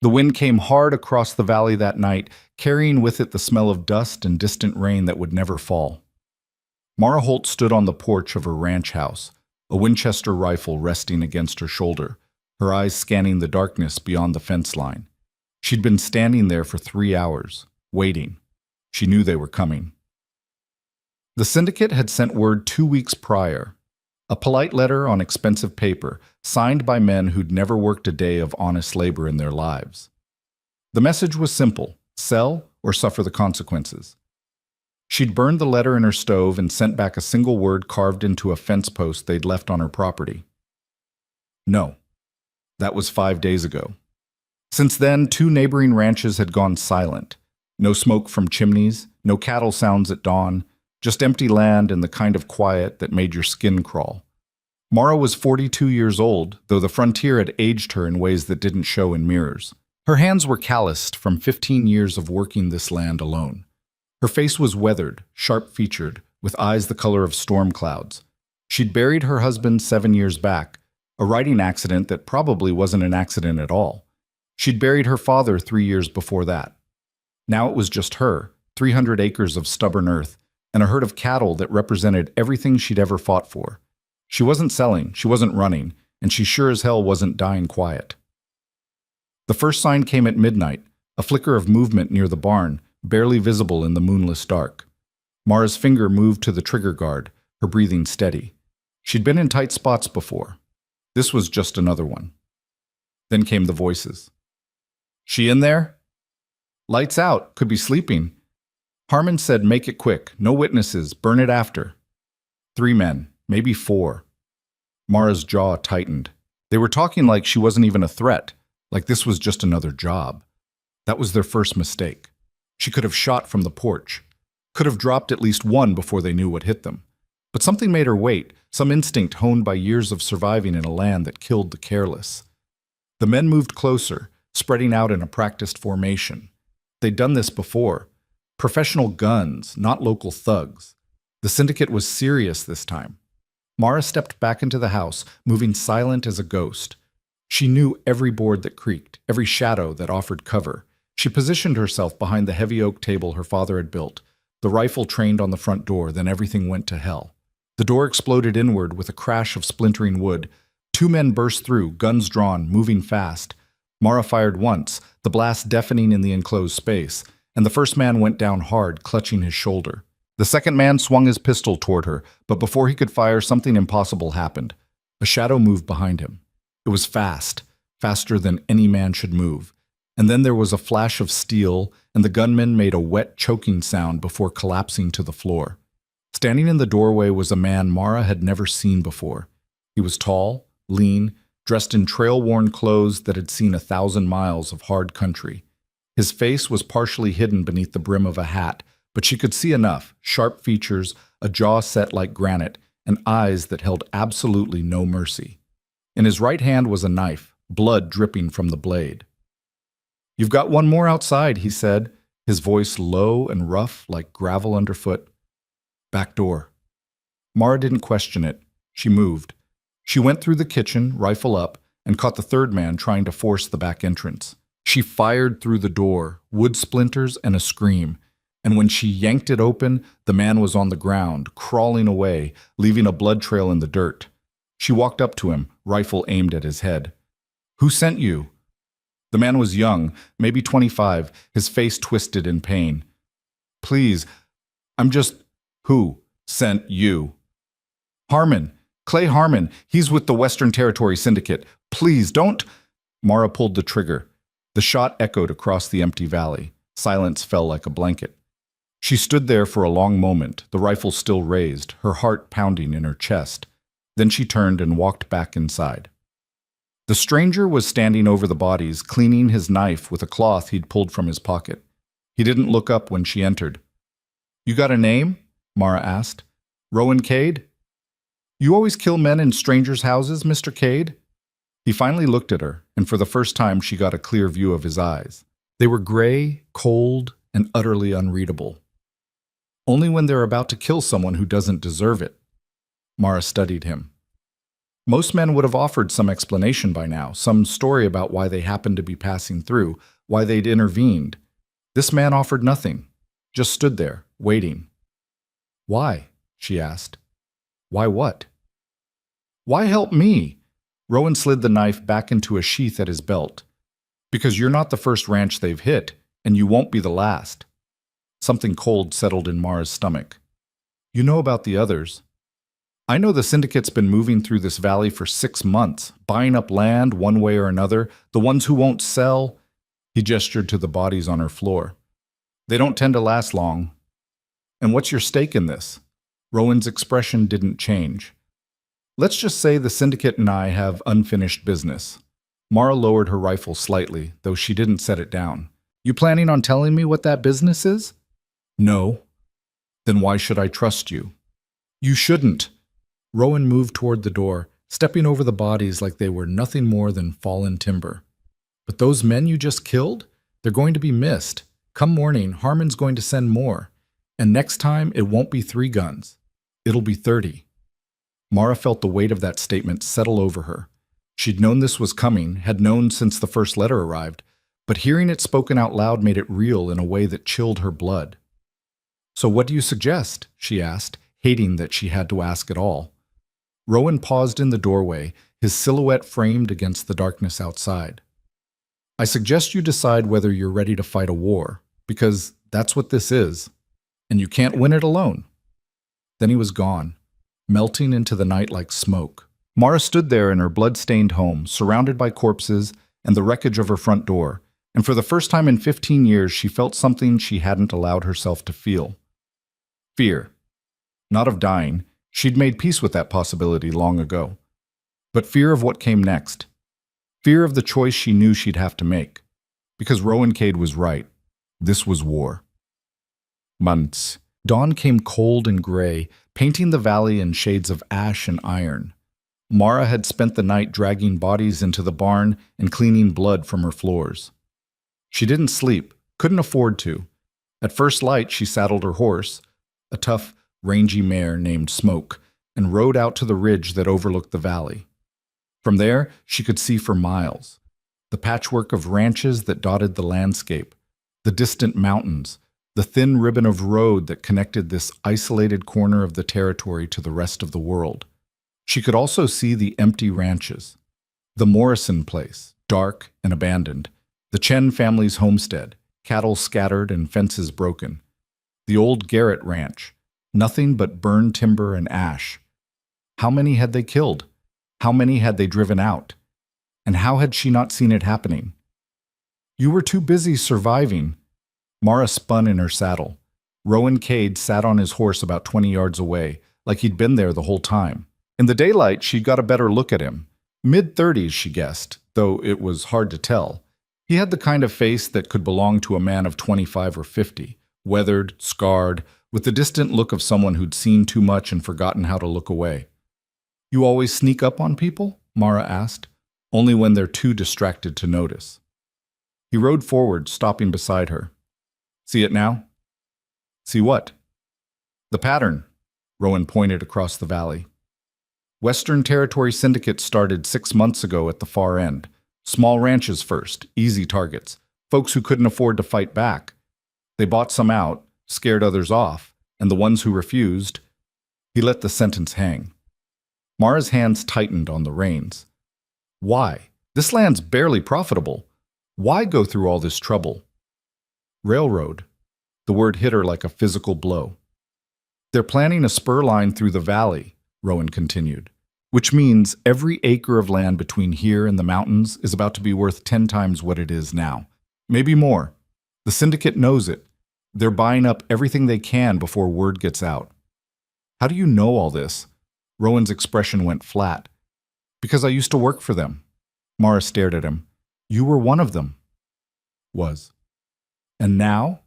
The wind came hard across the valley that night, carrying with it the smell of dust and distant rain that would never fall. Mara Holt stood on the porch of her ranch house, a Winchester rifle resting against her shoulder, her eyes scanning the darkness beyond the fence line. She'd been standing there for 3 hours, waiting. She knew they were coming. The syndicate had sent word 2 weeks prior, a polite letter on expensive paper, signed by men who'd never worked a day of honest labor in their lives. The message was simple: sell or suffer the consequences. She'd burned the letter in her stove and sent back a single word carved into a fence post they'd left on her property. No. That was 5 days ago. Since then, 2 neighboring ranches had gone silent. No smoke from chimneys, no cattle sounds at dawn, just empty land and the kind of quiet that made your skin crawl. Mara was 42 years old, though the frontier had aged her in ways that didn't show in mirrors. Her hands were calloused from 15 years of working this land alone. Her face was weathered, sharp-featured, with eyes the color of storm clouds. She'd buried her husband 7 years back, a riding accident that probably wasn't an accident at all. She'd buried her father 3 years before that. Now it was just her, 300 acres of stubborn earth, and a herd of cattle that represented everything she'd ever fought for. She wasn't selling, she wasn't running, and she sure as hell wasn't dying quiet. The first sign came at midnight, a flicker of movement near the barn, barely visible in the moonless dark. Mara's finger moved to the trigger guard, her breathing steady. She'd been in tight spots before. This was just another one. Then came the voices. "She in there?" "Lights out, could be sleeping." Harmon said, "Make it quick, no witnesses, burn it after." 3 men, maybe 4. Mara's jaw tightened. They were talking like she wasn't even a threat, like this was just another job. That was their first mistake. She could have shot from the porch, could have dropped at least one before they knew what hit them. But something made her wait, some instinct honed by years of surviving in a land that killed the careless. The men moved closer, spreading out in a practiced formation. They'd done this before. Professional guns, not local thugs. The syndicate was serious this time. Mara stepped back into the house, moving silent as a ghost. She knew every board that creaked, every shadow that offered cover. She positioned herself behind the heavy oak table her father had built. The rifle trained on the front door, then everything went to hell. The door exploded inward with a crash of splintering wood. 2 men burst through, guns drawn, moving fast. Mara fired once, the blast deafening in the enclosed space, and the first man went down hard, clutching his shoulder. The second man swung his pistol toward her, but before he could fire, something impossible happened. A shadow moved behind him. It was fast, faster than any man should move. And then there was a flash of steel, and the gunman made a wet, choking sound before collapsing to the floor. Standing in the doorway was a man Mara had never seen before. He was tall, lean, dressed in trail-worn clothes that had seen 1,000 miles of hard country. His face was partially hidden beneath the brim of a hat, but she could see enough: sharp features, a jaw set like granite, and eyes that held absolutely no mercy. In his right hand was a knife, blood dripping from the blade. "You've got one more outside," he said, his voice low and rough like gravel underfoot. "Back door." Mara didn't question it. She moved. She went through the kitchen, rifle up, and caught the third man trying to force the back entrance. She fired through the door, wood splinters and a scream, and when she yanked it open, the man was on the ground, crawling away, leaving a blood trail in the dirt. She walked up to him, rifle aimed at his head. "Who sent you?" The man was young, maybe 25, his face twisted in pain. "Please, I'm just—" "Who sent you?" "Harmon. Clay Harmon. He's with the Western Territory Syndicate. Please, don't—" Mara pulled the trigger. The shot echoed across the empty valley. Silence fell like a blanket. She stood there for a long moment, the rifle still raised, her heart pounding in her chest. Then she turned and walked back inside. The stranger was standing over the bodies, cleaning his knife with a cloth he'd pulled from his pocket. He didn't look up when she entered. "You got a name?" Mara asked. "Rowan Cade?" "You always kill men in strangers' houses, Mr. Cade?" He finally looked at her, and for the first time she got a clear view of his eyes. They were gray, cold, and utterly unreadable. Only when they're about to kill someone who doesn't deserve it. Mara studied him. Most men would have offered some explanation by now, some story about why they happened to be passing through, why they'd intervened. This man offered nothing, just stood there, waiting. Why? She asked. Why what? Why help me? Rowan slid the knife back into a sheath at his belt. Because you're not the first ranch they've hit, and you won't be the last. Something cold settled in Mara's stomach. You know about the others. I know the syndicate's been moving through this valley for 6 months, buying up land one way or another, the ones who won't sell. He gestured to the bodies on her floor. They don't tend to last long. And what's your stake in this? Rowan's expression didn't change. Let's just say the syndicate and I have unfinished business. Mara lowered her rifle slightly, though she didn't set it down. You planning on telling me what that business is? No. Then why should I trust you? You shouldn't. Rowan moved toward the door, stepping over the bodies like they were nothing more than fallen timber. But those men you just killed? They're going to be missed. Come morning, Harmon's going to send more. And next time, it won't be 3 guns. It'll be 30. Mara felt the weight of that statement settle over her. She'd known this was coming, had known since the first letter arrived, but hearing it spoken out loud made it real in a way that chilled her blood. So what do you suggest? She asked, hating that she had to ask at all. Rowan paused in the doorway, his silhouette framed against the darkness outside. I suggest you decide whether you're ready to fight a war, because that's what this is, and you can't win it alone. Then he was gone, melting into the night like smoke. Mara stood there in her blood-stained home, surrounded by corpses and the wreckage of her front door, and for the first time in 15 years she felt something she hadn't allowed herself to feel. Fear. Not of dying. She'd made peace with that possibility long ago. But fear of what came next. Fear of the choice she knew she'd have to make. Because Rowan Cade was right. This was war. Months. Dawn came cold and gray, painting the valley in shades of ash and iron. Mara had spent the night dragging bodies into the barn and cleaning blood from her floors. She didn't sleep, couldn't afford to. At first light, she saddled her horse, a tough, rangy mare named Smoke, and rode out to the ridge that overlooked the valley. From there, she could see for miles. The patchwork of ranches that dotted the landscape, the distant mountains, the thin ribbon of road that connected this isolated corner of the territory to the rest of the world. She could also see the empty ranches. The Morrison place, dark and abandoned. The Chen family's homestead, cattle scattered and fences broken. The old Garrett ranch, nothing but burned timber and ash. How many had they killed? How many had they driven out? And how had she not seen it happening? You were too busy surviving. Mara spun in her saddle. Rowan Cade sat on his horse about 20 yards away, like he'd been there the whole time. In the daylight, she got a better look at him. Mid-30s, she guessed, though it was hard to tell. He had the kind of face that could belong to a man of 25 or 50, weathered, scarred, with the distant look of someone who'd seen too much and forgotten how to look away. You always sneak up on people? Mara asked. Only when they're too distracted to notice. He rode forward, stopping beside her. See it now? See what? The pattern. Rowan pointed across the valley. Western Territory Syndicate started 6 months ago at the far end. Small ranches first, easy targets, folks who couldn't afford to fight back. They bought some out, scared others off, and the ones who refused. He let the sentence hang. Mara's hands tightened on the reins. Why? This land's barely profitable. Why go through all this trouble? Railroad. The word hit her like a physical blow. They're planning a spur line through the valley, Rowan continued, which means every acre of land between here and the mountains is about to be worth 10 times what it is now. Maybe more. The syndicate knows it. They're buying up everything they can before word gets out. How do you know all this? Rowan's expression went flat. Because I used to work for them. Mara stared at him. You were one of them. Was. And now?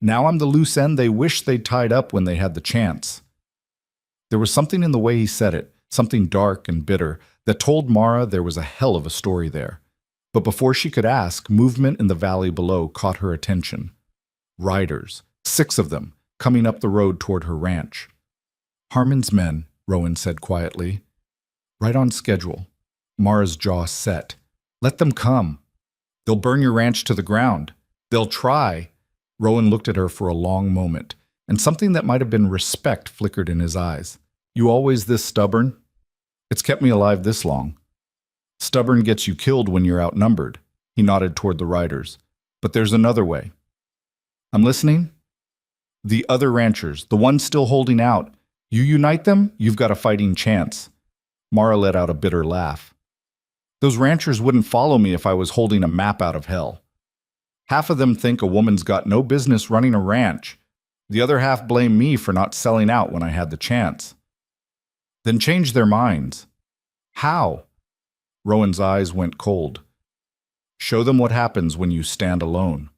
Now I'm the loose end they wish they'd tied up when they had the chance. There was something in the way he said it, something dark and bitter, that told Mara there was a hell of a story there. But before she could ask, movement in the valley below caught her attention. Riders, 6 of them, coming up the road toward her ranch. Harmon's men, Rowan said quietly. Right on schedule. Mara's jaw set. Let them come. They'll burn your ranch to the ground. They'll try. Rowan looked at her for a long moment, and something that might have been respect flickered in his eyes. You always this stubborn? It's kept me alive this long. Stubborn gets you killed when you're outnumbered. He nodded toward the riders. But there's another way. I'm listening. The other ranchers, the ones still holding out. You unite them, you've got a fighting chance. Mara let out a bitter laugh. Those ranchers wouldn't follow me if I was holding a map out of hell. Half of them think a woman's got no business running a ranch. The other half blame me for not selling out when I had the chance. Then change their minds. How? Rowan's eyes went cold. Show them what happens when you stand alone.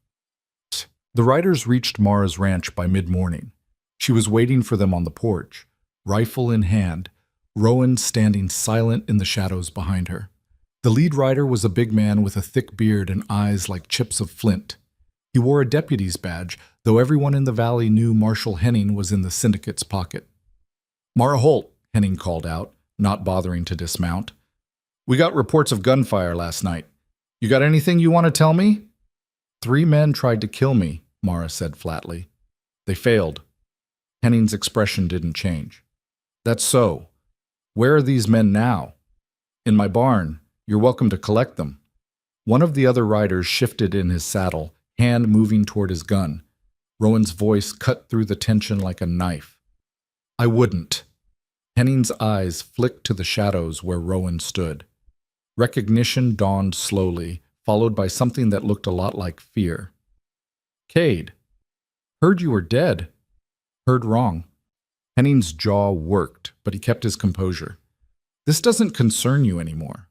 The riders reached Mara's ranch by mid-morning. She was waiting for them on the porch, rifle in hand, Rowan standing silent in the shadows behind her. The lead rider was a big man with a thick beard and eyes like chips of flint. He wore a deputy's badge, though everyone in the valley knew Marshal Henning was in the syndicate's pocket. Mara Holt, Henning called out, not bothering to dismount. We got reports of gunfire last night. You got anything you want to tell me? 3 men tried to kill me, Mara said flatly. They failed. Henning's expression didn't change. That's so. Where are these men now? In my barn. You're welcome to collect them. One of the other riders shifted in his saddle, hand moving toward his gun. Rowan's voice cut through the tension like a knife. I wouldn't. Henning's eyes flicked to the shadows where Rowan stood. Recognition dawned slowly, followed by something that looked a lot like fear. Cade. Heard you were dead. Heard wrong. Henning's jaw worked, but he kept his composure. This doesn't concern you anymore.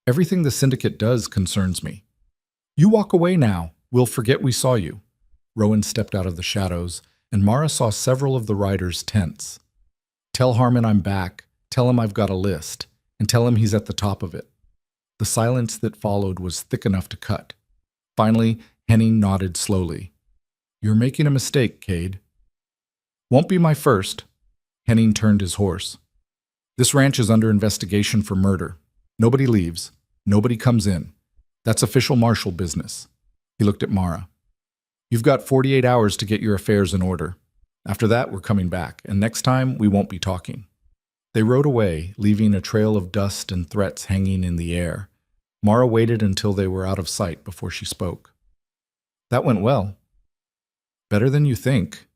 Everything the syndicate does concerns me. You walk away now. We'll forget we saw you. Rowan stepped out of the shadows, and Mara saw several of the riders tense. Tell Harmon I'm back. Tell him I've got a list. And tell him he's at the top of it. The silence that followed was thick enough to cut. Finally, Henning nodded slowly. You're making a mistake, Cade. Won't be my first. Henning turned his horse. This ranch is under investigation for murder. Nobody leaves. Nobody comes in. That's official marshal business. He looked at Mara. You've got 48 hours to get your affairs in order. After that, we're coming back, and next time, we won't be talking. They rode away, leaving a trail of dust and threats hanging in the air. Mara waited until they were out of sight before she spoke. That went well. Better than you think.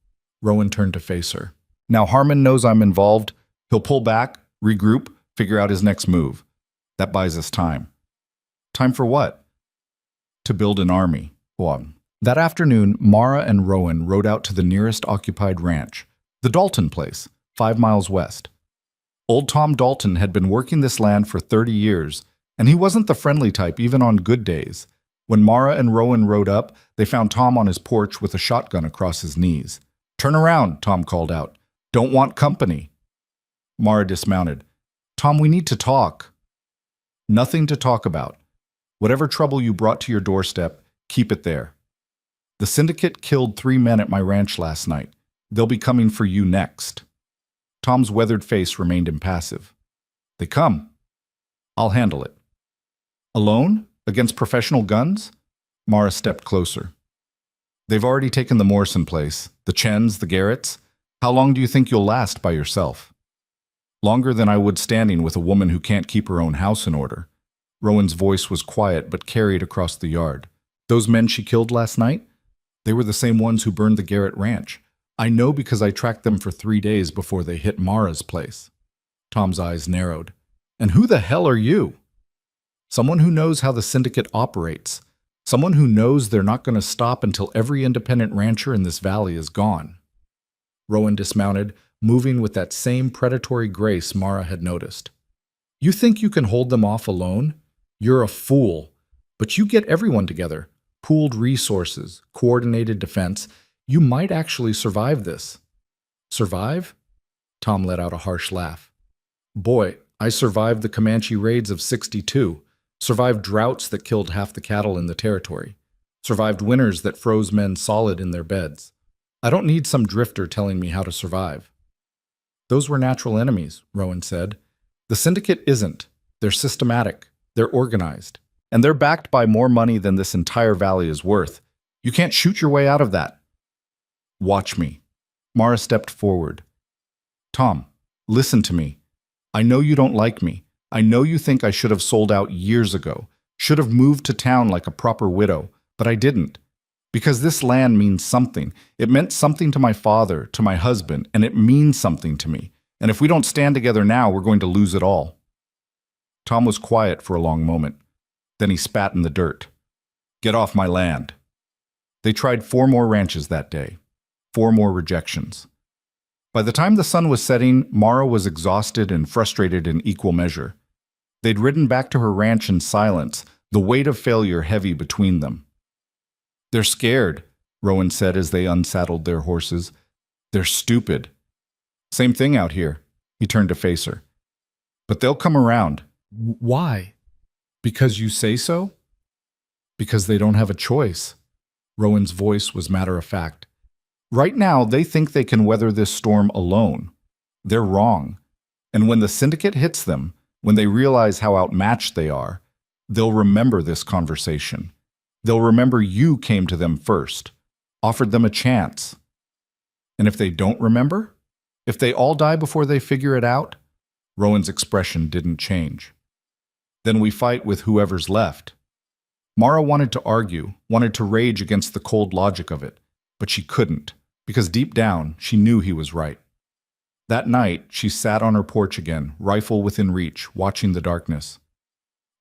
Rowan turned to face her. Now Harmon knows I'm involved. He'll pull back, regroup, figure out his next move. That buys us time. Time for what? To build an army. Go on. That afternoon, Mara and Rowan rode out to the nearest occupied ranch, the Dalton place, 5 miles west. Old Tom Dalton had been working this land for 30 years, and he wasn't the friendly type even on good days. When Mara and Rowan rode up, they found Tom on his porch with a shotgun across his knees. Turn around, Tom called out. Don't want company. Mara dismounted. Tom, we need to talk. Nothing to talk about. Whatever trouble you brought to your doorstep, keep it there. The syndicate killed 3 men at my ranch last night. They'll be coming for you next. Tom's weathered face remained impassive. They come. I'll handle it. Alone? Against professional guns? Mara stepped closer. They've already taken the Morrison place, the Chens, the Garretts. How long do you think you'll last by yourself? Longer than I would standing with a woman who can't keep her own house in order. Rowan's voice was quiet but carried across the yard. Those men she killed last night? They were the same ones who burned the Garrett ranch. I know because I tracked them for 3 days before they hit Mara's place. Tom's eyes narrowed. And who the hell are you? Someone who knows how the syndicate operates. Someone who knows they're not going to stop until every independent rancher in this valley is gone. Rowan dismounted, moving with that same predatory grace Mara had noticed. You think you can hold them off alone? You're a fool. But you get everyone together. Pooled resources, coordinated defense. You might actually survive this. Survive? Tom let out a harsh laugh. Boy, I survived the Comanche raids of '62. Survived droughts that killed half the cattle in the territory. Survived winters that froze men solid in their beds. I don't need some drifter telling me how to survive. Those were natural enemies, Rowan said. The syndicate isn't. They're systematic. They're organized. And they're backed by more money than this entire valley is worth. You can't shoot your way out of that. Watch me. Mara stepped forward. Tom, listen to me. I know you don't like me. I know you think I should have sold out years ago, should have moved to town like a proper widow, but I didn't. Because this land means something. It meant something to my father, to my husband, and it means something to me. And if we don't stand together now, we're going to lose it all. Tom was quiet for a long moment. Then he spat in the dirt. Get off my land. They tried 4 more ranches that day. 4 more rejections. By the time the sun was setting, Mara was exhausted and frustrated in equal measure. They'd ridden back to her ranch in silence, the weight of failure heavy between them. They're scared, Rowan said as they unsaddled their horses. They're stupid. Same thing out here. He turned to face her. But they'll come around. Why? Because you say so? Because they don't have a choice. Rowan's voice was matter-of-fact. Right now, they think they can weather this storm alone. They're wrong. And when the syndicate hits them, when they realize how outmatched they are, they'll remember this conversation. They'll remember you came to them first, offered them a chance. And if they don't remember? If they all die before they figure it out? Rowan's expression didn't change. Then we fight with whoever's left. Mara wanted to argue, wanted to rage against the cold logic of it, but she couldn't, because deep down, she knew he was right. That night, she sat on her porch again, rifle within reach, watching the darkness.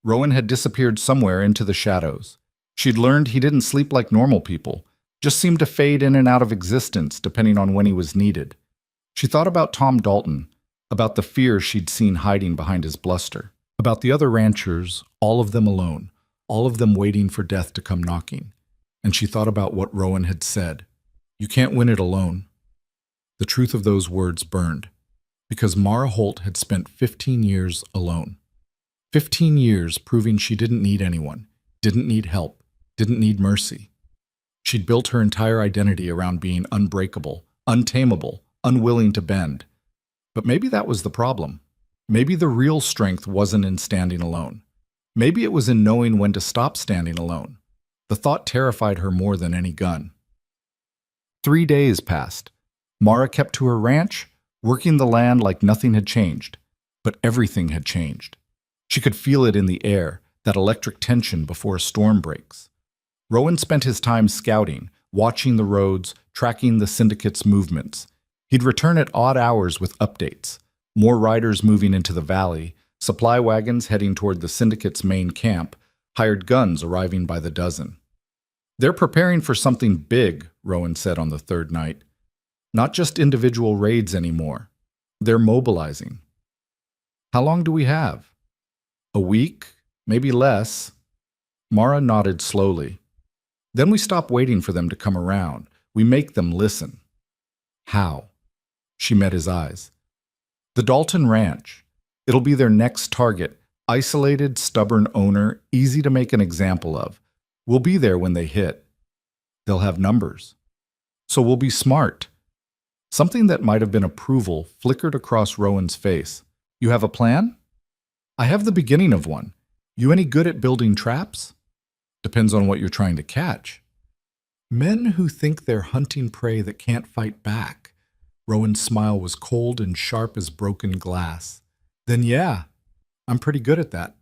Rowan had disappeared somewhere into the shadows. She'd learned he didn't sleep like normal people, just seemed to fade in and out of existence depending on when he was needed. She thought about Tom Dalton, about the fear she'd seen hiding behind his bluster, about the other ranchers, all of them alone, all of them waiting for death to come knocking. And she thought about what Rowan had said. You can't win it alone. The truth of those words burned, because Mara Holt had spent 15 years alone. 15 years proving she didn't need anyone, didn't need help, didn't need mercy. She'd built her entire identity around being unbreakable, untamable, unwilling to bend. But maybe that was the problem. Maybe the real strength wasn't in standing alone. Maybe it was in knowing when to stop standing alone. The thought terrified her more than any gun. 3 days passed. Mara kept to her ranch, working the land like nothing had changed. But everything had changed. She could feel it in the air, that electric tension before a storm breaks. Rowan spent his time scouting, watching the roads, tracking the syndicate's movements. He'd return at odd hours with updates. More riders moving into the valley, supply wagons heading toward the syndicate's main camp, hired guns arriving by the dozen. They're preparing for something big, Rowan said on the 3rd night. Not just individual raids anymore. They're mobilizing. How long do we have? A week? Maybe less. Mara nodded slowly. Then we stop waiting for them to come around. We make them listen. How? She met his eyes. The Dalton Ranch. It'll be their next target. Isolated, stubborn owner, easy to make an example of. We'll be there when they hit. They'll have numbers. So we'll be smart. Something that might have been approval flickered across Rowan's face. You have a plan? I have the beginning of one. You any good at building traps? Depends on what you're trying to catch. Men who think they're hunting prey that can't fight back. Rowan's smile was cold and sharp as broken glass. Then yeah, I'm pretty good at that.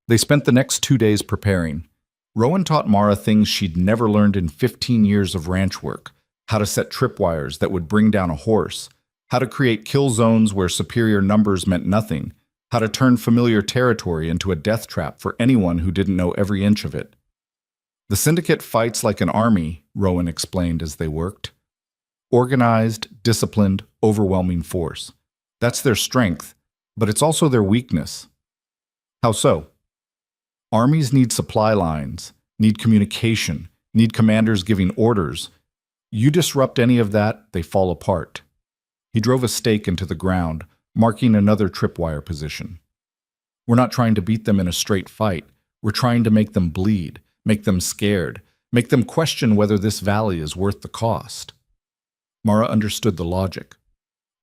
They spent the next 2 days preparing. Rowan taught Mara things she'd never learned in 15 years of ranch work. How to set tripwires that would bring down a horse. How to create kill zones where superior numbers meant nothing. How to turn familiar territory into a death trap for anyone who didn't know every inch of it. The syndicate fights like an army, Rowan explained as they worked. Organized, disciplined, overwhelming force. That's their strength, but it's also their weakness. How so? Armies need supply lines, need communication, need commanders giving orders. You disrupt any of that, they fall apart. He drove a stake into the ground, marking another tripwire position. We're not trying to beat them in a straight fight. We're trying to make them bleed, make them scared, make them question whether this valley is worth the cost. Mara understood the logic,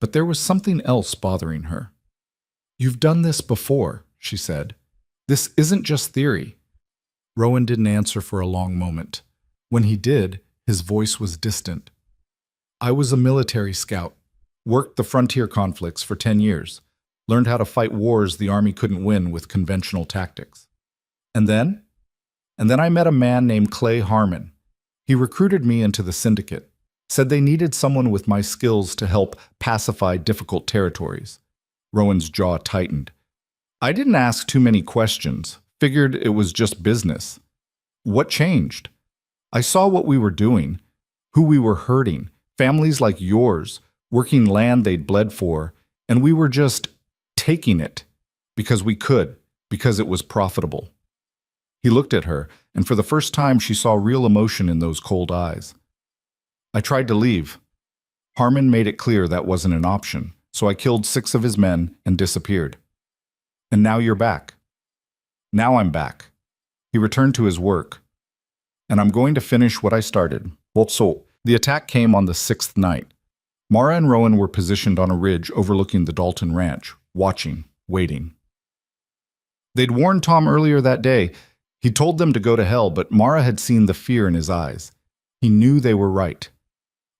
but there was something else bothering her. You've done this before, she said. This isn't just theory. Rowan didn't answer for a long moment. When he did, his voice was distant. I was a military scout, worked the frontier conflicts for 10 years, learned how to fight wars the army couldn't win with conventional tactics. And then? And then I met a man named Clay Harmon. He recruited me into the syndicate, said they needed someone with my skills to help pacify difficult territories. Rowan's jaw tightened. I didn't ask too many questions, figured it was just business. What changed? I saw what we were doing, who we were hurting, families like yours, working land they'd bled for, and we were just taking it because we could, because it was profitable. He looked at her, and for the first time she saw real emotion in those cold eyes. I tried to leave. Harmon made it clear that wasn't an option, so I killed 6 of his men and disappeared. And now you're back. Now I'm back. He returned to his work. And I'm going to finish what I started. So, the attack came on the 6th night. Mara and Rowan were positioned on a ridge overlooking the Dalton Ranch, watching, waiting. They'd warned Tom earlier that day. He told them to go to hell, but Mara had seen the fear in his eyes. He knew they were right.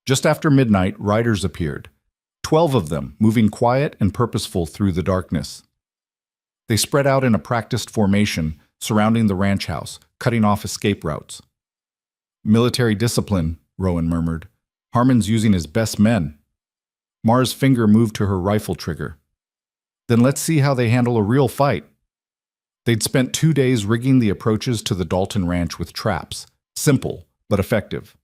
Just after midnight, riders appeared. 12 of them, moving quiet and purposeful through the darkness. They spread out in a practiced formation, surrounding the ranch house, cutting off escape routes. Military discipline, Rowan murmured. Harmon's using his best men. Mara's finger moved to her rifle trigger. Then let's see how they handle a real fight. They'd spent 2 days rigging the approaches to the Dalton Ranch with traps. Simple, but effective.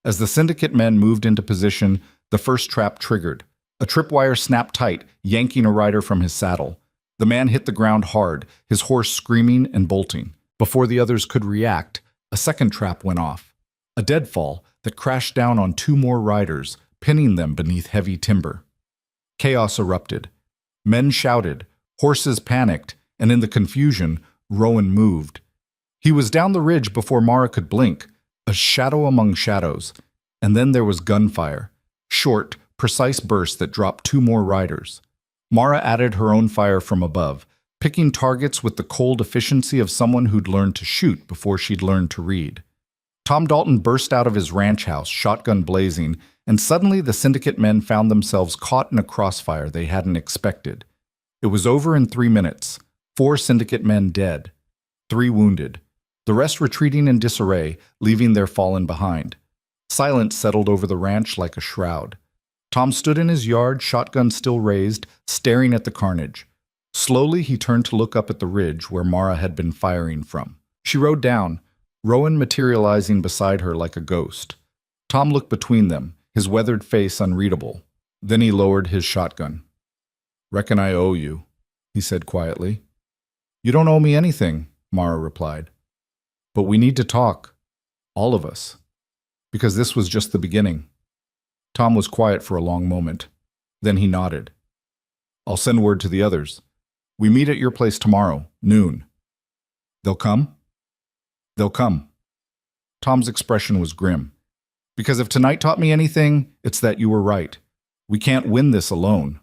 As the syndicate men moved into position, the first trap triggered. A tripwire snapped tight, yanking a rider from his saddle. The man hit the ground hard, his horse screaming and bolting. Before the others could react, a second trap went off. A deadfall that crashed down on 2 more riders, pinning them beneath heavy timber. Chaos erupted. Men shouted, horses panicked, and in the confusion, Rowan moved. He was down the ridge before Mara could blink, a shadow among shadows, and then there was gunfire. Short, precise bursts that dropped 2 more riders. Mara added her own fire from above, picking targets with the cold efficiency of someone who'd learned to shoot before she'd learned to read. Tom Dalton burst out of his ranch house, shotgun blazing, and suddenly the syndicate men found themselves caught in a crossfire they hadn't expected. It was over in 3 minutes. 4 syndicate men dead, 3 wounded, the rest retreating in disarray, leaving their fallen behind. Silence settled over the ranch like a shroud. Tom stood in his yard, shotgun still raised, staring at the carnage. Slowly he turned to look up at the ridge where Mara had been firing from. She rode down, Rowan materializing beside her like a ghost. Tom looked between them, his weathered face unreadable. Then he lowered his shotgun. "Reckon I owe you," he said quietly. "You don't owe me anything," Mara replied. "But we need to talk. All of us. Because this was just the beginning." Tom was quiet for a long moment. Then he nodded. "I'll send word to the others. We meet at your place tomorrow, noon." "They'll come?" "They'll come." Tom's expression was grim. "Because if tonight taught me anything, it's that you were right. We can't win this alone."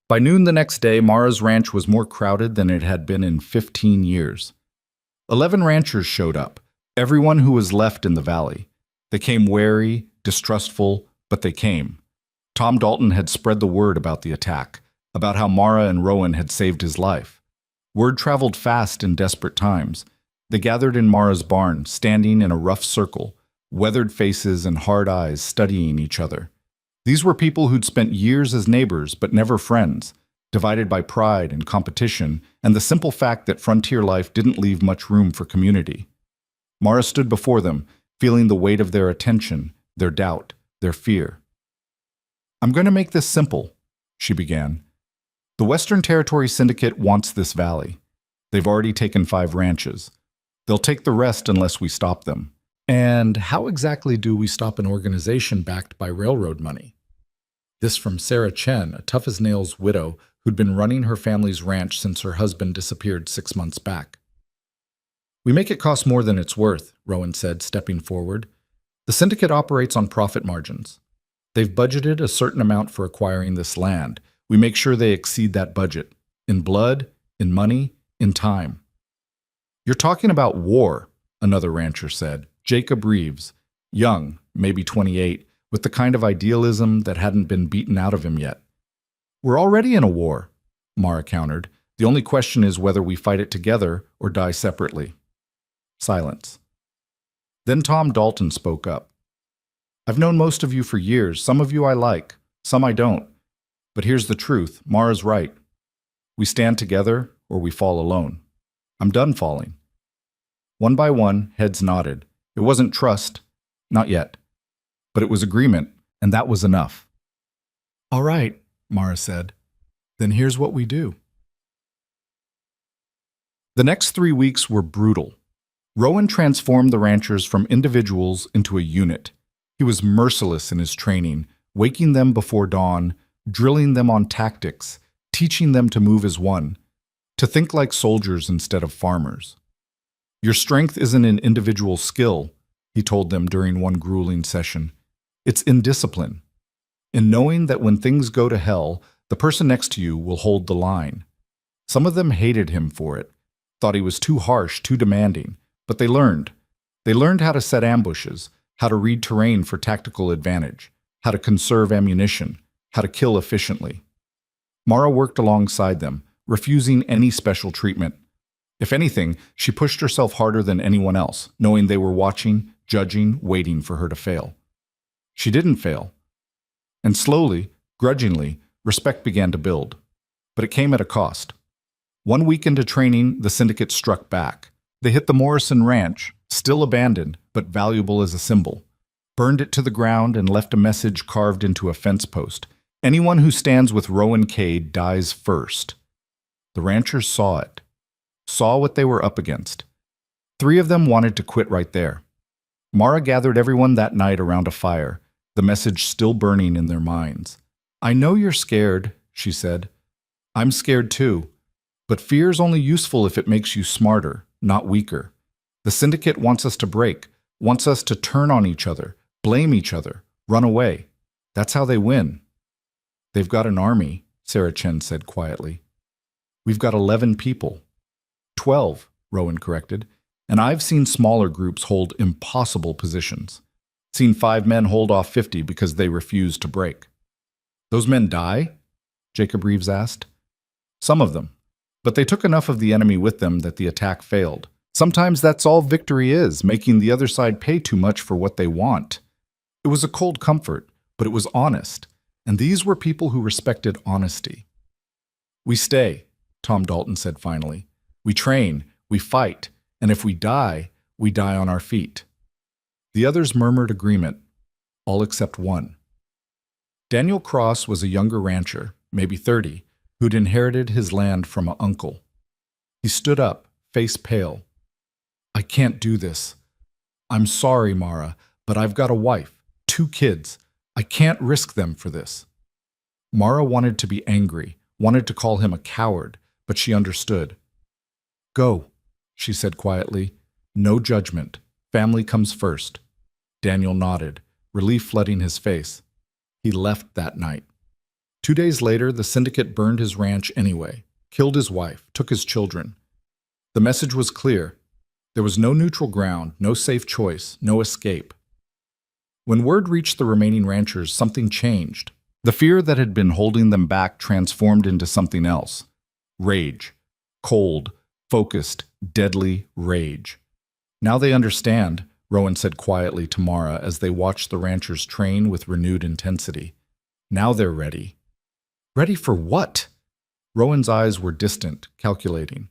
By noon the next day, Mara's ranch was more crowded than it had been in 15 years. 11 ranchers showed up, everyone who was left in the valley. They came wary, distrustful, but they came. Tom Dalton had spread the word about the attack, about how Mara and Rowan had saved his life. Word traveled fast in desperate times. They gathered in Mara's barn, standing in a rough circle, weathered faces and hard eyes studying each other. These were people who'd spent years as neighbors but never friends, divided by pride and competition and the simple fact that frontier life didn't leave much room for community. Mara stood before them, feeling the weight of their attention, their doubt, their fear. "I'm going to make this simple," she began. "The Western Territory Syndicate wants this valley. They've already taken 5 ranches. They'll take the rest unless we stop them. And how exactly do we stop an organization backed by railroad money?" This from Sarah Chen, a tough-as-nails widow who'd been running her family's ranch since her husband disappeared 6 months back. "We make it cost more than it's worth," Rowan said, stepping forward. "The syndicate operates on profit margins. They've budgeted a certain amount for acquiring this land. We make sure they exceed that budget. in blood, in money, in time. You're talking about war, another rancher said. Jacob Reeves, young, maybe 28, with the kind of idealism that hadn't been beaten out of him yet. We're already in a war, Mara countered. The only question is whether we fight it together or die separately. Silence. Then Tom Dalton spoke up. I've known most of you for years. Some of you I like, some I don't. But here's the truth. Mara's right. We stand together or we fall alone. I'm done falling. One by one, heads nodded. It wasn't trust, not yet. But it was agreement, and that was enough. All right, Mara said. Then here's what we do. The next 3 weeks were brutal. Rowan transformed the ranchers from individuals into a unit. He was merciless in his training, waking them before dawn, drilling them on tactics, teaching them to move as one, to think like soldiers instead of farmers. Your strength isn't in individual skill, he told them during one grueling session. It's in discipline, in knowing that when things go to hell, the person next to you will hold the line. Some of them hated him for it, thought he was too harsh, too demanding, but they learned. They learned how to set ambushes, how to read terrain for tactical advantage, how to conserve ammunition, how to kill efficiently. Mara worked alongside them, refusing any special treatment. If anything, she pushed herself harder than anyone else, knowing they were watching, judging, waiting for her to fail. She didn't fail. And slowly, grudgingly, respect began to build. But it came at a cost. 1 week into training, the syndicate struck back. They hit the Morrison Ranch, still abandoned, but valuable as a symbol, burned it to the ground and left a message carved into a fence post. Anyone who stands with Rowan Cade dies first. The ranchers saw it, saw what they were up against. 3 of them wanted to quit right there. Mara gathered everyone that night around a fire, the message still burning in their minds. I know you're scared, she said. I'm scared too. But fear's only useful if it makes you smarter, not weaker. The syndicate wants us to break, wants us to turn on each other, blame each other, run away. That's how they win. They've got an army, Sarah Chen said quietly. We've got 11 people. 12, Rowan corrected. And I've seen smaller groups hold impossible positions. Seen 5 men hold off 50 because they refused to break. Those men die? Jacob Reeves asked. Some of them. But they took enough of the enemy with them that the attack failed. Sometimes that's all victory is, making the other side pay too much for what they want. It was a cold comfort, but it was honest. And these were people who respected honesty. We stay, Tom Dalton said finally. We train, we fight, and if we die on our feet. The others murmured agreement, all except one. Daniel Cross was a younger rancher, maybe 30, who'd inherited his land from an uncle. He stood up, face pale. I can't do this. I'm sorry, Mara, but I've got a wife, 2 kids. I can't risk them for this. Mara wanted to be angry, wanted to call him a coward, but she understood. Go, she said quietly. No judgment. Family comes first. Daniel nodded, relief flooding his face. He left that night. 2 days later, the syndicate burned his ranch anyway, killed his wife, took his children. The message was clear. There was no neutral ground, no safe choice, no escape. When word reached the remaining ranchers, something changed. The fear that had been holding them back transformed into something else. Rage. Cold, focused, deadly rage. Now they understand, Rowan said quietly to Mara as they watched the ranchers train with renewed intensity. Now they're ready. Ready for what? Rowan's eyes were distant, calculating.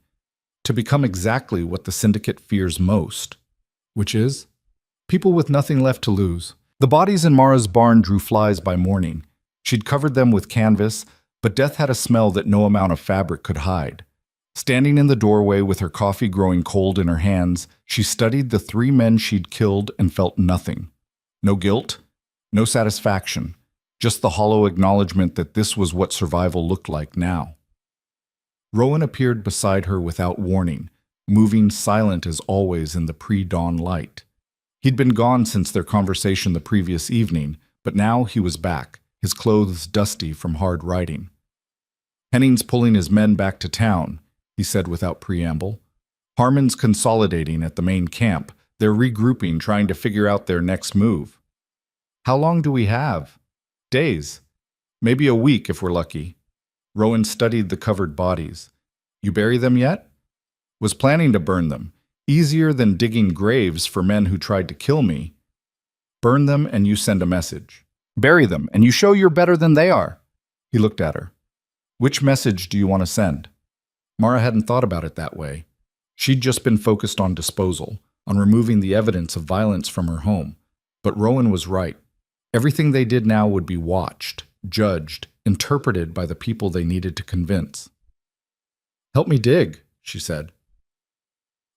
To become exactly what the syndicate fears most, which is people with nothing left to lose. The bodies in Mara's barn drew flies by morning. She'd covered them with canvas, but death had a smell that no amount of fabric could hide. Standing in the doorway with her coffee growing cold in her hands, she studied the 3 men she'd killed and felt nothing. No guilt, no satisfaction, just the hollow acknowledgement that this was what survival looked like now. Rowan appeared beside her without warning, moving silent as always in the pre-dawn light. He'd been gone since their conversation the previous evening, but now he was back, his clothes dusty from hard riding. Henning's pulling his men back to town, he said without preamble. Harmon's consolidating at the main camp. They're regrouping, trying to figure out their next move. How long do we have? Days. Maybe a week if we're lucky. Rowan studied the covered bodies. You bury them yet? Was planning to burn them. Easier than digging graves for men who tried to kill me. Burn them and you send a message. Bury them and you show you're better than they are. He looked at her. Which message do you want to send? Mara hadn't thought about it that way. She'd just been focused on disposal, on removing the evidence of violence from her home. But Rowan was right. Everything they did now would be watched, judged, interpreted by the people they needed to convince. Help me dig, she said.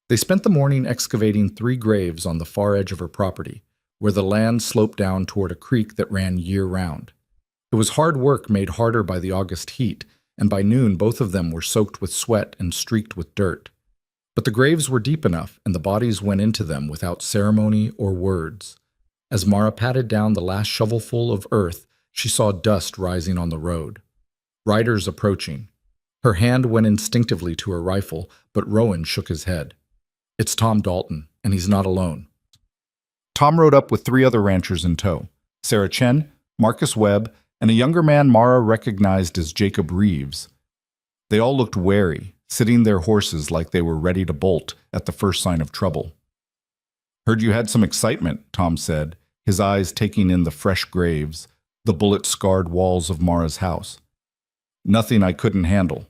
They spent the morning excavating 3 graves on the far edge of her property, where the land sloped down toward a creek that ran year-round. It was hard work made harder by the August heat, and by noon both of them were soaked with sweat and streaked with dirt. But the graves were deep enough, and the bodies went into them without ceremony or words. As Mara patted down the last shovelful of earth, she saw dust rising on the road. Riders approaching. Her hand went instinctively to her rifle, but Rowan shook his head. It's Tom Dalton, and he's not alone. Tom rode up with 3 other ranchers in tow, Sarah Chen, Marcus Webb, and a younger man Mara recognized as Jacob Reeves. They all looked wary, sitting their horses like they were ready to bolt at the first sign of trouble. Heard you had some excitement, Tom said, his eyes taking in the fresh graves, the bullet-scarred walls of Mara's house. Nothing I couldn't handle.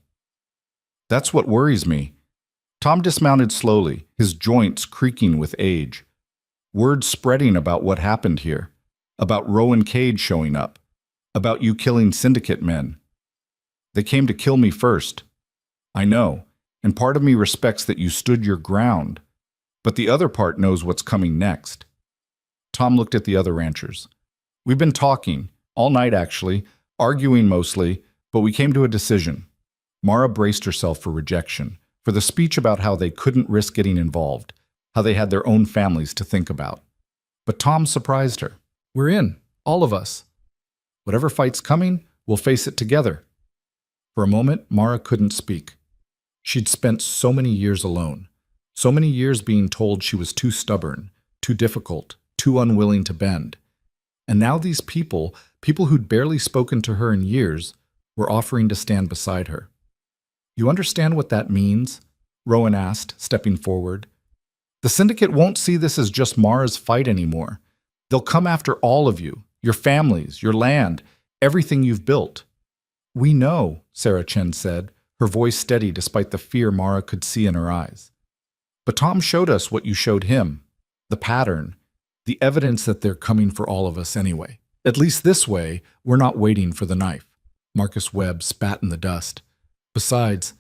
That's what worries me. Tom dismounted slowly, his joints creaking with age. Word spreading about what happened here, about Rowan Cade showing up, about you killing syndicate men. They came to kill me first. I know, and part of me respects that you stood your ground, but the other part knows what's coming next. Tom looked at the other ranchers. We've been talking, all night actually, arguing mostly, but we came to a decision. Mara braced herself for rejection, for the speech about how they couldn't risk getting involved, how they had their own families to think about. But Tom surprised her. We're in, all of us. Whatever fight's coming, we'll face it together. For a moment, Mara couldn't speak. She'd spent so many years alone, so many years being told she was too stubborn, too difficult, too unwilling to bend. And now these people who'd barely spoken to her in years, were offering to stand beside her. You understand what that means? Rowan asked, stepping forward. The syndicate won't see this as just Mara's fight anymore. They'll come after all of you, your families, your land, everything you've built. We know, Sarah Chen said, her voice steady despite the fear Mara could see in her eyes. But Tom showed us what you showed him, the pattern, the evidence that they're coming for all of us anyway. At least this way, we're not waiting for the knife. Marcus Webb spat in the dust. Besides,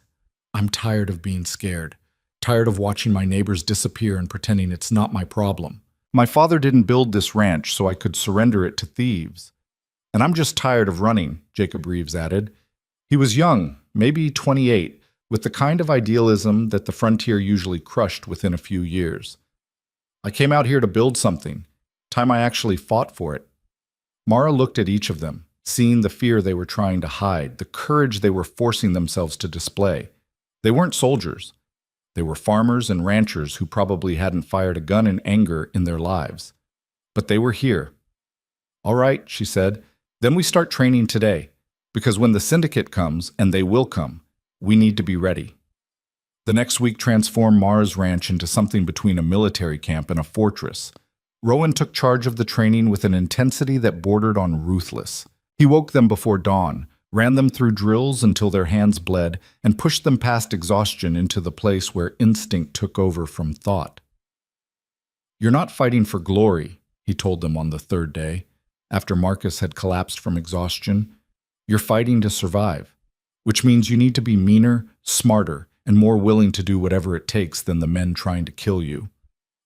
I'm tired of being scared, tired of watching my neighbors disappear and pretending it's not my problem. My father didn't build this ranch so I could surrender it to thieves. And I'm just tired of running, Jacob Reeves added. He was young, maybe 28, with the kind of idealism that the frontier usually crushed within a few years. I came out here to build something. Time I actually fought for it. Mara looked at each of them, seeing the fear they were trying to hide, the courage they were forcing themselves to display. They weren't soldiers. They were farmers and ranchers who probably hadn't fired a gun in anger in their lives. But they were here. All right, she said, then we start training today, because when the syndicate comes, and they will come, we need to be ready. The next week transformed Mara's ranch into something between a military camp and a fortress. Rowan took charge of the training with an intensity that bordered on ruthless. He woke them before dawn, ran them through drills until their hands bled, and pushed them past exhaustion into the place where instinct took over from thought. You're not fighting for glory, he told them on the 3rd day, after Marcus had collapsed from exhaustion. You're fighting to survive, which means you need to be meaner, smarter, and more willing to do whatever it takes than the men trying to kill you.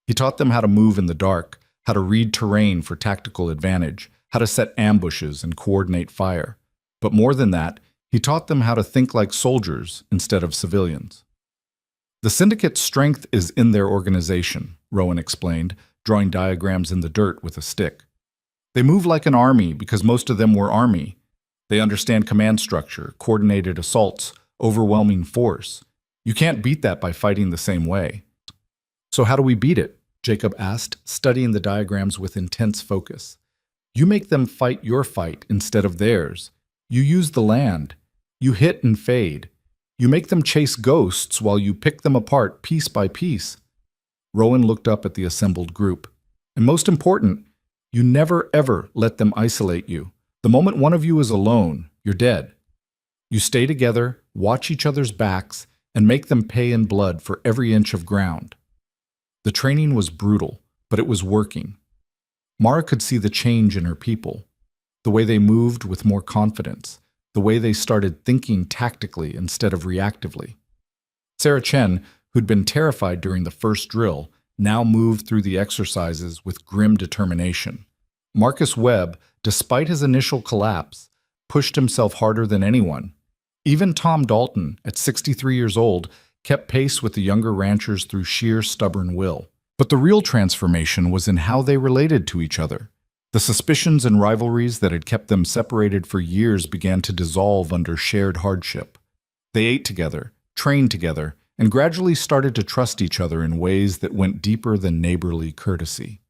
He taught them how to move in the dark, how to read terrain for tactical advantage, how to set ambushes and coordinate fire. But more than that, he taught them how to think like soldiers instead of civilians. The syndicate's strength is in their organization, Rowan explained, drawing diagrams in the dirt with a stick. They move like an army because most of them were army. They understand command structure, coordinated assaults, overwhelming force. You can't beat that by fighting the same way. So how do we beat it? Jacob asked, studying the diagrams with intense focus. You make them fight your fight instead of theirs. You use the land. You hit and fade. You make them chase ghosts while you pick them apart piece by piece. Rowan looked up at the assembled group. And most important, you never ever let them isolate you. The moment one of you is alone, you're dead. You stay together, watch each other's backs, and make them pay in blood for every inch of ground. The training was brutal, but it was working. Mara could see the change in her people, the way they moved with more confidence, the way they started thinking tactically instead of reactively. Sarah Chen, who'd been terrified during the first drill, now moved through the exercises with grim determination. Marcus Webb, despite his initial collapse, pushed himself harder than anyone. Even Tom Dalton, at 63 years old, kept pace with the younger ranchers through sheer stubborn will. But the real transformation was in how they related to each other. The suspicions and rivalries that had kept them separated for years began to dissolve under shared hardship. They ate together, trained together, and gradually started to trust each other in ways that went deeper than neighborly courtesy.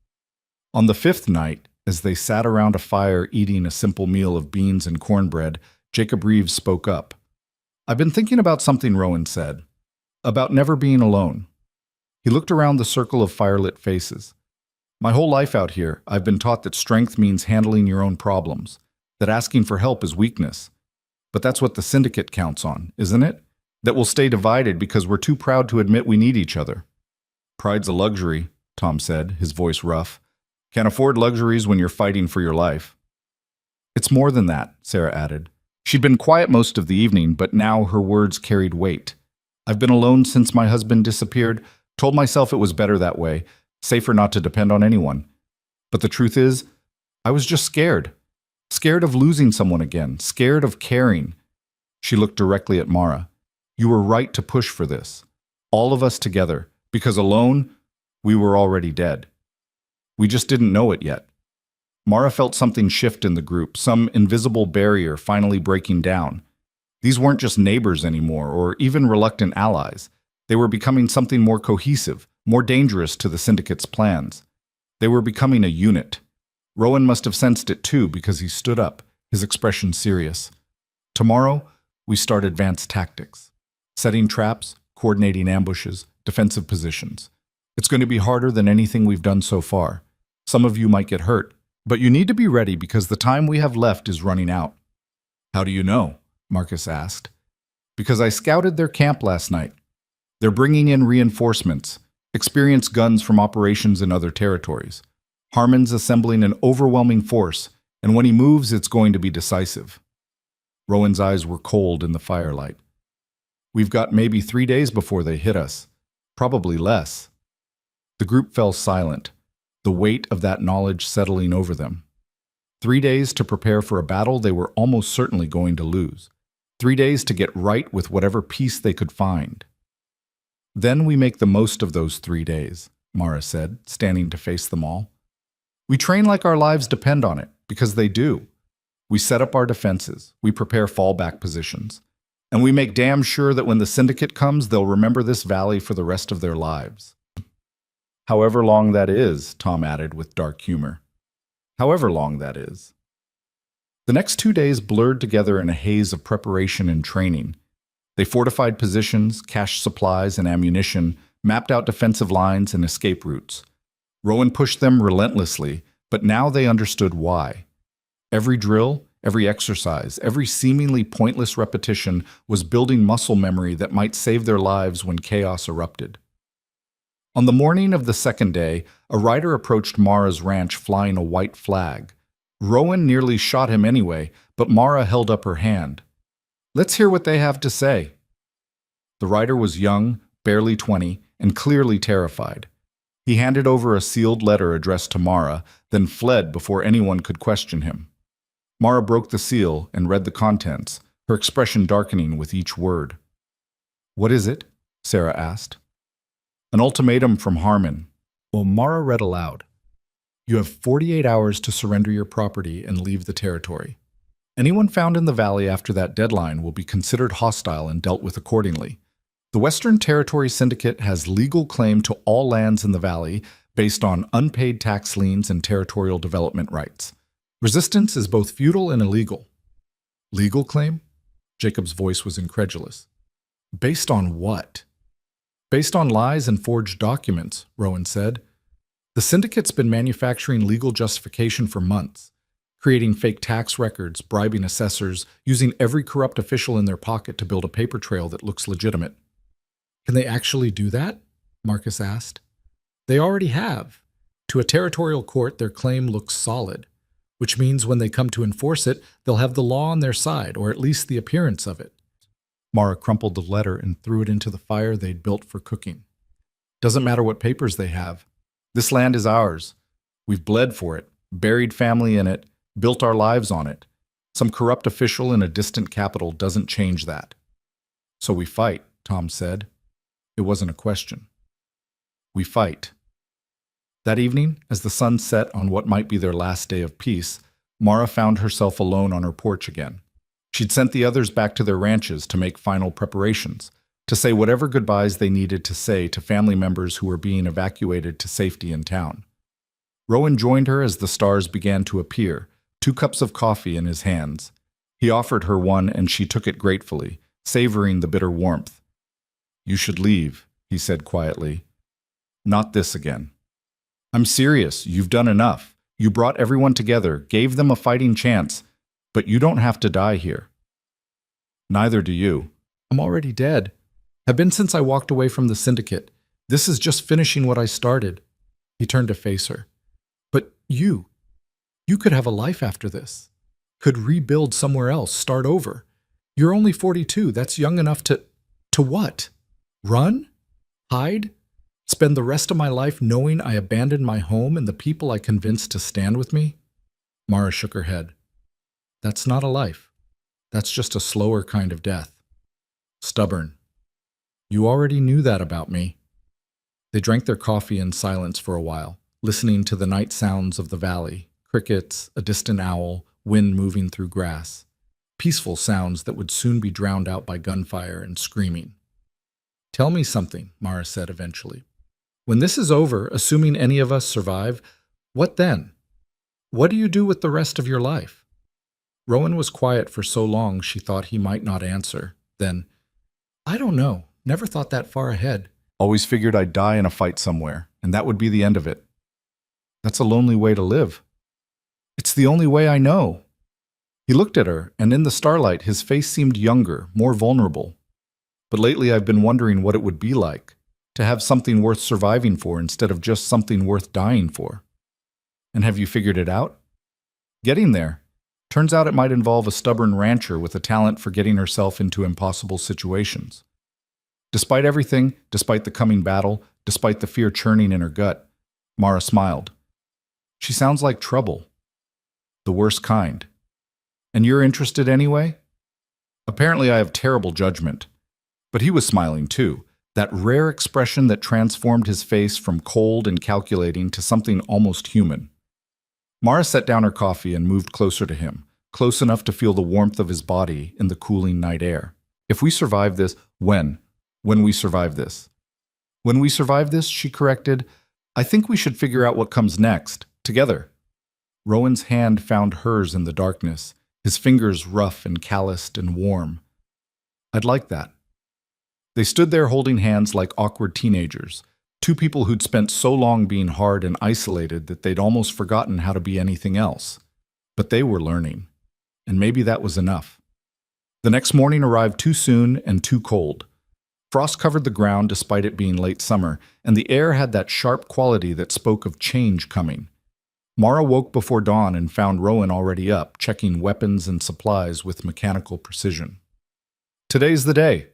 On the fifth night, as they sat around a fire eating a simple meal of beans and cornbread, Jacob Reeves spoke up. "I've been thinking about something," Rowan said. "About never being alone." He looked around the circle of firelit faces. "My whole life out here, I've been taught that strength means handling your own problems, that asking for help is weakness. But that's what the syndicate counts on, isn't it? That we'll stay divided because we're too proud to admit we need each other." "Pride's a luxury," Tom said, his voice rough. "Can't afford luxuries when you're fighting for your life." "It's more than that," Sarah added. She'd been quiet most of the evening, but now her words carried weight. "I've been alone since my husband disappeared, told myself it was better that way, safer not to depend on anyone. But the truth is, I was just scared. Scared of losing someone again, scared of caring." She looked directly at Mara. "You were right to push for this. All of us together, because alone, we were already dead. We just didn't know it yet." Mara felt something shift in the group, some invisible barrier finally breaking down. These weren't just neighbors anymore, or even reluctant allies. They were becoming something more cohesive, more dangerous to the syndicate's plans. They were becoming a unit. Rowan must have sensed it too, because he stood up, his expression serious. "Tomorrow, we start advanced tactics. Setting traps, coordinating ambushes, defensive positions. It's going to be harder than anything we've done so far. Some of you might get hurt, but you need to be ready because the time we have left is running out." "How do you know?" Marcus asked. "Because I scouted their camp last night. They're bringing in reinforcements, experienced guns from operations in other territories. Harmon's assembling an overwhelming force, and when he moves, it's going to be decisive." Rowan's eyes were cold in the firelight. "We've got maybe 3 days before they hit us. Probably less." The group fell silent, the weight of that knowledge settling over them. 3 days to prepare for a battle they were almost certainly going to lose. 3 days to get right with whatever peace they could find. "Then we make the most of those 3 days," Mara said, standing to face them all. "We train like our lives depend on it, because they do. We set up our defenses, we prepare fallback positions, and we make damn sure that when the syndicate comes, they'll remember this valley for the rest of their lives." "However long that is," Tom added with dark humor. "However long that is." The next 2 days blurred together in a haze of preparation and training. They fortified positions, cached supplies and ammunition, mapped out defensive lines and escape routes. Rowan pushed them relentlessly, but now they understood why. Every drill, every exercise, every seemingly pointless repetition was building muscle memory that might save their lives when chaos erupted. On the morning of the second day, a rider approached Mara's ranch flying a white flag. Rowan nearly shot him anyway, but Mara held up her hand. "Let's hear what they have to say." The rider was young, barely 20, and clearly terrified. He handed over a sealed letter addressed to Mara, then fled before anyone could question him. Mara broke the seal and read the contents, her expression darkening with each word. "What is it?" Sarah asked. "An ultimatum from Harmon." Well, Mara read aloud. "You have 48 hours to surrender your property and leave the territory. Anyone found in the valley after that deadline will be considered hostile and dealt with accordingly. The Western Territory Syndicate has legal claim to all lands in the valley based on unpaid tax liens and territorial development rights. Resistance is both futile and illegal. Legal claim? Jacob's voice was incredulous. Based on what? Based on lies and forged documents, Rowan said. The syndicate's been manufacturing legal justification for months, creating fake tax records, bribing assessors, using every corrupt official in their pocket to build a paper trail that looks legitimate. Can they actually do that? Marcus asked. They already have. To a territorial court, their claim looks solid, which means when they come to enforce it, they'll have the law on their side, or at least the appearance of it. Mara crumpled the letter and threw it into the fire they'd built for cooking. Doesn't matter what papers they have. This land is ours. We've bled for it, buried family in it, built our lives on it. Some corrupt official in a distant capital doesn't change that. So we fight, Tom said. It wasn't a question. We fight. That evening, as the sun set on what might be their last day of peace, Mara found herself alone on her porch again. She'd sent the others back to their ranches to make final preparations, to say whatever goodbyes they needed to say to family members who were being evacuated to safety in town. Rowan joined her as the stars began to appear, 2 cups of coffee in his hands. He offered her one and she took it gratefully, savoring the bitter warmth. You should leave, he said quietly. Not this again. I'm serious, you've done enough. You brought everyone together, gave them a fighting chance, but you don't have to die here. Neither do you. I'm already dead. Have been since I walked away from the syndicate. This is just finishing what I started. He turned to face her. But you could have a life after this. Could rebuild somewhere else, start over. You're only 42, that's young enough to what? Run? Hide? Spend the rest of my life knowing I abandoned my home and the people I convinced to stand with me? Mara shook her head. That's not a life. That's just a slower kind of death. Stubborn. You already knew that about me. They drank their coffee in silence for a while, listening to the night sounds of the valley, crickets, a distant owl, wind moving through grass. Peaceful sounds that would soon be drowned out by gunfire and screaming. Tell me something, Mara said eventually. When this is over, assuming any of us survive, what then? What do you do with the rest of your life? Rowan was quiet for so long she thought he might not answer. Then, I don't know. Never thought that far ahead. Always figured I'd die in a fight somewhere, and that would be the end of it. That's a lonely way to live. It's the only way I know. He looked at her, and in the starlight his face seemed younger, more vulnerable. But lately I've been wondering what it would be like, to have something worth surviving for instead of just something worth dying for. And have you figured it out? Getting there. Turns out it might involve a stubborn rancher with a talent for getting herself into impossible situations. Despite everything, despite the coming battle, despite the fear churning in her gut, Mara smiled. She sounds like trouble. The worst kind. And you're interested anyway? Apparently I have terrible judgment. But he was smiling too, that rare expression that transformed his face from cold and calculating to something almost human. Mara set down her coffee and moved closer to him, close enough to feel the warmth of his body in the cooling night air. If we survive this, when we survive this. When we survive this, she corrected, I think we should figure out what comes next, together. Rowan's hand found hers in the darkness, his fingers rough and calloused and warm. I'd like that. They stood there holding hands like awkward teenagers, 2 people who'd spent so long being hard and isolated that they'd almost forgotten how to be anything else. But they were learning, and maybe that was enough. The next morning arrived too soon and too cold. Frost covered the ground despite it being late summer, and the air had that sharp quality that spoke of change coming. Mara woke before dawn and found Rowan already up, checking weapons and supplies with mechanical precision. Today's the day,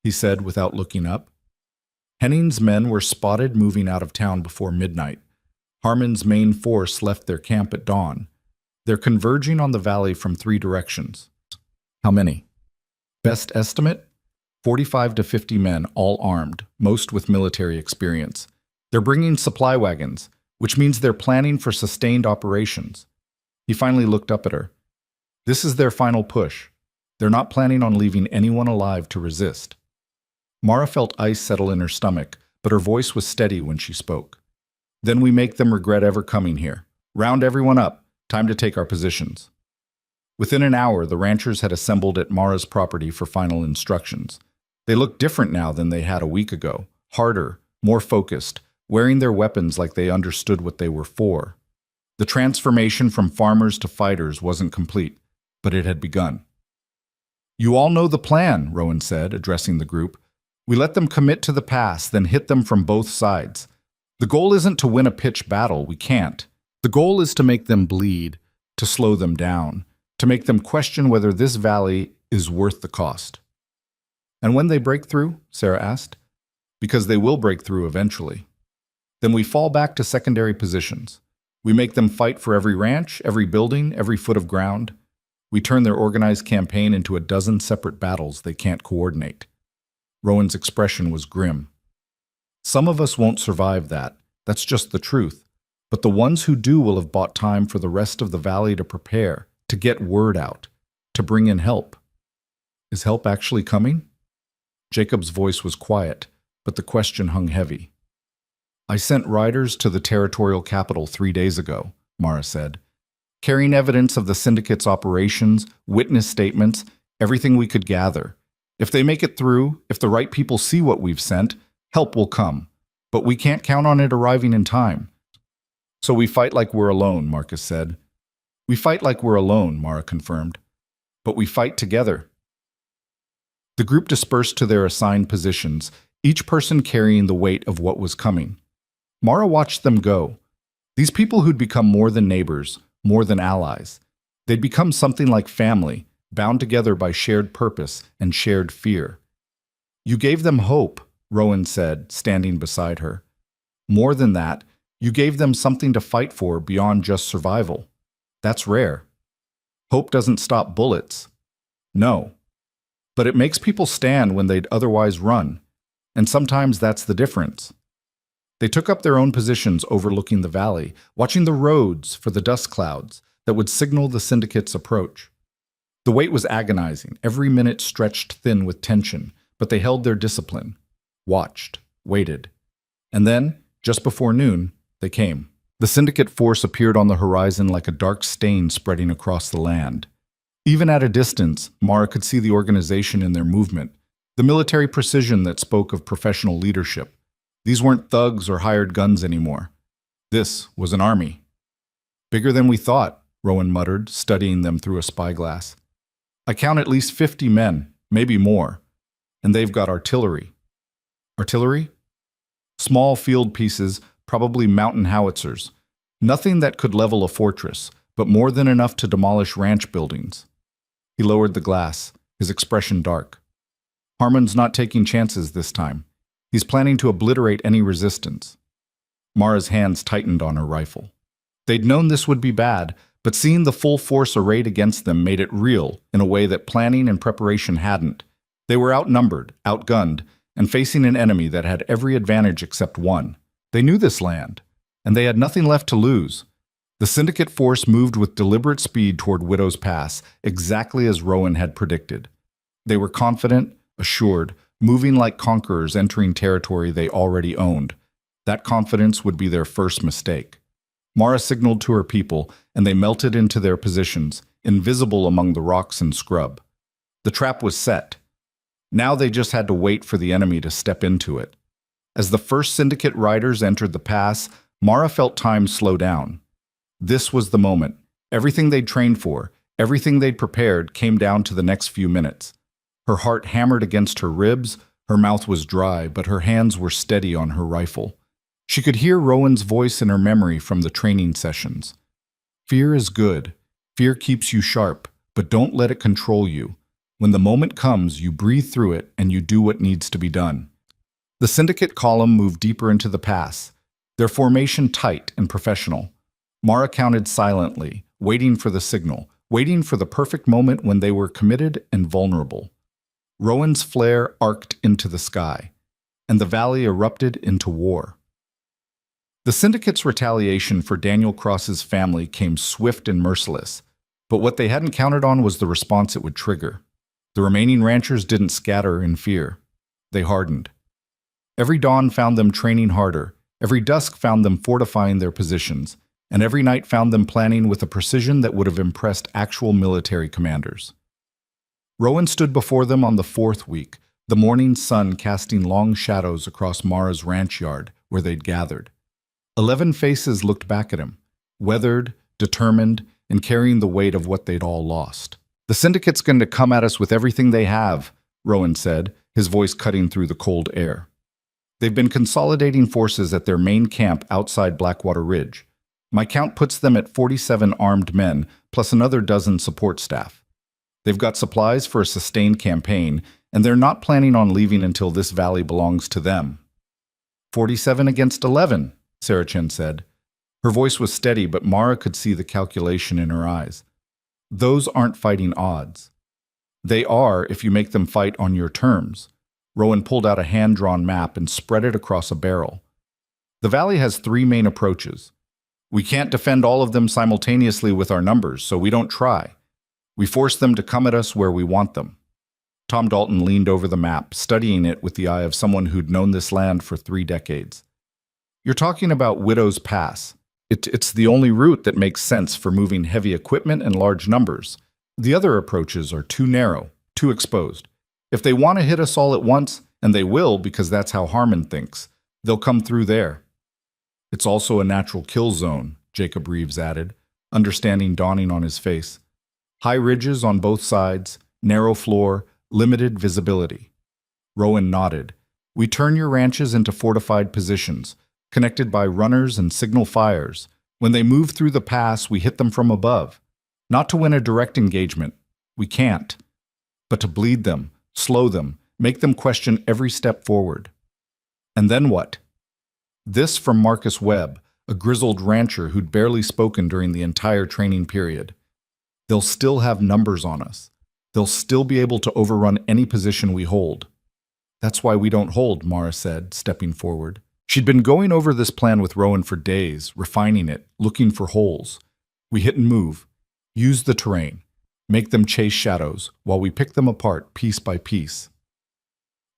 he said without looking up. Henning's men were spotted moving out of town before midnight. Harmon's main force left their camp at dawn. They're converging on the valley from 3 directions. How many? Best estimate? 45 to 50 men, all armed, most with military experience. They're bringing supply wagons, which means they're planning for sustained operations. He finally looked up at her. This is their final push. They're not planning on leaving anyone alive to resist. Mara felt ice settle in her stomach, but her voice was steady when she spoke. Then we make them regret ever coming here. Round everyone up. Time to take our positions. Within an hour, the ranchers had assembled at Mara's property for final instructions. They looked different now than they had a week ago. Harder, more focused, wearing their weapons like they understood what they were for. The transformation from farmers to fighters wasn't complete, but it had begun. You all know the plan, Rowan said, addressing the group. We let them commit to the pass, then hit them from both sides. The goal isn't to win a pitched battle, we can't. The goal is to make them bleed, to slow them down, to make them question whether this valley is worth the cost. And when they break through, Sarah asked. Because they will break through eventually. Then we fall back to secondary positions. We make them fight for every ranch, every building, every foot of ground. We turn their organized campaign into a dozen separate battles they can't coordinate. Rowan's expression was grim. Some of us won't survive that. That's just the truth. But the ones who do will have bought time for the rest of the valley to prepare, to get word out, to bring in help. Is help actually coming? Jacob's voice was quiet, but the question hung heavy. I sent riders to the territorial capital 3 days ago, Mara said, carrying evidence of the syndicate's operations, witness statements, everything we could gather. If they make it through, if the right people see what we've sent, help will come. But we can't count on it arriving in time. So we fight like we're alone, Marcus said. We fight like we're alone, Mara confirmed. But we fight together. The group dispersed to their assigned positions, each person carrying the weight of what was coming. Mara watched them go. These people who'd become more than neighbors, more than allies. They'd become something like family, bound together by shared purpose and shared fear. You gave them hope, Rowan said, standing beside her. More than that, you gave them something to fight for beyond just survival. That's rare. Hope doesn't stop bullets. No. But it makes people stand when they'd otherwise run, and sometimes that's the difference. They took up their own positions overlooking the valley, watching the roads for the dust clouds that would signal the syndicate's approach. The wait was agonizing, every minute stretched thin with tension, but they held their discipline, watched, waited. And then, just before noon, they came. The syndicate force appeared on the horizon like a dark stain spreading across the land. Even at a distance, Mara could see the organization in their movement, the military precision that spoke of professional leadership. These weren't thugs or hired guns anymore. This was an army. Bigger than we thought, Rowan muttered, studying them through a spyglass. I count at least 50 men, maybe more. And they've got artillery. Artillery? Small field pieces, probably mountain howitzers. Nothing that could level a fortress, but more than enough to demolish ranch buildings. He lowered the glass, his expression dark. Harmon's not taking chances this time. He's planning to obliterate any resistance. Mara's hands tightened on her rifle. They'd known this would be bad, but seeing the full force arrayed against them made it real in a way that planning and preparation hadn't. They were outnumbered, outgunned, and facing an enemy that had every advantage except one. They knew this land, and they had nothing left to lose. The syndicate force moved with deliberate speed toward Widow's Pass, exactly as Rowan had predicted. They were confident, assured, moving like conquerors entering territory they already owned. That confidence would be their first mistake. Mara signaled to her people, and they melted into their positions, invisible among the rocks and scrub. The trap was set. Now they just had to wait for the enemy to step into it. As the first syndicate riders entered the pass, Mara felt time slow down. This was the moment. Everything they'd trained for, everything they'd prepared came down to the next few minutes. Her heart hammered against her ribs, her mouth was dry, but her hands were steady on her rifle. She could hear Rowan's voice in her memory from the training sessions. Fear is good. Fear keeps you sharp, but don't let it control you. When the moment comes, you breathe through it and you do what needs to be done. The syndicate column moved deeper into the pass, their formation tight and professional. Mara counted silently, waiting for the signal, waiting for the perfect moment when they were committed and vulnerable. Rowan's flare arced into the sky, and the valley erupted into war. The syndicate's retaliation for Daniel Cross's family came swift and merciless. But what they hadn't counted on was the response it would trigger. The remaining ranchers didn't scatter in fear. They hardened. Every dawn found them training harder, every dusk found them fortifying their positions, and every night found them planning with a precision that would have impressed actual military commanders. Rowan stood before them on the fourth week, the morning sun casting long shadows across Mara's ranch yard where they'd gathered. 11 faces looked back at him, weathered, determined, and carrying the weight of what they'd all lost. "The syndicate's going to come at us with everything they have," Rowan said, his voice cutting through the cold air. "They've been consolidating forces at their main camp outside Blackwater Ridge. My count puts them at 47 armed men, plus another dozen support staff. They've got supplies for a sustained campaign, and they're not planning on leaving until this valley belongs to them." 47 against 11, Saracen said. Her voice was steady, but Mara could see the calculation in her eyes. "Those aren't fighting odds. They are if you make them fight on your terms." Rowan pulled out a hand-drawn map and spread it across a barrel. "The valley has 3 main approaches. We can't defend all of them simultaneously with our numbers, so we don't try. We force them to come at us where we want them." Tom Dalton leaned over the map, studying it with the eye of someone who'd known this land for 3 decades. "You're talking about Widow's Pass. It's the only route that makes sense for moving heavy equipment and large numbers. The other approaches are too narrow, too exposed. If they want to hit us all at once, and they will because that's how Harmon thinks, they'll come through there." "It's also a natural kill zone," Jacob Reeves added, understanding dawning on his face. "High ridges on both sides, narrow floor, limited visibility." Rowan nodded. "We turn your ranches into fortified positions, connected by runners and signal fires. When they move through the pass, we hit them from above. Not to win a direct engagement. We can't. But to bleed them, slow them, make them question every step forward." "And then what?" This from Marcus Webb, a grizzled rancher who'd barely spoken during the entire training period. "They'll still have numbers on us. They'll still be able to overrun any position we hold." "That's why we don't hold," Mara said, stepping forward. She'd been going over this plan with Rowan for days, refining it, looking for holes. "We hit and move, use the terrain, make them chase shadows, while we pick them apart piece by piece."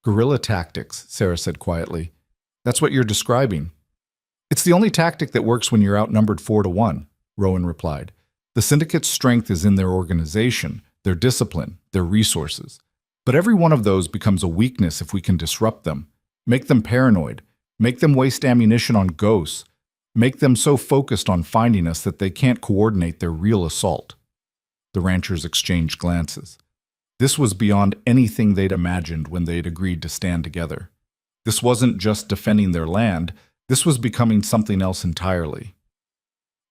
"Guerrilla tactics," Sarah said quietly. "That's what you're describing." "It's the only tactic that works when you're outnumbered 4-1, Rowan replied. "The syndicate's strength is in their organization, their discipline, their resources. But every one of those becomes a weakness if we can disrupt them, make them paranoid, make them waste ammunition on ghosts, make them so focused on finding us that they can't coordinate their real assault." The ranchers exchanged glances. This was beyond anything they'd imagined when they'd agreed to stand together. This wasn't just defending their land, this was becoming something else entirely.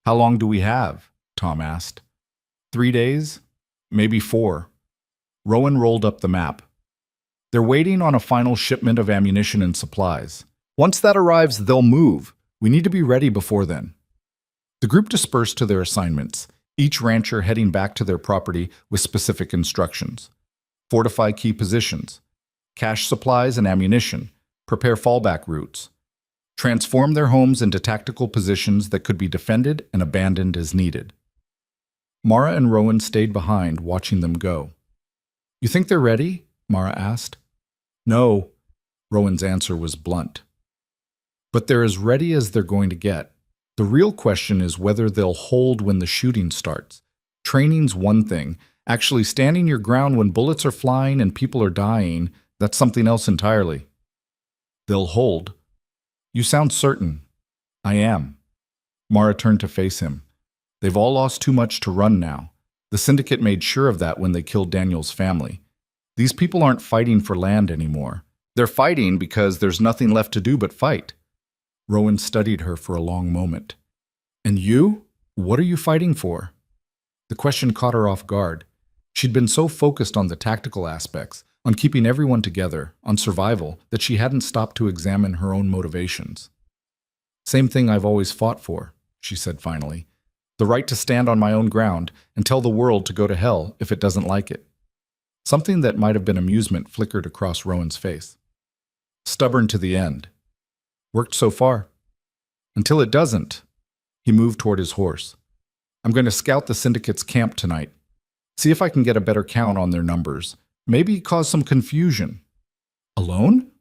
"How long do we have?" Tom asked. 3 days? Maybe 4. Rowan rolled up the map. "They're waiting on a final shipment of ammunition and supplies. Once that arrives, they'll move. We need to be ready before then." The group dispersed to their assignments, each rancher heading back to their property with specific instructions. Fortify key positions. Cache supplies and ammunition. Prepare fallback routes. Transform their homes into tactical positions that could be defended and abandoned as needed. Mara and Rowan stayed behind, watching them go. "You think they're ready?" Mara asked. "No." Rowan's answer was blunt. "But they're as ready as they're going to get. The real question is whether they'll hold when the shooting starts. Training's one thing. Actually standing your ground when bullets are flying and people are dying, that's something else entirely." "They'll hold." "You sound certain." "I am." Mara turned to face him. "They've all lost too much to run now. The syndicate made sure of that when they killed Daniel's family. These people aren't fighting for land anymore. They're fighting because there's nothing left to do but fight." Rowan studied her for a long moment. "And you? What are you fighting for?" The question caught her off guard. She'd been so focused on the tactical aspects, on keeping everyone together, on survival, that she hadn't stopped to examine her own motivations. "Same thing I've always fought for," she said finally. "The right to stand on my own ground and tell the world to go to hell if it doesn't like it." Something that might have been amusement flickered across Rowan's face. "Stubborn to the end. Worked so far. Until it doesn't." He moved toward his horse. I'm going to scout the syndicate's camp tonight. See if I can get a better count on their numbers. Maybe cause some confusion. Alone?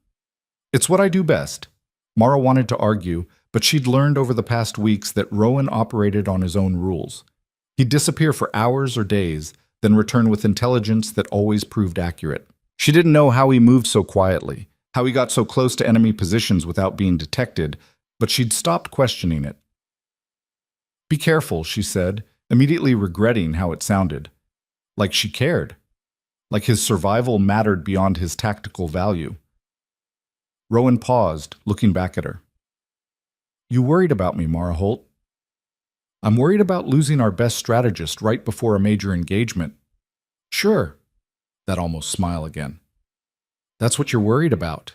It's what I do best. Mara wanted to argue, but she'd learned over the past weeks that Rowan operated on his own rules. He'd disappear for hours or days, then return with intelligence that always proved accurate. She didn't know how he moved so quietly, how he got so close to enemy positions without being detected, but she'd stopped questioning it. Be careful, she said, immediately regretting how it sounded. Like she cared. Like his survival mattered beyond his tactical value. Rowan paused, looking back at her. You worried about me, Mara Holt. I'm worried about losing our best strategist right before a major engagement. Sure. That almost smile again. That's what you're worried about.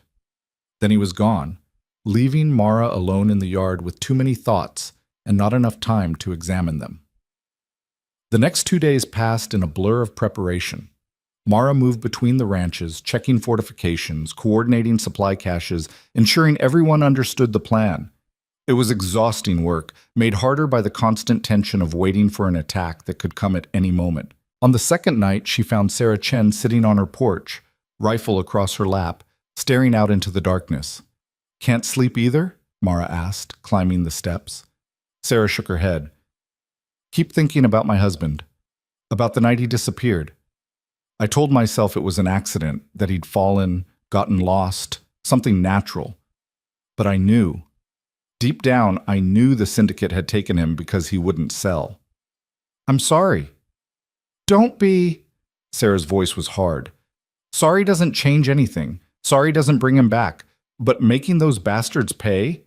Then he was gone, leaving Mara alone in the yard with too many thoughts and not enough time to examine them. The next 2 days passed in a blur of preparation. Mara moved between the ranches, checking fortifications, coordinating supply caches, ensuring everyone understood the plan. It was exhausting work, made harder by the constant tension of waiting for an attack that could come at any moment. On the second night, she found Sarah Chen sitting on her porch, rifle across her lap, staring out into the darkness. Can't sleep either? Mara asked, climbing the steps. Sarah shook her head. Keep thinking about my husband, about the night he disappeared. I told myself it was an accident, that he'd fallen, gotten lost, something natural. But I knew. Deep down, I knew the syndicate had taken him because he wouldn't sell. I'm sorry. Don't be. Sarah's voice was hard. Sorry doesn't change anything. Sorry doesn't bring him back. But making those bastards pay?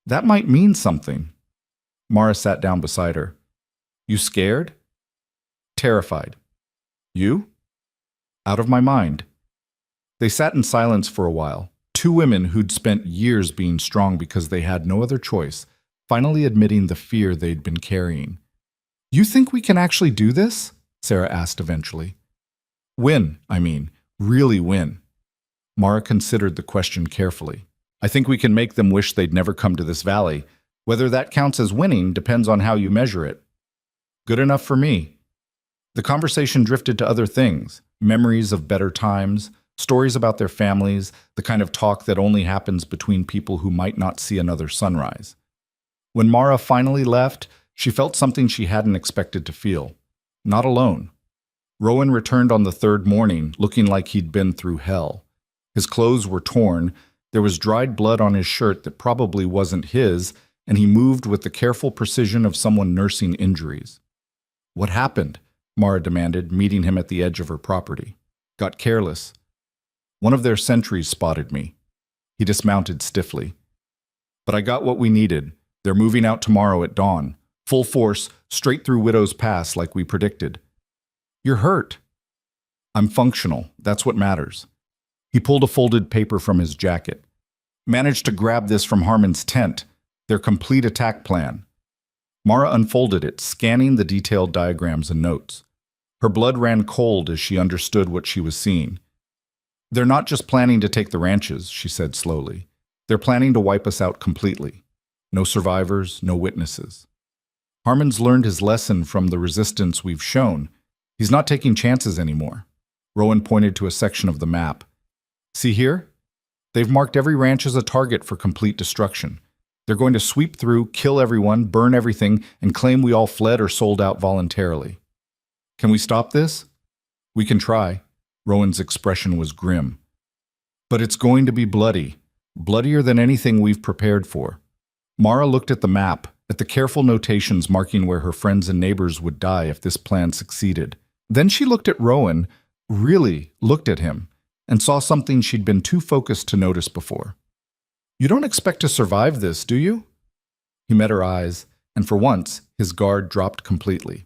That might mean something. Mara sat down beside her. You scared? Terrified. You? Out of my mind. They sat in silence for a while. Two women who'd spent years being strong because they had no other choice, finally admitting the fear they'd been carrying. You think we can actually do this? Sarah asked eventually. Win, I mean. Really win. Mara considered the question carefully. I think we can make them wish they'd never come to this valley. Whether that counts as winning depends on how you measure it. Good enough for me. The conversation drifted to other things, memories of better times, stories about their families, the kind of talk that only happens between people who might not see another sunrise. When Mara finally left, she felt something she hadn't expected to feel. Not alone. Rowan returned on the third morning, looking like he'd been through hell. His clothes were torn, there was dried blood on his shirt that probably wasn't his, and he moved with the careful precision of someone nursing injuries. What happened? Mara demanded, meeting him at the edge of her property. Got careless. One of their sentries spotted me. He dismounted stiffly. But I got what we needed. They're moving out tomorrow at dawn. Full force, straight through Widow's Pass like we predicted. You're hurt. I'm functional. That's what matters. He pulled a folded paper from his jacket. Managed to grab this from Harmon's tent. Their complete attack plan. Mara unfolded it, scanning the detailed diagrams and notes. Her blood ran cold as she understood what she was seeing. They're not just planning to take the ranches, she said slowly. They're planning to wipe us out completely. No survivors, no witnesses. Harmon's learned his lesson from the resistance we've shown. He's not taking chances anymore. Rowan pointed to a section of the map. See here? They've marked every ranch as a target for complete destruction. They're going to sweep through, kill everyone, burn everything, and claim we all fled or sold out voluntarily. Can we stop this? We can try. Rowan's expression was grim. But it's going to be bloody. Bloodier than anything we've prepared for. Mara looked at the map, at the careful notations marking where her friends and neighbors would die if this plan succeeded. Then she looked at Rowan, really looked at him, and saw something she'd been too focused to notice before. You don't expect to survive this, do you? He met her eyes, and for once, his guard dropped completely.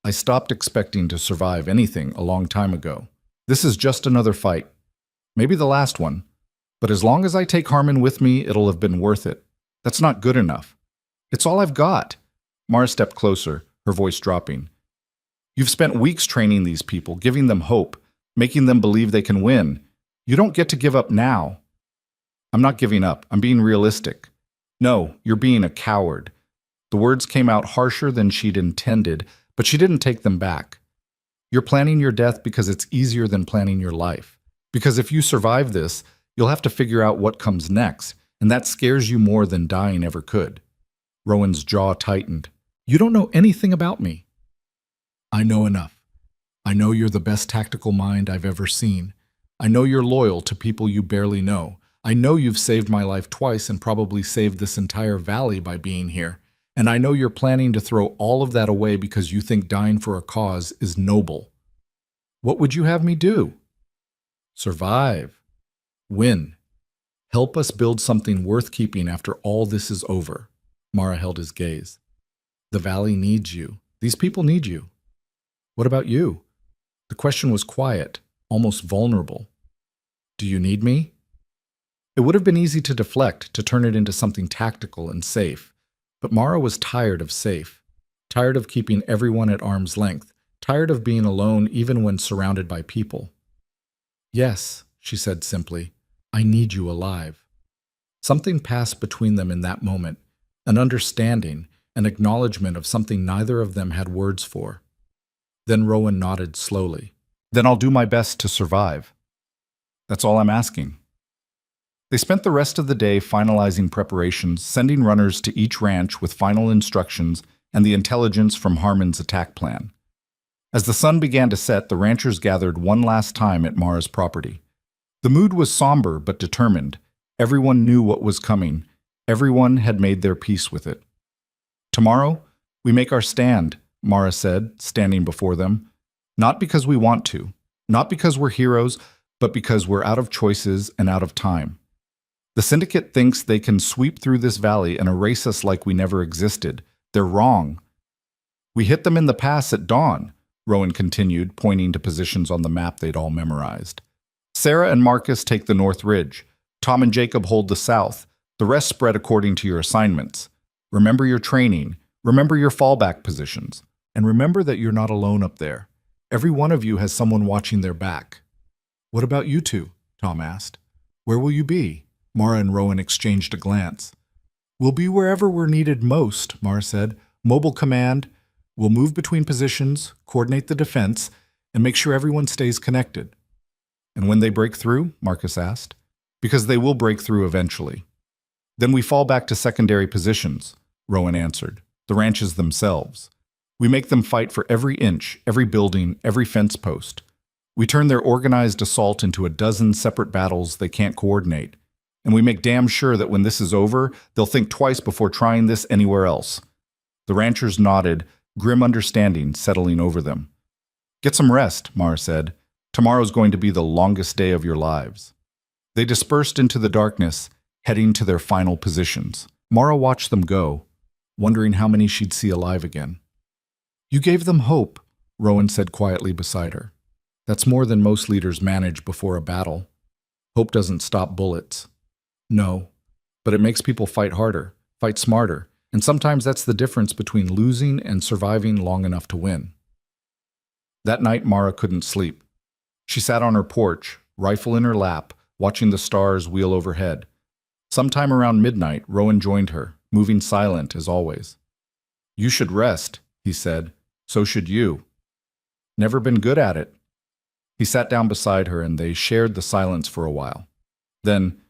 I stopped expecting to survive anything a long time ago. This is just another fight. Maybe the last one. But as long as I take Harmon with me, it'll have been worth it. That's not good enough. It's all I've got. Mara stepped closer, her voice dropping. You've spent weeks training these people, giving them hope, making them believe they can win. You don't get to give up now. I'm not giving up. I'm being realistic. No, you're being a coward. The The words came out harsher than she'd intended, but she didn't take them back. You're planning your death because it's easier than planning your life. Because if you survive this, you'll have to figure out what comes next, and that scares you more than dying ever could. Rowan's jaw tightened. You don't know anything about me. I know enough. I know you're the best tactical mind I've ever seen. I know you're loyal to people you barely know. I know you've saved my life twice and probably saved this entire valley by being here. And I know you're planning to throw all of that away because you think dying for a cause is noble. What would you have me do? Survive. Win. Help us build something worth keeping after all this is over. Mara held his gaze. The valley needs you. These people need you. What about you? The question was quiet, almost vulnerable. Do you need me? It would have been easy to deflect, to turn it into something tactical and safe. But Mara was tired of safe, tired of keeping everyone at arm's length, tired of being alone even when surrounded by people. Yes, she said simply, I need you alive. Something passed between them in that moment, an understanding, an acknowledgement of something neither of them had words for. Then Rowan nodded slowly. Then I'll do my best to survive. That's all I'm asking. They spent the rest of the day finalizing preparations, sending runners to each ranch with final instructions and the intelligence from Harmon's attack plan. As the sun began to set, the ranchers gathered one last time at Mara's property. The mood was somber but determined. Everyone knew what was coming. Everyone had made their peace with it. Tomorrow, we make our stand, Mara said, standing before them. Not because we want to, not because we're heroes, but because we're out of choices and out of time. The syndicate thinks they can sweep through this valley and erase us like we never existed. They're wrong. We hit them in the pass at dawn, Rowan continued, pointing to positions on the map they'd all memorized. Sarah and Marcus take the North Ridge. Tom and Jacob hold the South. The rest spread according to your assignments. Remember your training. Remember your fallback positions. And remember that you're not alone up there. Every one of you has someone watching their back. What about you two? Tom asked. Where will you be? Mara and Rowan exchanged a glance. We'll be wherever we're needed most, Mara said. Mobile command. We'll move between positions, coordinate the defense, and make sure everyone stays connected. And when they break through? Marcus asked. Because they will break through eventually. Then we fall back to secondary positions, Rowan answered. The ranches themselves. We make them fight for every inch, every building, every fence post. We turn their organized assault into a dozen separate battles they can't coordinate. And we make damn sure that when this is over, they'll think twice before trying this anywhere else. The ranchers nodded, grim understanding settling over them. Get some rest, Mara said. Tomorrow's going to be the longest day of your lives. They dispersed into the darkness, heading to their final positions. Mara watched them go, wondering how many she'd see alive again. You gave them hope, Rowan said quietly beside her. That's more than most leaders manage before a battle. Hope doesn't stop bullets. No, but it makes people fight harder, fight smarter, and sometimes that's the difference between losing and surviving long enough to win. That night, Mara couldn't sleep. She sat on her porch, rifle in her lap, watching the stars wheel overhead. Sometime around midnight, Rowan joined her, moving silent as always. You should rest, he said. So should you. Never been good at it. He sat down beside her and they shared the silence for a while. Then,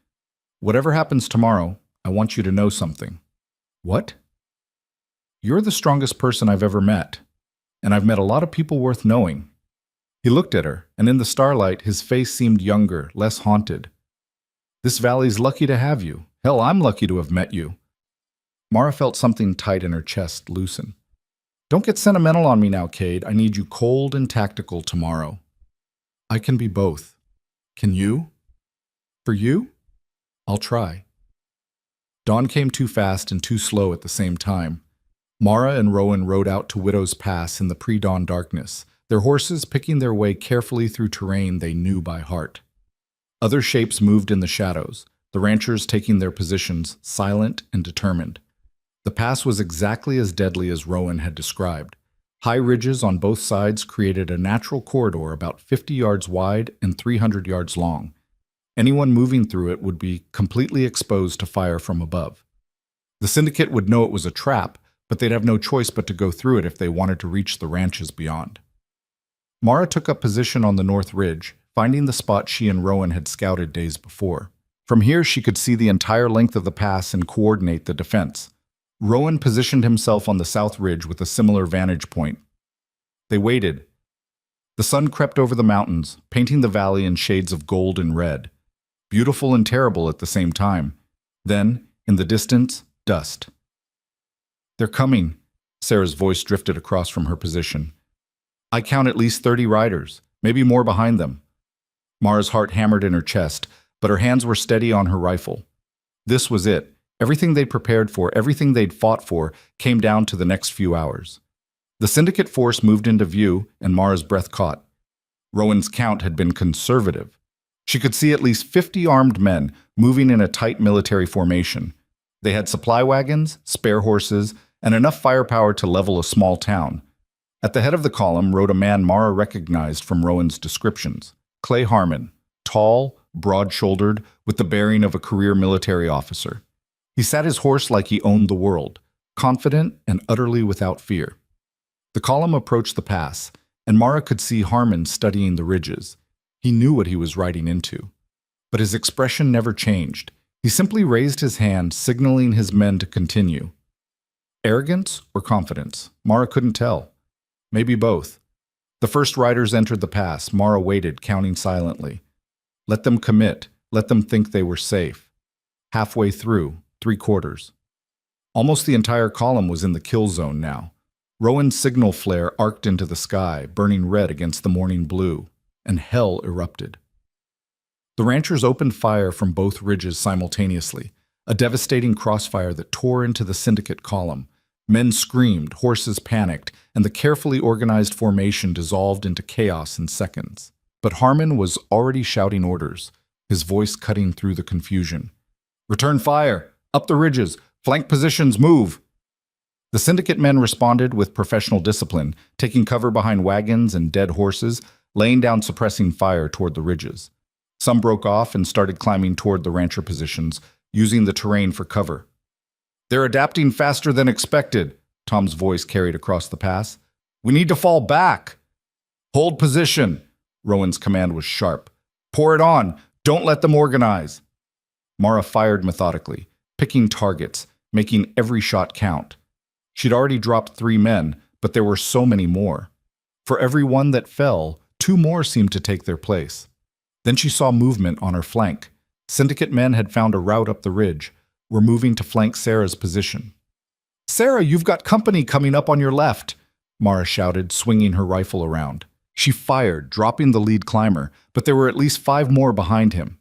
whatever happens tomorrow, I want you to know something. What? You're the strongest person I've ever met, and I've met a lot of people worth knowing. He looked at her, and in the starlight, his face seemed younger, less haunted. This valley's lucky to have you. Hell, I'm lucky to have met you. Mara felt something tight in her chest loosen. Don't get sentimental on me now, Cade. I need you cold and tactical tomorrow. I can be both. Can you? For you? I'll try. Dawn came too fast and too slow at the same time. Mara and Rowan rode out to Widow's Pass in the pre-dawn darkness, their horses picking their way carefully through terrain they knew by heart. Other shapes moved in the shadows, the ranchers taking their positions, silent and determined. The pass was exactly as deadly as Rowan had described. High ridges on both sides created a natural corridor about 50 yards wide and 300 yards long. Anyone moving through it would be completely exposed to fire from above. The syndicate would know it was a trap, but they'd have no choice but to go through it if they wanted to reach the ranches beyond. Mara took up position on the north ridge, finding the spot she and Rowan had scouted days before. From here, she could see the entire length of the pass and coordinate the defense. Rowan positioned himself on the south ridge with a similar vantage point. They waited. The sun crept over the mountains, painting the valley in shades of gold and red, beautiful and terrible at the same time. Then, in the distance, dust. "They're coming," Sarah's voice drifted across from her position. "I count at least 30 riders, maybe more behind them." Mara's heart hammered in her chest, but her hands were steady on her rifle. This was it. Everything they'd prepared for, everything they'd fought for, came down to the next few hours. The syndicate force moved into view, and Mara's breath caught. Rowan's count had been conservative. She could see at least 50 armed men moving in a tight military formation. They had supply wagons, spare horses, and enough firepower to level a small town. At the head of the column rode a man Mara recognized from Rowan's descriptions. Clay Harmon, tall, broad-shouldered, with the bearing of a career military officer. He sat his horse like he owned the world, confident and utterly without fear. The column approached the pass, and Mara could see Harmon studying the ridges. He knew what he was riding into. But his expression never changed. He simply raised his hand, signaling his men to continue. Arrogance or confidence? Mara couldn't tell. Maybe both. The first riders entered the pass. Mara waited, counting silently. Let them commit. Let them think they were safe. Halfway through, 3/4. Almost the entire column was in the kill zone now. Rowan's signal flare arced into the sky, burning red against the morning blue, and hell erupted. The ranchers opened fire from both ridges simultaneously, a devastating crossfire that tore into the syndicate column. Men screamed, horses panicked, and the carefully organized formation dissolved into chaos in seconds. But Harmon was already shouting orders, his voice cutting through the confusion. "Return fire! Up the ridges! Flank positions, move!" The syndicate men responded with professional discipline, taking cover behind wagons and dead horses, laying down suppressing fire toward the ridges. Some broke off and started climbing toward the rancher positions, using the terrain for cover. "They're adapting faster than expected," Tom's voice carried across the pass. "We need to fall back." "Hold position," Rowan's command was sharp. "Pour it on. Don't let them organize." Mara fired methodically, picking targets, making every shot count. She'd already dropped 3 men, but there were so many more. For every one that fell, 2 more seemed to take their place. Then she saw movement on her flank. Syndicate men had found a route up the ridge, were moving to flank Sarah's position. "Sarah, you've got company coming up on your left," Mara shouted, swinging her rifle around. She fired, dropping the lead climber, but there were at least 5 more behind him.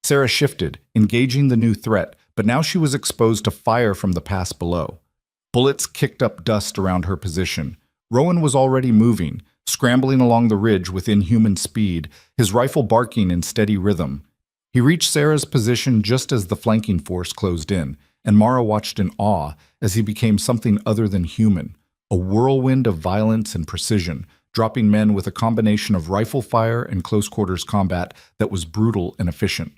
Sarah shifted, engaging the new threat, but now she was exposed to fire from the pass below. Bullets kicked up dust around her position. Rowan was already moving, scrambling along the ridge with inhuman speed, his rifle barking in steady rhythm. He reached Sarah's position just as the flanking force closed in, and Mara watched in awe as he became something other than human, a whirlwind of violence and precision, dropping men with a combination of rifle fire and close-quarters combat that was brutal and efficient.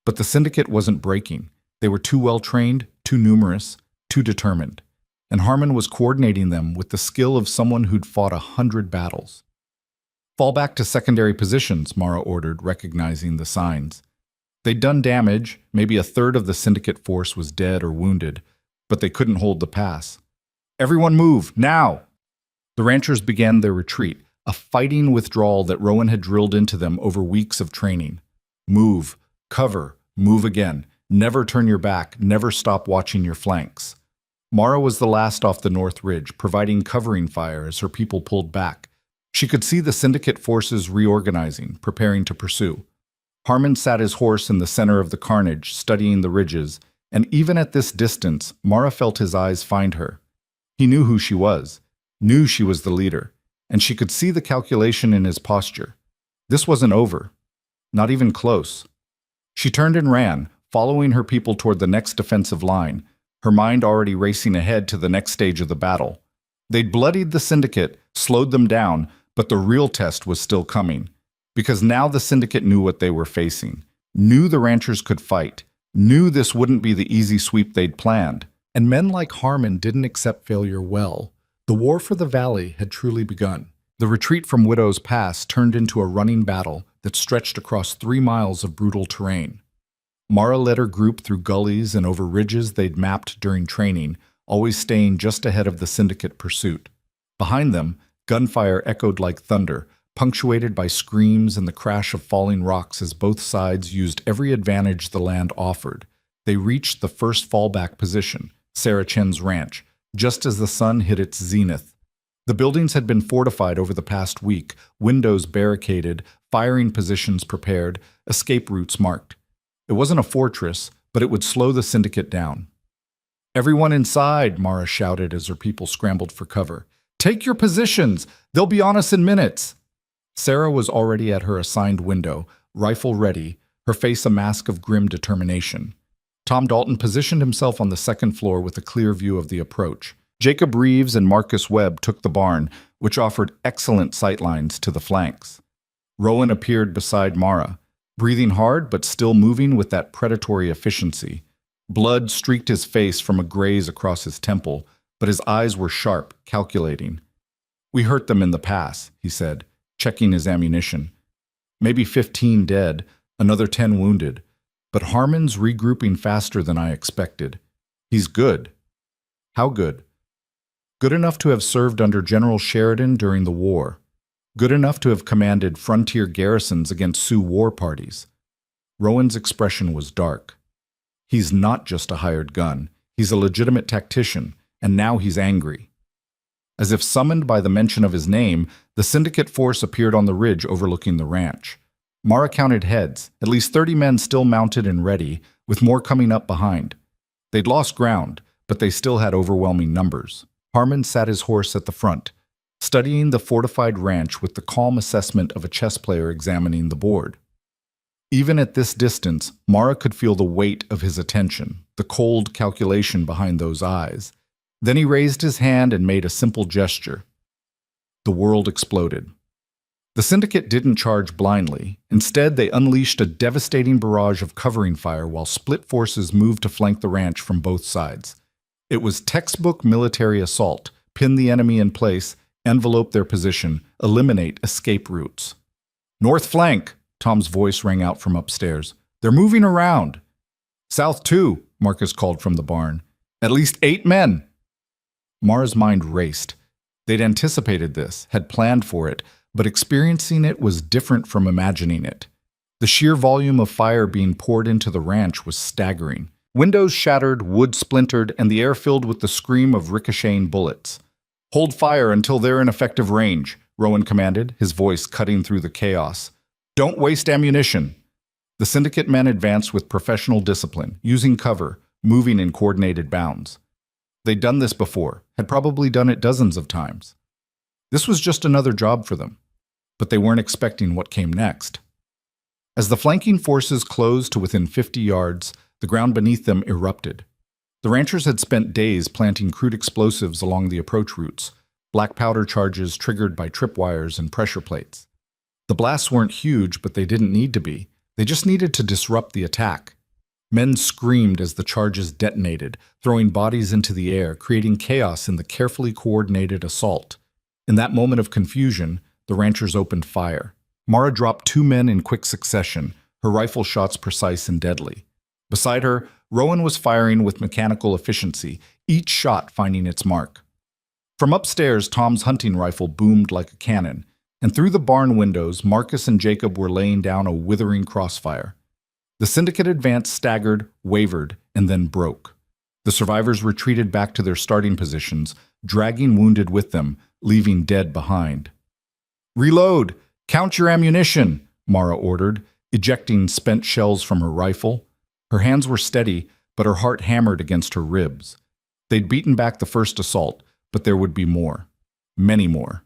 But the syndicate wasn't breaking. They were too well-trained, too numerous, too determined. And Harmon was coordinating them with the skill of someone who'd fought 100 battles. "Fall back to secondary positions," Mara ordered, recognizing the signs. They'd done damage, maybe a third of the syndicate force was dead or wounded, but they couldn't hold the pass. "Everyone move, now!" The ranchers began their retreat, a fighting withdrawal that Rowan had drilled into them over weeks of training. Move, cover, move again. Never turn your back, never stop watching your flanks. Mara was the last off the north ridge, providing covering fire as her people pulled back. She could see the syndicate forces reorganizing, preparing to pursue. Harmon sat his horse in the center of the carnage, studying the ridges, and even at this distance, Mara felt his eyes find her. He knew who she was, knew she was the leader, and she could see the calculation in his posture. This wasn't over, not even close. She turned and ran, following her people toward the next defensive line, her mind already racing ahead to the next stage of the battle. They'd bloodied the syndicate, slowed them down, but the real test was still coming. Because now the syndicate knew what they were facing, knew the ranchers could fight, knew this wouldn't be the easy sweep they'd planned, And men like Harmon didn't accept failure well. The war for the valley had truly begun. The retreat from Widow's Pass turned into a running battle that stretched across 3 miles of brutal terrain. Mara led her group through gullies and over ridges they'd mapped during training, always staying just ahead of the syndicate pursuit. Behind them, gunfire echoed like thunder, punctuated by screams and the crash of falling rocks as both sides used every advantage the land offered. They reached the first fallback position, Sarah Chen's ranch, just as the sun hit its zenith. The buildings had been fortified over the past week, windows barricaded, firing positions prepared, escape routes marked. It wasn't a fortress, but it would slow the syndicate down. "Everyone inside," Mara shouted as her people scrambled for cover. "Take your positions! They'll be on us in minutes!" Sarah was already at her assigned window, rifle ready, her face a mask of grim determination. Tom Dalton positioned himself on the second floor with a clear view of the approach. Jacob Reeves and Marcus Webb took the barn, which offered excellent sightlines to the flanks. Rowan appeared beside Mara, breathing hard but still moving with that predatory efficiency. Blood streaked his face from a graze across his temple, but his eyes were sharp, calculating. "We hurt them in the pass," he said, checking his ammunition. "Maybe 15 dead, another 10 wounded, but Harmon's regrouping faster than I expected. He's good." "How good?" "Good enough to have served under General Sheridan during the war. Good enough to have commanded frontier garrisons against Sioux war parties." Rowan's expression was dark. "He's not just a hired gun. He's a legitimate tactician, and now he's angry." As if summoned by the mention of his name, the syndicate force appeared on the ridge overlooking the ranch. Mara counted heads, at least 30 men still mounted and ready, with more coming up behind. They'd lost ground, but they still had overwhelming numbers. Harmon sat his horse at the front, studying the fortified ranch with the calm assessment of a chess player examining the board. Even at this distance, Mara could feel the weight of his attention, the cold calculation behind those eyes. Then he raised his hand and made a simple gesture. The world exploded. The syndicate didn't charge blindly. Instead, they unleashed a devastating barrage of covering fire while split forces moved to flank the ranch from both sides. It was textbook military assault: pin the enemy in place, envelope their position, eliminate escape routes. "North flank!" Tom's voice rang out from upstairs. "They're moving around." "South too," Marcus called from the barn. "At least 8 men." Mara's mind raced. They'd anticipated this, had planned for it, but experiencing it was different from imagining it. The sheer volume of fire being poured into the ranch was staggering. Windows shattered, wood splintered, and the air filled with the scream of ricocheting bullets. "Hold fire until they're in effective range," Rowan commanded, his voice cutting through the chaos. "Don't waste ammunition." The syndicate men advanced with professional discipline, using cover, moving in coordinated bounds. They'd done this before, had probably done it dozens of times. This was just another job for them, but they weren't expecting what came next. As the flanking forces closed to within 50 yards, the ground beneath them erupted. The ranchers had spent days planting crude explosives along the approach routes, black powder charges triggered by tripwires and pressure plates. The blasts weren't huge, but they didn't need to be. They just needed to disrupt the attack. Men screamed as the charges detonated, throwing bodies into the air, creating chaos in the carefully coordinated assault. In that moment of confusion, the ranchers opened fire. Mara dropped 2 men in quick succession, her rifle shots precise and deadly. Beside her, Rowan was firing with mechanical efficiency, each shot finding its mark. From upstairs, Tom's hunting rifle boomed like a cannon, and through the barn windows, Marcus and Jacob were laying down a withering crossfire. The syndicate advance staggered, wavered, and then broke. The survivors retreated back to their starting positions, dragging wounded with them, leaving dead behind. "Reload! Count your ammunition!" Mara ordered, ejecting spent shells from her rifle. Her hands were steady, but her heart hammered against her ribs. They'd beaten back the first assault, but there would be more. Many more.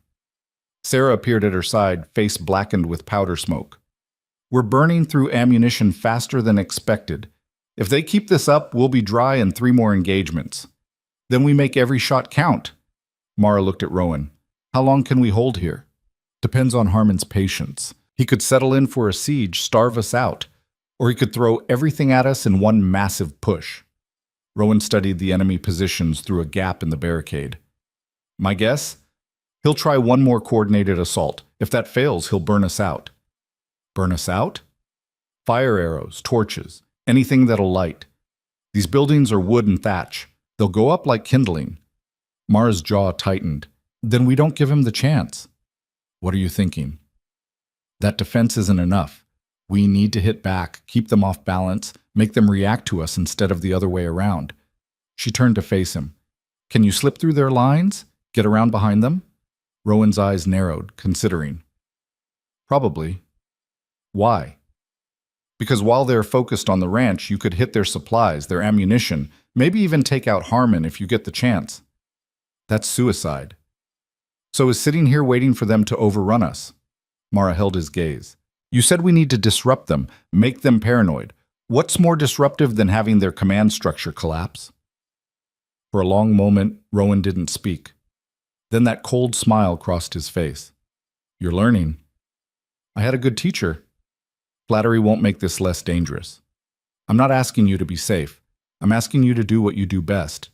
Sarah appeared at her side, face blackened with powder smoke. "We're burning through ammunition faster than expected. If they keep this up, we'll be dry in 3 more engagements. Then we make every shot count." Mara looked at Rowan. "How long can we hold here?" "Depends on Harmon's patience. He could settle in for a siege, starve us out, or he could throw everything at us in one massive push." Rowan studied the enemy positions through a gap in the barricade. My guess? He'll try one more coordinated assault. If that fails, he'll burn us out. Burn us out? Fire arrows, torches, anything that'll light. These buildings are wood and thatch. They'll go up like kindling. Mara's jaw tightened. Then we don't give him the chance. What are you thinking? That defense isn't enough. We need to hit back, keep them off balance, make them react to us instead of the other way around. She turned to face him. Can you slip through their lines? Get around behind them? Rowan's eyes narrowed, considering. Probably. Why? Because while they're focused on the ranch, you could hit their supplies, their ammunition, maybe even take out Harmon if you get the chance. That's suicide. So is sitting here waiting for them to overrun us? Mara held his gaze. You said we need to disrupt them, make them paranoid. What's more disruptive than having their command structure collapse? For a long moment, Rowan didn't speak. Then that cold smile crossed his face. You're learning. I had a good teacher. Flattery won't make this less dangerous. I'm not asking you to be safe. I'm asking you to do what you do best.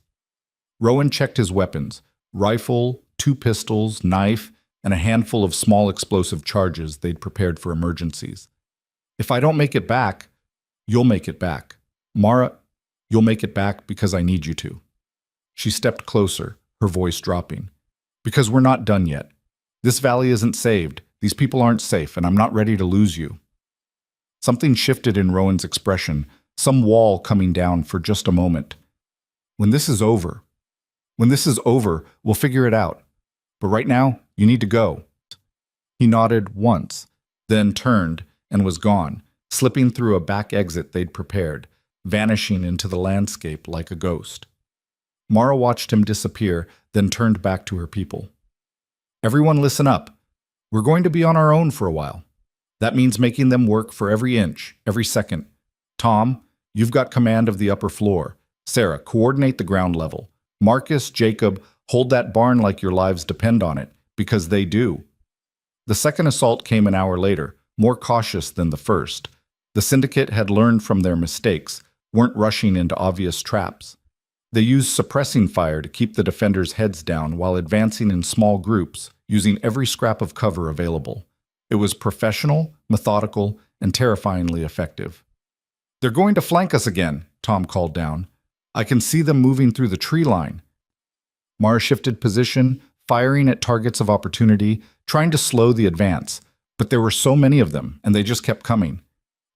Rowan checked his weapons, rifle, 2 pistols, knife, and a handful of small explosive charges they'd prepared for emergencies. If I don't make it back, you'll make it back. Mara, you'll make it back because I need you to. She stepped closer, her voice dropping. Because we're not done yet. This valley isn't saved. These people aren't safe, and I'm not ready to lose you. Something shifted in Rowan's expression, some wall coming down for just a moment. When this is over, we'll figure it out. But right now, you need to go. He nodded once, then turned and was gone, slipping through a back exit they'd prepared, vanishing into the landscape like a ghost. Mara watched him disappear, then turned back to her people. Everyone listen up. We're going to be on our own for a while. That means making them work for every inch, every second. Tom, you've got command of the upper floor. Sarah, coordinate the ground level. Marcus, Jacob, hold that barn like your lives depend on it, because they do. The second assault came an hour later, more cautious than the first. The syndicate had learned from their mistakes, weren't rushing into obvious traps. They used suppressing fire to keep the defenders' heads down while advancing in small groups, using every scrap of cover available. It was professional, methodical, and terrifyingly effective. They're going to flank us again, Tom called down. I can see them moving through the tree line. Mara shifted position, firing at targets of opportunity, trying to slow the advance. But there were so many of them, and they just kept coming.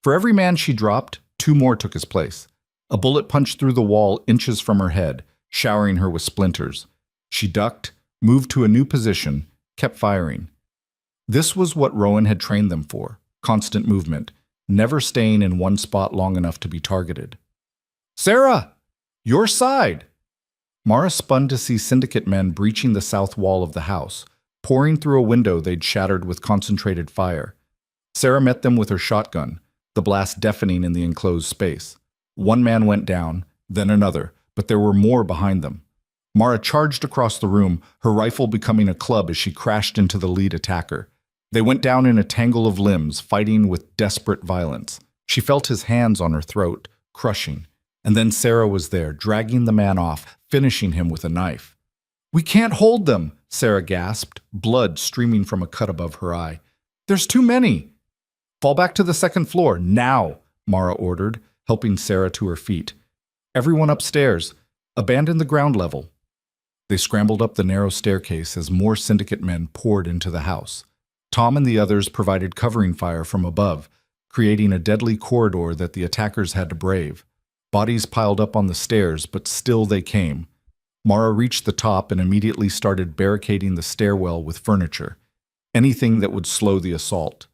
For every man she dropped, 2 more took his place. A bullet punched through the wall inches from her head, showering her with splinters. She ducked, moved to a new position, kept firing. This was what Rowan had trained them for, constant movement, never staying in one spot long enough to be targeted. Sarah! Your side! Mara spun to see syndicate men breaching the south wall of the house, pouring through a window they'd shattered with concentrated fire. Sarah met them with her shotgun, the blast deafening in the enclosed space. One man went down, then another, but there were more behind them. Mara charged across the room, her rifle becoming a club as she crashed into the lead attacker. They went down in a tangle of limbs, fighting with desperate violence. She felt his hands on her throat, crushing. And then Sarah was there, dragging the man off, finishing him with a knife. We can't hold them, Sarah gasped, blood streaming from a cut above her eye. There's too many. Fall back to the second floor, now, Mara ordered, helping Sarah to her feet. Everyone upstairs. Abandon the ground level. They scrambled up the narrow staircase as more syndicate men poured into the house. Tom and the others provided covering fire from above, creating a deadly corridor that the attackers had to brave. Bodies piled up on the stairs, but still they came. Mara reached the top and immediately started barricading the stairwell with furniture, anything that would slow the assault.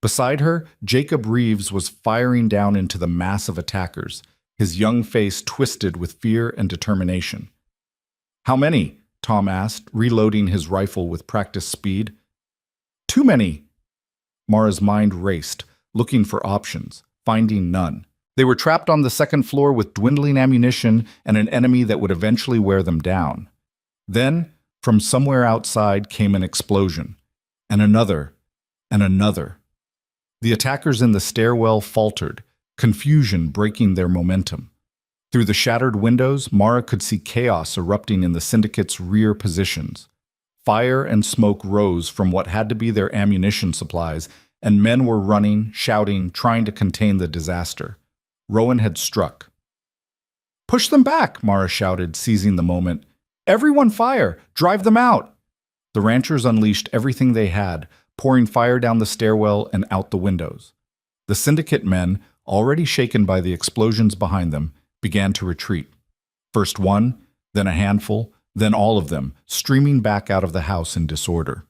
Beside her, Jacob Reeves was firing down into the mass of attackers, his young face twisted with fear and determination. How many? Tom asked, reloading his rifle with practiced speed. Too many. Mara's mind raced, looking for options, finding none. They were trapped on the second floor with dwindling ammunition and an enemy that would eventually wear them down. Then, from somewhere outside came an explosion, and another, and another. The attackers in the stairwell faltered, confusion breaking their momentum. Through the shattered windows, Mara could see chaos erupting in the syndicate's rear positions. Fire and smoke rose from what had to be their ammunition supplies, and men were running, shouting, trying to contain the disaster. Rowan had struck. "Push them back," Mara shouted, seizing the moment. "Everyone fire! Drive them out!" The ranchers unleashed everything they had, pouring fire down the stairwell and out the windows. The syndicate men, already shaken by the explosions behind them, began to retreat. First one, then a handful, then all of them, streaming back out of the house in disorder.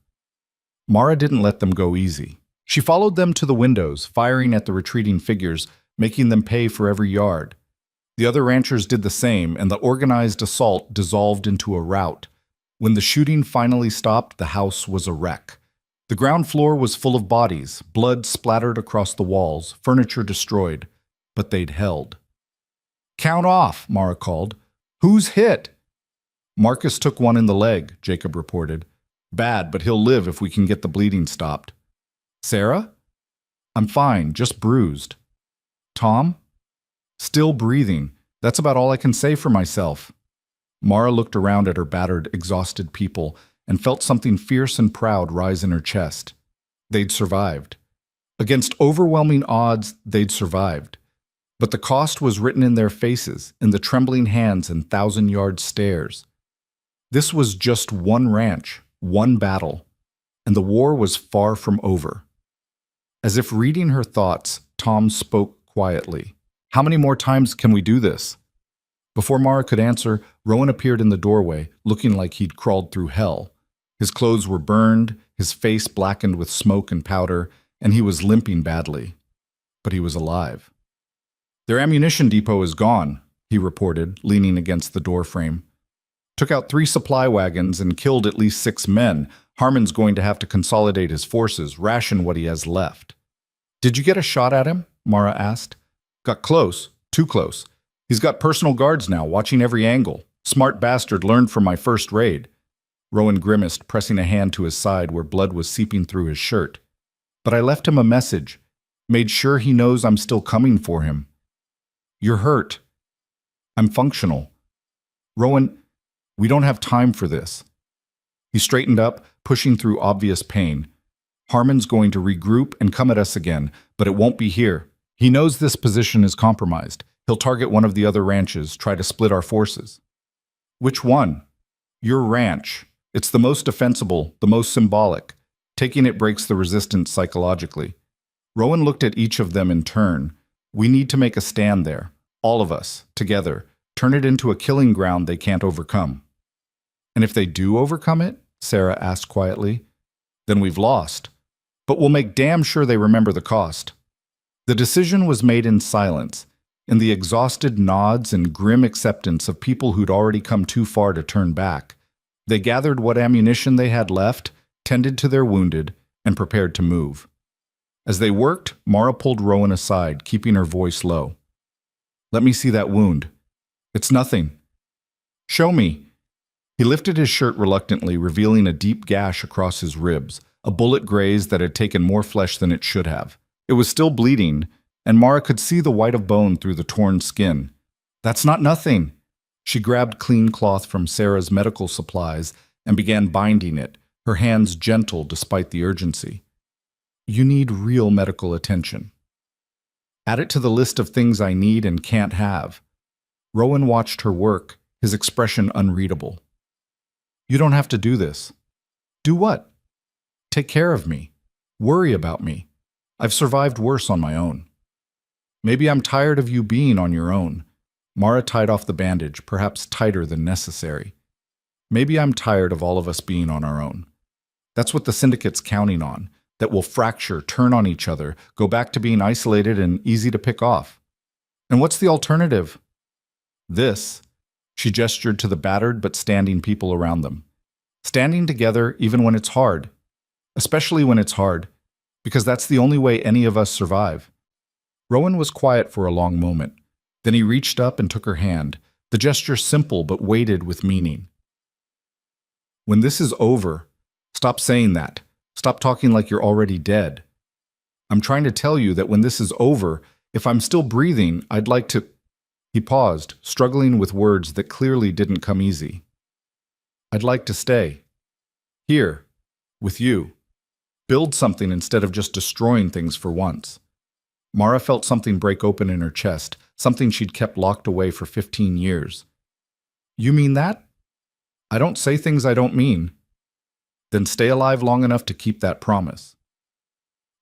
Mara didn't let them go easy. She followed them to the windows, firing at the retreating figures, making them pay for every yard. The other ranchers did the same, and the organized assault dissolved into a rout. When the shooting finally stopped, the house was a wreck. The ground floor was full of bodies, blood splattered across the walls, furniture destroyed, but they'd held. "Count off," Mara called. "Who's hit?" "Marcus took one in the leg," Jacob reported. "Bad, but he'll live if we can get the bleeding stopped." "Sarah?" "I'm fine, just bruised." "Tom?" "Still breathing. That's about all I can say for myself." Mara looked around at her battered, exhausted people and felt something fierce and proud rise in her chest. They'd survived. Against overwhelming odds, they'd survived. But the cost was written in their faces, in the trembling hands and thousand-yard stares. This was just one ranch, one battle, and the war was far from over. As if reading her thoughts, Tom spoke quietly. "How many more times can we do this?" Before Mara could answer, Rowan appeared in the doorway, looking like he'd crawled through hell. His clothes were burned, his face blackened with smoke and powder, and he was limping badly. But he was alive. "Their ammunition depot is gone," he reported, leaning against the doorframe. "Took out 3 supply wagons and killed at least 6 men. Harmon's going to have to consolidate his forces, ration what he has left." "Did you get a shot at him?" Mara asked. "Got close, too close. He's got personal guards now, watching every angle. Smart bastard, learned from my first raid." Rowan grimaced, pressing a hand to his side where blood was seeping through his shirt. "But I left him a message. Made sure he knows I'm still coming for him." "You're hurt." "I'm functional." "Rowan, we don't have time for this." He straightened up, pushing through obvious pain. "Harmon's going to regroup and come at us again, but it won't be here. He knows this position is compromised. He'll target one of the other ranches, try to split our forces." "Which one?" "Your ranch. It's the most defensible, the most symbolic. Taking it breaks the resistance psychologically." Rowan looked at each of them in turn. "We need to make a stand there. All of us, together. Turn it into a killing ground they can't overcome." "And if they do overcome it?" Sarah asked quietly. "Then we've lost. But we'll make damn sure they remember the cost." The decision was made in silence, in the exhausted nods and grim acceptance of people who'd already come too far to turn back. They gathered what ammunition they had left, tended to their wounded, and prepared to move. As they worked, Mara pulled Rowan aside, keeping her voice low. "Let me see that wound." "It's nothing." "Show me." He lifted his shirt reluctantly, revealing a deep gash across his ribs, a bullet graze that had taken more flesh than it should have. It was still bleeding, and Mara could see the white of bone through the torn skin. "That's not nothing." She grabbed clean cloth from Sarah's medical supplies and began binding it, her hands gentle despite the urgency. "You need real medical attention." "Add it to the list of things I need and can't have." Rowan watched her work, his expression unreadable. "You don't have to do this." "Do what?" "Take care of me. Worry about me. I've survived worse on my own." "Maybe I'm tired of you being on your own." Mara tied off the bandage, perhaps tighter than necessary. "Maybe I'm tired of all of us being on our own. That's what the syndicate's counting on, that we'll fracture, turn on each other, go back to being isolated and easy to pick off. And what's the alternative?" "This." She gestured to the battered but standing people around them. "Standing together even when it's hard. Especially when it's hard, because that's the only way any of us survive." Rowan was quiet for a long moment. Then he reached up and took her hand, the gesture simple but weighted with meaning. "When this is over, stop saying that. Stop talking like you're already dead. I'm trying to tell you that when this is over, if I'm still breathing, I'd like to..." He paused, struggling with words that clearly didn't come easy. I'd like to stay. Here. With you. Build something instead of just destroying things for once. Mara felt something break open in her chest, something she'd kept locked away for 15 years. You mean that? I don't say things I don't mean. Then stay alive long enough to keep that promise.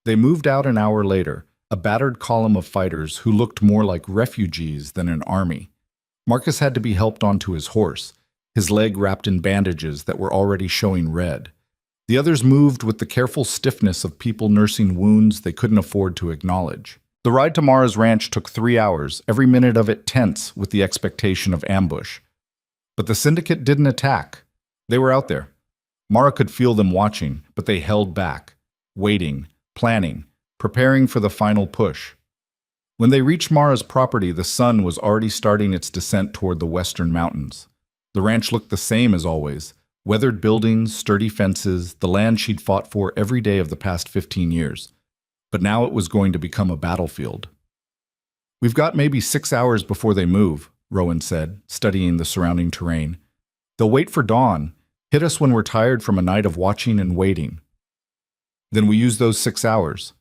They moved out an hour later, a battered column of fighters who looked more like refugees than an army. Marcus had to be helped onto his horse, his leg wrapped in bandages that were already showing red. The others moved with the careful stiffness of people nursing wounds they couldn't afford to acknowledge. The ride to Mara's ranch took 3 hours, every minute of it tense with the expectation of ambush. But the syndicate didn't attack. They were out there. Mara could feel them watching, but they held back, waiting, planning, preparing for the final push. When they reached Mara's property, the sun was already starting its descent toward the western mountains. The ranch looked the same as always. Weathered buildings, sturdy fences, the land she'd fought for every day of the past 15 years. But now it was going to become a battlefield. We've got maybe 6 hours before they move, Rowan said, studying the surrounding terrain. They'll wait for dawn, hit us when we're tired from a night of watching and waiting. Then we use those 6 hours.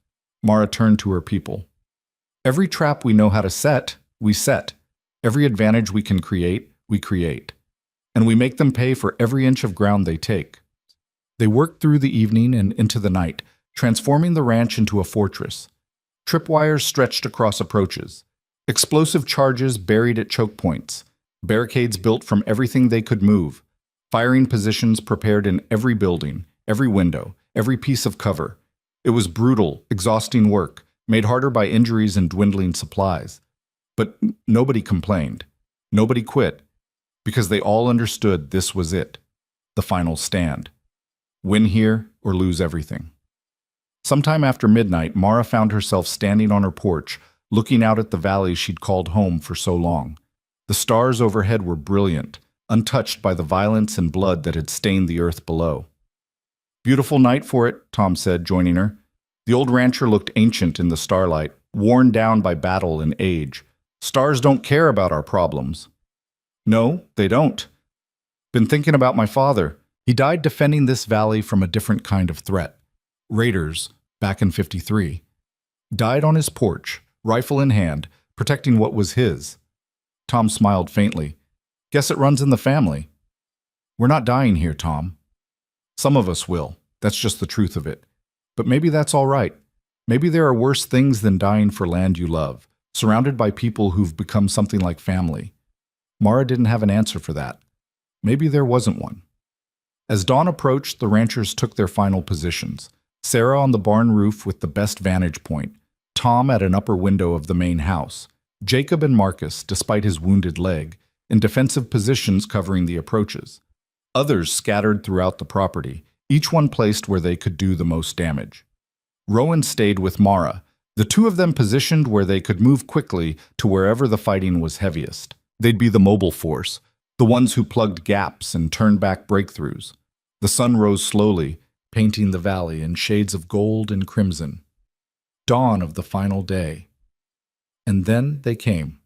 Mara turned to her people. Every trap we know how to set, we set. Every advantage we can create, we create. And we make them pay for every inch of ground they take. They worked through the evening and into the night, transforming the ranch into a fortress. Tripwires stretched across approaches. Explosive charges buried at choke points. Barricades built from everything they could move. Firing positions prepared in every building, every window, every piece of cover. It was brutal, exhausting work, made harder by injuries and dwindling supplies. But nobody complained. Nobody quit. Because they all understood this was it, the final stand. Win here or lose everything. Sometime after midnight, Mara found herself standing on her porch, looking out at the valley she'd called home for so long. The stars overhead were brilliant, untouched by the violence and blood that had stained the earth below. Beautiful night for it, Tom said, joining her. The old rancher looked ancient in the starlight, worn down by battle and age. Stars don't care about our problems. No, they don't. Been thinking about my father. He died defending this valley from a different kind of threat. Raiders, back in '53. Died on his porch, rifle in hand, protecting what was his. Tom smiled faintly. Guess it runs in the family. We're not dying here, Tom. Some of us will. That's just the truth of it. But maybe that's all right. Maybe there are worse things than dying for land you love, surrounded by people who've become something like family. Mara didn't have an answer for that. Maybe there wasn't one. As dawn approached, the ranchers took their final positions. Sarah on the barn roof with the best vantage point, Tom at an upper window of the main house, Jacob and Marcus, despite his wounded leg, in defensive positions covering the approaches. Others scattered throughout the property, each one placed where they could do the most damage. Rowan stayed with Mara, the two of them positioned where they could move quickly to wherever the fighting was heaviest. They'd be the mobile force, the ones who plugged gaps and turned back breakthroughs. The sun rose slowly, painting the valley in shades of gold and crimson. Dawn of the final day. And then they came.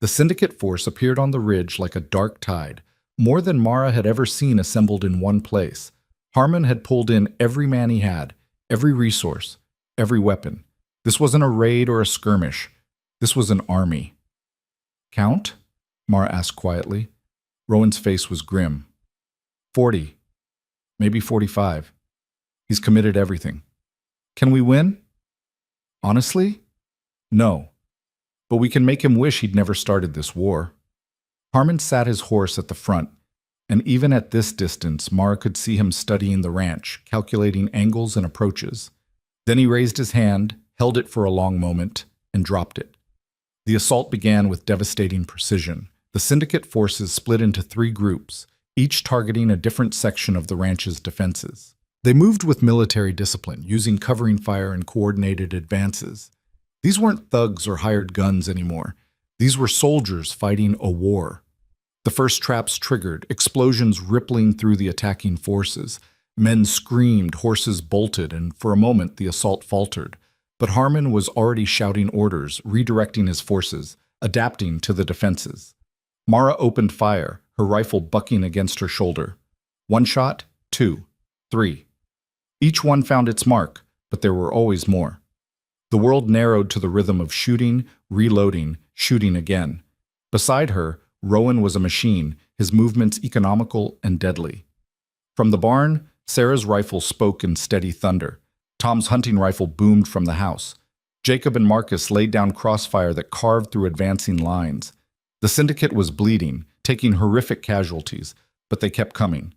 The syndicate force appeared on the ridge like a dark tide, more than Mara had ever seen assembled in one place. Harmon had pulled in every man he had, every resource, every weapon. This wasn't a raid or a skirmish. This was an army. Count? Mara asked quietly. Rowan's face was grim. 40. Maybe 45. He's committed everything. Can we win? Honestly? No. But we can make him wish he'd never started this war. Harmon sat his horse at the front, and even at this distance, Mara could see him studying the ranch, calculating angles and approaches. Then he raised his hand, held it for a long moment, and dropped it. The assault began with devastating precision. The syndicate forces split into 3 groups, each targeting a different section of the ranch's defenses. They moved with military discipline, using covering fire and coordinated advances. These weren't thugs or hired guns anymore. These were soldiers fighting a war. The first traps triggered, explosions rippling through the attacking forces. Men screamed, horses bolted, and for a moment the assault faltered. But Harmon was already shouting orders, redirecting his forces. adapting to the defenses. Mara opened fire, her rifle bucking against her shoulder. One shot, two, three. Each one found its mark, but there were always more. The world narrowed to the rhythm of shooting, reloading, shooting again. Beside her, Rowan was a machine, his movements economical and deadly. From the barn, Sarah's rifle spoke in steady thunder. Tom's hunting rifle boomed from the house. Jacob and Marcus laid down crossfire that carved through advancing lines. The syndicate was bleeding, taking horrific casualties, but they kept coming.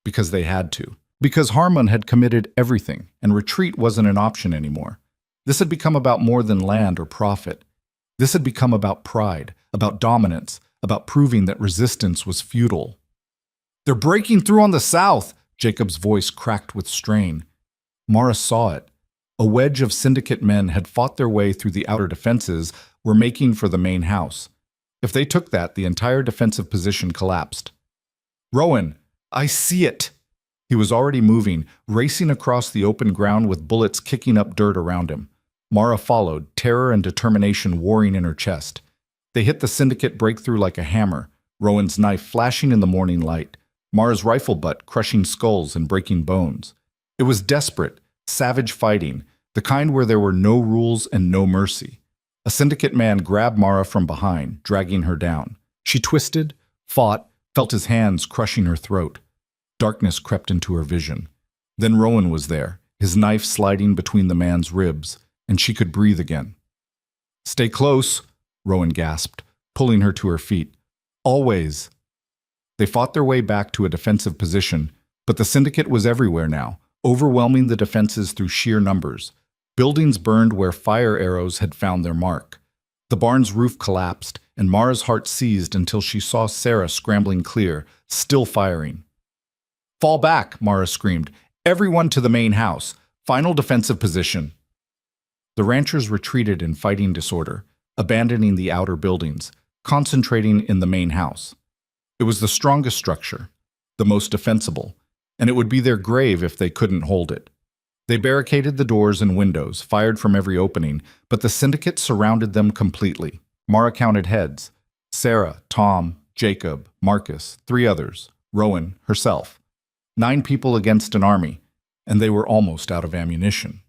Because they had to. Because Harmon had committed everything, and retreat wasn't an option anymore. This had become about more than land or profit. This had become about pride, about dominance, about proving that resistance was futile. "They're breaking through on the south!" Jacob's voice cracked with strain. Mara saw it. A wedge of syndicate men had fought their way through the outer defenses, were making for the main house. If they took that, the entire defensive position collapsed. "Rowan, I see it!" He was already moving, racing across the open ground with bullets kicking up dirt around him. Mara followed, terror and determination warring in her chest. They hit the syndicate breakthrough like a hammer, Rowan's knife flashing in the morning light, Mara's rifle butt crushing skulls and breaking bones. It was desperate, savage fighting, the kind where there were no rules and no mercy. A syndicate man grabbed Mara from behind, dragging her down. She twisted, fought, felt his hands crushing her throat. Darkness crept into her vision. Then Rowan was there, his knife sliding between the man's ribs, and she could breathe again. "Stay close," Rowan gasped, pulling her to her feet. "Always." They fought their way back to a defensive position, but the syndicate was everywhere now, overwhelming the defenses through sheer numbers. Buildings burned where fire arrows had found their mark. The barn's roof collapsed, and Mara's heart seized until she saw Sarah scrambling clear, still firing. "Fall back," Mara screamed. "Everyone to the main house. Final defensive position." The ranchers retreated in fighting disorder, abandoning the outer buildings, concentrating in the main house. It was the strongest structure, the most defensible, and it would be their grave if they couldn't hold it. They barricaded the doors and windows, fired from every opening, but the syndicate surrounded them completely. Mara counted heads. Sarah, Tom, Jacob, Marcus, 3 others, Rowan, herself. 9 people against an army, and they were almost out of ammunition.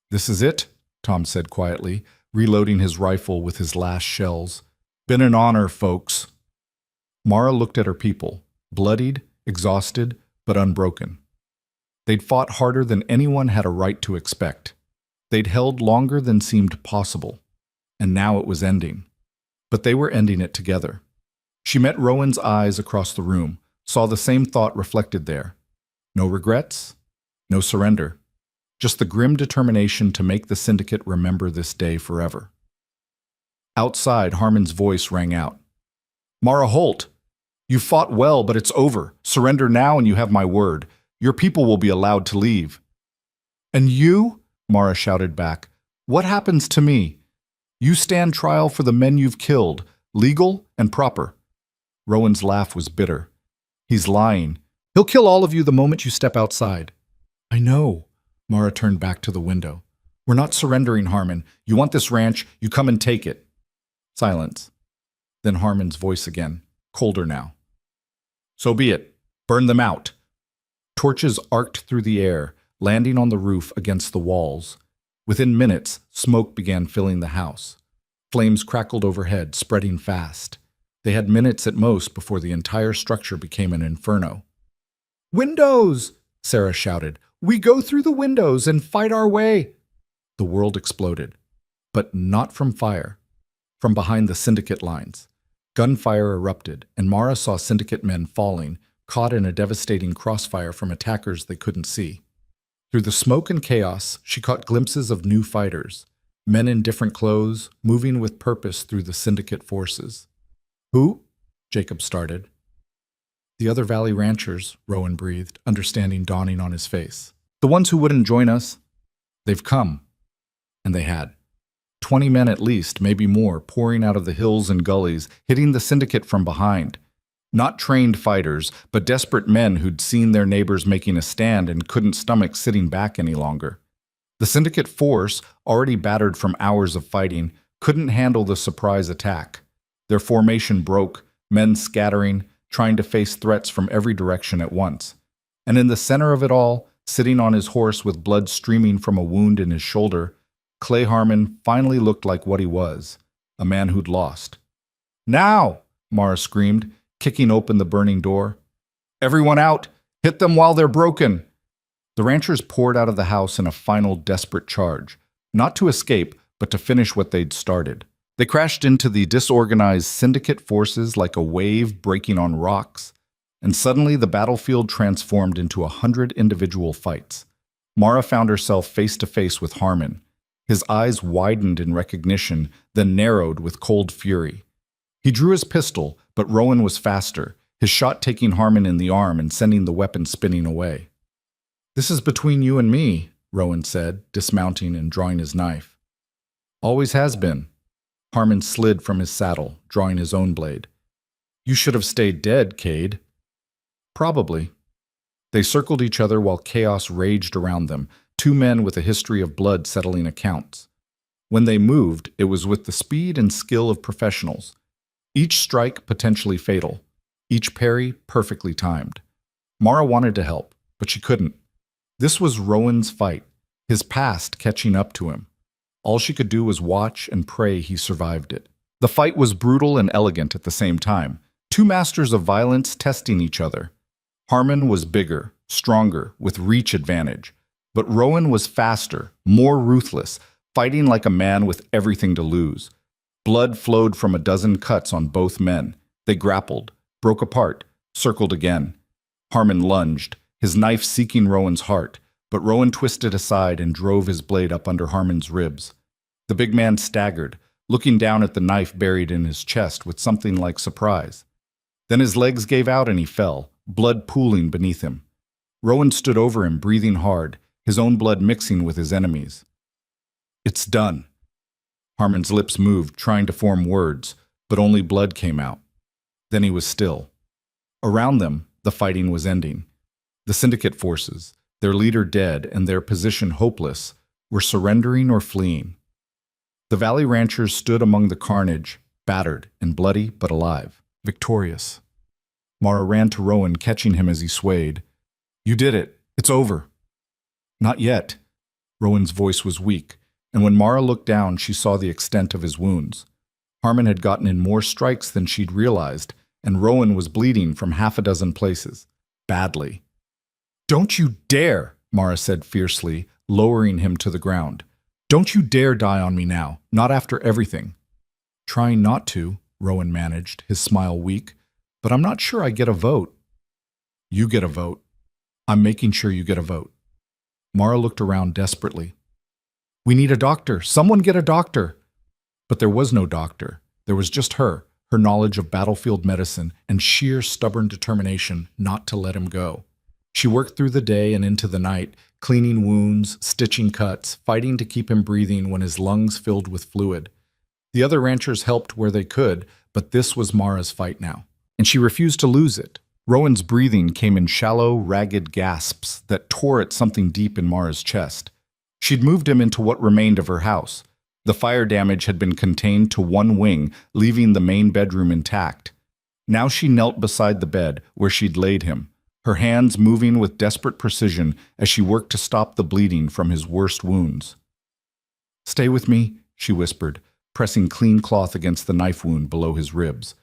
"This is it," Tom said quietly, reloading his rifle with his last shells. "Been an honor, folks." Mara looked at her people, bloodied, exhausted, but unbroken. They'd fought harder than anyone had a right to expect. They'd held longer than seemed possible, and now it was ending. But they were ending it together. She met Rowan's eyes across the room, saw the same thought reflected there. No regrets, no surrender. Just the grim determination to make the syndicate remember this day forever. Outside, Harmon's voice rang out. "Mara Holt, you fought well, but it's over. Surrender now and you have my word. Your people will be allowed to leave." "And you?" Mara shouted back. "What happens to me? You stand trial for the men you've killed, legal and proper." Rowan's laugh was bitter. "He's lying. He'll kill all of you the moment you step outside." "I know." Mara turned back to the window. "We're not surrendering, Harmon. You want this ranch, you come and take it." Silence. Then Harmon's voice again, colder now. "So be it. Burn them out." Torches arced through the air, landing on the roof against the walls. Within minutes, smoke began filling the house. Flames crackled overhead, spreading fast. They had minutes at most before the entire structure became an inferno. "Windows!" Sarah shouted. "We go through the windows and fight our way." The world exploded. But not from fire. From behind the syndicate lines. Gunfire erupted, and Mara saw syndicate men falling, caught in a devastating crossfire from attackers they couldn't see. Through the smoke and chaos, she caught glimpses of new fighters, men in different clothes, moving with purpose through the syndicate forces. "Who?" Jacob started. "The other Valley ranchers," Rowan breathed, understanding dawning on his face. "The ones who wouldn't join us. They've come." And they had. 20 men at least, maybe more, pouring out of the hills and gullies, hitting the syndicate from behind. Not trained fighters, but desperate men who'd seen their neighbors making a stand and couldn't stomach sitting back any longer. The syndicate force, already battered from hours of fighting, couldn't handle the surprise attack. Their formation broke, men scattering, trying to face threats from every direction at once. And in the center of it all, sitting on his horse with blood streaming from a wound in his shoulder, Clay Harmon finally looked like what he was, a man who'd lost. "Now!" Mara screamed, kicking open the burning door. "Everyone out! Hit them while they're broken!" The ranchers poured out of the house in a final desperate charge, not to escape, but to finish what they'd started. They crashed into the disorganized syndicate forces like a wave breaking on rocks, and suddenly the battlefield transformed into 100 individual fights. Mara found herself face to face with Harmon. His eyes widened in recognition, then narrowed with cold fury. He drew his pistol, but Rowan was faster, his shot taking Harmon in the arm and sending the weapon spinning away. "This is between you and me," Rowan said, dismounting and drawing his knife. "Always has been." Harmon slid from his saddle, drawing his own blade. "You should have stayed dead, Cade." "Probably." They circled each other while chaos raged around them, two men with a history of blood settling accounts. When they moved, it was with the speed and skill of professionals. Each strike potentially fatal, each parry perfectly timed. Mara wanted to help, but she couldn't. This was Rowan's fight, his past catching up to him. All she could do was watch and pray he survived it. The fight was brutal and elegant at the same time, two masters of violence testing each other. Harmon was bigger, stronger, with reach advantage. But Rowan was faster, more ruthless, fighting like a man with everything to lose. Blood flowed from a dozen cuts on both men. They grappled, broke apart, circled again. Harmon lunged, his knife seeking Rowan's heart, but Rowan twisted aside and drove his blade up under Harmon's ribs. The big man staggered, looking down at the knife buried in his chest with something like surprise. Then his legs gave out and he fell, blood pooling beneath him. Rowan stood over him, breathing hard, his own blood mixing with his enemy's. "It's done." Harmon's lips moved, trying to form words, but only blood came out. Then he was still. Around them, the fighting was ending. The syndicate forces, their leader dead and their position hopeless, were surrendering or fleeing. The valley ranchers stood among the carnage, battered and bloody but alive, victorious. Mara ran to Rowan, catching him as he swayed. "You did it. It's over." "Not yet." Rowan's voice was weak, and when Mara looked down, she saw the extent of his wounds. Harmon had gotten in more strikes than she'd realized, and Rowan was bleeding from half a dozen places. Badly. "Don't you dare," Mara said fiercely, lowering him to the ground. "Don't you dare die on me now, not after everything." "Trying not to," Rowan managed, his smile weak, "but I'm not sure I get a vote." "You get a vote. I'm making sure you get a vote." Mara looked around desperately. "We need a doctor. Someone get a doctor." But there was no doctor. There was just her knowledge of battlefield medicine, and sheer stubborn determination not to let him go. She worked through the day and into the night, cleaning wounds, stitching cuts, fighting to keep him breathing when his lungs filled with fluid. The other ranchers helped where they could, but this was Mara's fight now, and she refused to lose it. Rowan's breathing came in shallow, ragged gasps that tore at something deep in Mara's chest. She'd moved him into what remained of her house. The fire damage had been contained to one wing, leaving the main bedroom intact. Now she knelt beside the bed where she'd laid him, her hands moving with desperate precision as she worked to stop the bleeding from his worst wounds. "Stay with me," she whispered, pressing clean cloth against the knife wound below his ribs.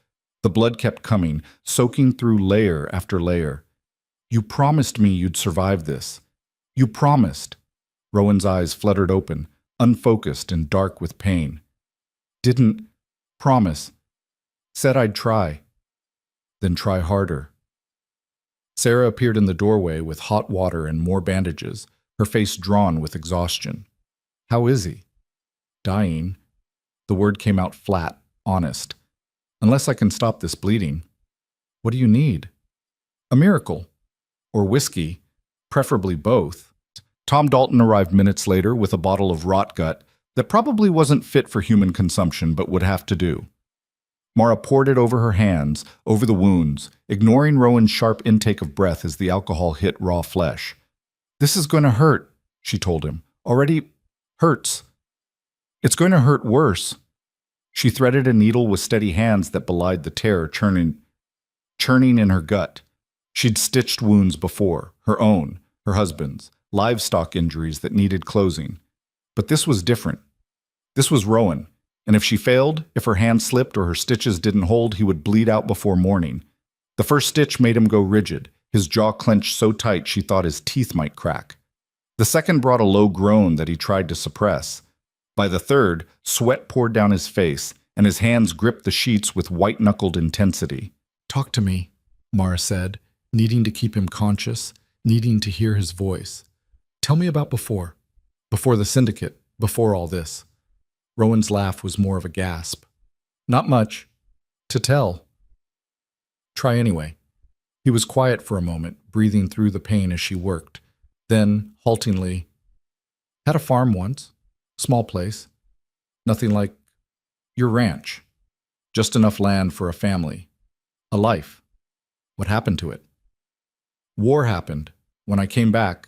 The blood kept coming, soaking through layer after layer. "You promised me you'd survive this. You promised." Rowan's eyes fluttered open, unfocused and dark with pain. "Didn't promise. Said I'd try." "Then try harder." Sarah appeared in the doorway with hot water and more bandages, her face drawn with exhaustion. "How is he?" "Dying." The word came out flat, honest. "Unless I can stop this bleeding." "What do you need?" "A miracle. Or whiskey, preferably both." Tom Dalton arrived minutes later with a bottle of rot gut that probably wasn't fit for human consumption but would have to do. Mara poured it over her hands, over the wounds, ignoring Rowan's sharp intake of breath as the alcohol hit raw flesh. "This is going to hurt," she told him. "Already hurts. It's going to hurt worse." She threaded a needle with steady hands that belied the terror churning in her gut. She'd stitched wounds before, her own, her husband's, livestock injuries that needed closing. But this was different. This was Rowan, and if she failed, if her hand slipped or her stitches didn't hold, he would bleed out before morning. The first stitch made him go rigid, his jaw clenched so tight she thought his teeth might crack. The second brought a low groan that he tried to suppress. By the third, sweat poured down his face, and his hands gripped the sheets with white-knuckled intensity. "Talk to me," Mara said, needing to keep him conscious, needing to hear his voice. "Tell me about before. Before the syndicate, before all this." Rowan's laugh was more of a gasp. "Not much to tell." "Try anyway." He was quiet for a moment, breathing through the pain as she worked. Then, haltingly, "Had a farm once. Small place. Nothing like your ranch. Just enough land for a family. A life. What happened to it?" "War happened. When I came back,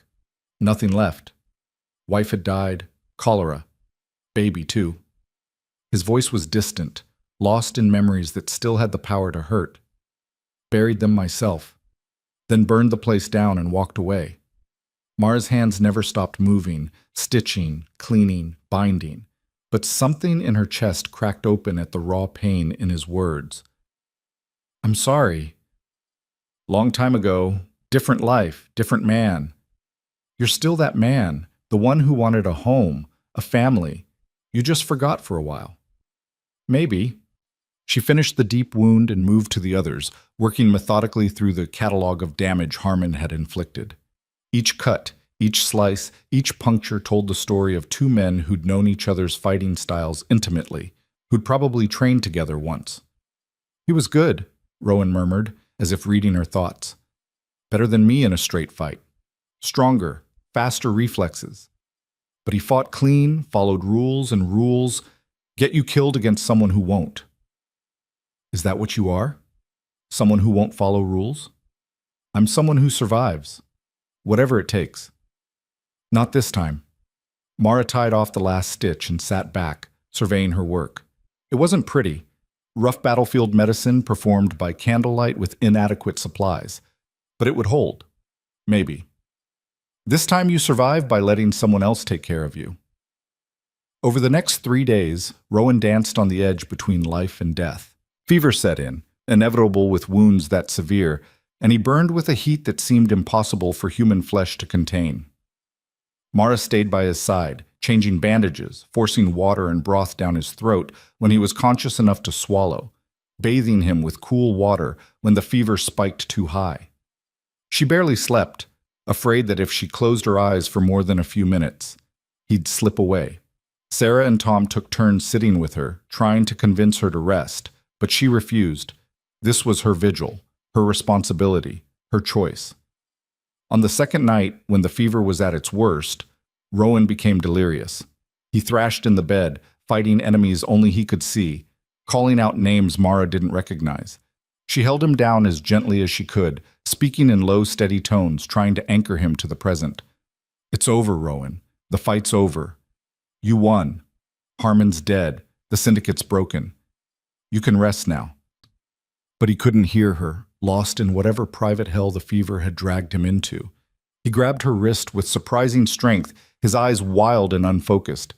nothing left. Wife had died. Cholera. Baby, too." His voice was distant, lost in memories that still had the power to hurt. "Buried them myself. Then burned the place down and walked away." Mara's hands never stopped moving, stitching, cleaning, binding. But something in her chest cracked open at the raw pain in his words. "I'm sorry. Long time ago, different life, different man. You're still that man, the one who wanted a home, a family. You just forgot for a while." "Maybe." She finished the deep wound and moved to the others, working methodically through the catalog of damage Harmon had inflicted. Each cut, each slice, each puncture told the story of two men who'd known each other's fighting styles intimately, who'd probably trained together once. "He was good," Rowan murmured, as if reading her thoughts. "Better than me in a straight fight. Stronger, faster reflexes. But he fought clean, followed rules, and rules get you killed against someone who won't." "Is that what you are? Someone who won't follow rules?" "I'm someone who survives. Whatever it takes." "Not this time." Mara tied off the last stitch and sat back, surveying her work. It wasn't pretty. Rough battlefield medicine performed by candlelight with inadequate supplies. But it would hold. Maybe. "This time you survive by letting someone else take care of you." Over the next 3 days, Rowan danced on the edge between life and death. Fever set in, inevitable with wounds that severe, and he burned with a heat that seemed impossible for human flesh to contain. Mara stayed by his side, changing bandages, forcing water and broth down his throat when he was conscious enough to swallow, bathing him with cool water when the fever spiked too high. She barely slept, afraid that if she closed her eyes for more than a few minutes, he'd slip away. Sarah and Tom took turns sitting with her, trying to convince her to rest, but she refused. This was her vigil, her responsibility, her choice. On the second night, when the fever was at its worst, Rowan became delirious. He thrashed in the bed, fighting enemies only he could see, calling out names Mara didn't recognize. She held him down as gently as she could, speaking in low, steady tones, trying to anchor him to the present. "It's over, Rowan. The fight's over. You won. Harmon's dead. The syndicate's broken. You can rest now." But he couldn't hear her, lost in whatever private hell the fever had dragged him into. He grabbed her wrist with surprising strength, his eyes wild and unfocused.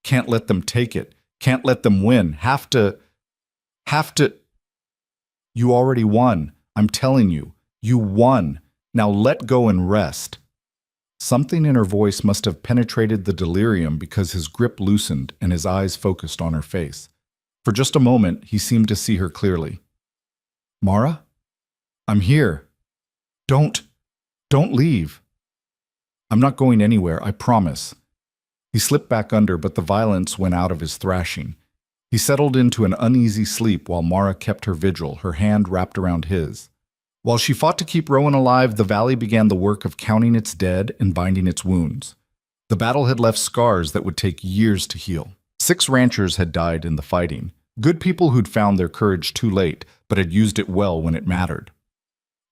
"Can't let them take it. Can't let them win. Have to. You already won. I'm telling you. You won. Now let go and rest." Something in her voice must have penetrated the delirium because his grip loosened and his eyes focused on her face. For just a moment, he seemed to see her clearly. "Mara? I'm here. Don't leave. I'm not going anywhere, I promise." He slipped back under, but the violence went out of his thrashing. He settled into an uneasy sleep while Mara kept her vigil, her hand wrapped around his. While she fought to keep Rowan alive, the valley began the work of counting its dead and binding its wounds. The battle had left scars that would take years to heal. 6 ranchers had died in the fighting, good people who'd found their courage too late, but had used it well when it mattered.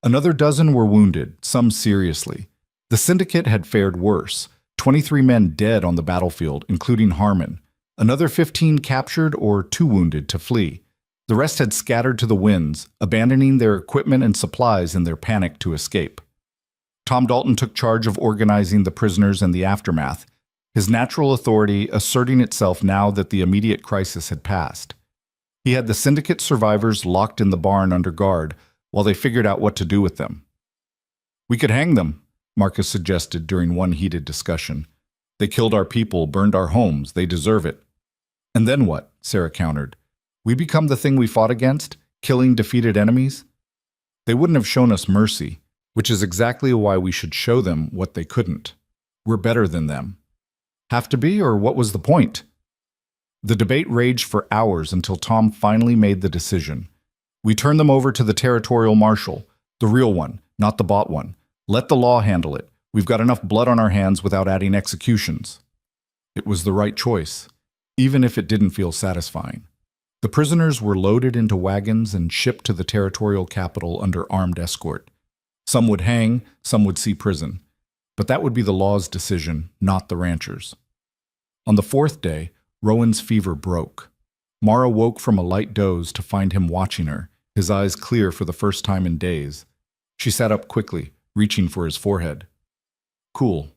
Another dozen were wounded, some seriously. The syndicate had fared worse, 23 men dead on the battlefield, including Harmon. Another 15 captured or too wounded to flee. The rest had scattered to the winds, abandoning their equipment and supplies in their panic to escape. Tom Dalton took charge of organizing the prisoners and the aftermath, his natural authority asserting itself now that the immediate crisis had passed. He had the syndicate survivors locked in the barn under guard while they figured out what to do with them. "We could hang them," Marcus suggested during one heated discussion. "They killed our people, burned our homes. They deserve it." "And then what?" Sarah countered. "We become the thing we fought against, killing defeated enemies? They wouldn't have shown us mercy, which is exactly why we should show them what they couldn't. We're better than them." Have to be, or what was the point? The debate raged for hours until Tom finally made the decision. "We turn them over to the territorial marshal, the real one, not the bought one. Let the law handle it. We've got enough blood on our hands without adding executions." It was the right choice, even if it didn't feel satisfying. The prisoners were loaded into wagons and shipped to the territorial capital under armed escort. Some would hang, some would see prison. But that would be the law's decision, not the ranchers'. On the fourth day, Rowan's fever broke. Mara woke from a light doze to find him watching her, his eyes clear for the first time in days. She sat up quickly, reaching for his forehead. Cool.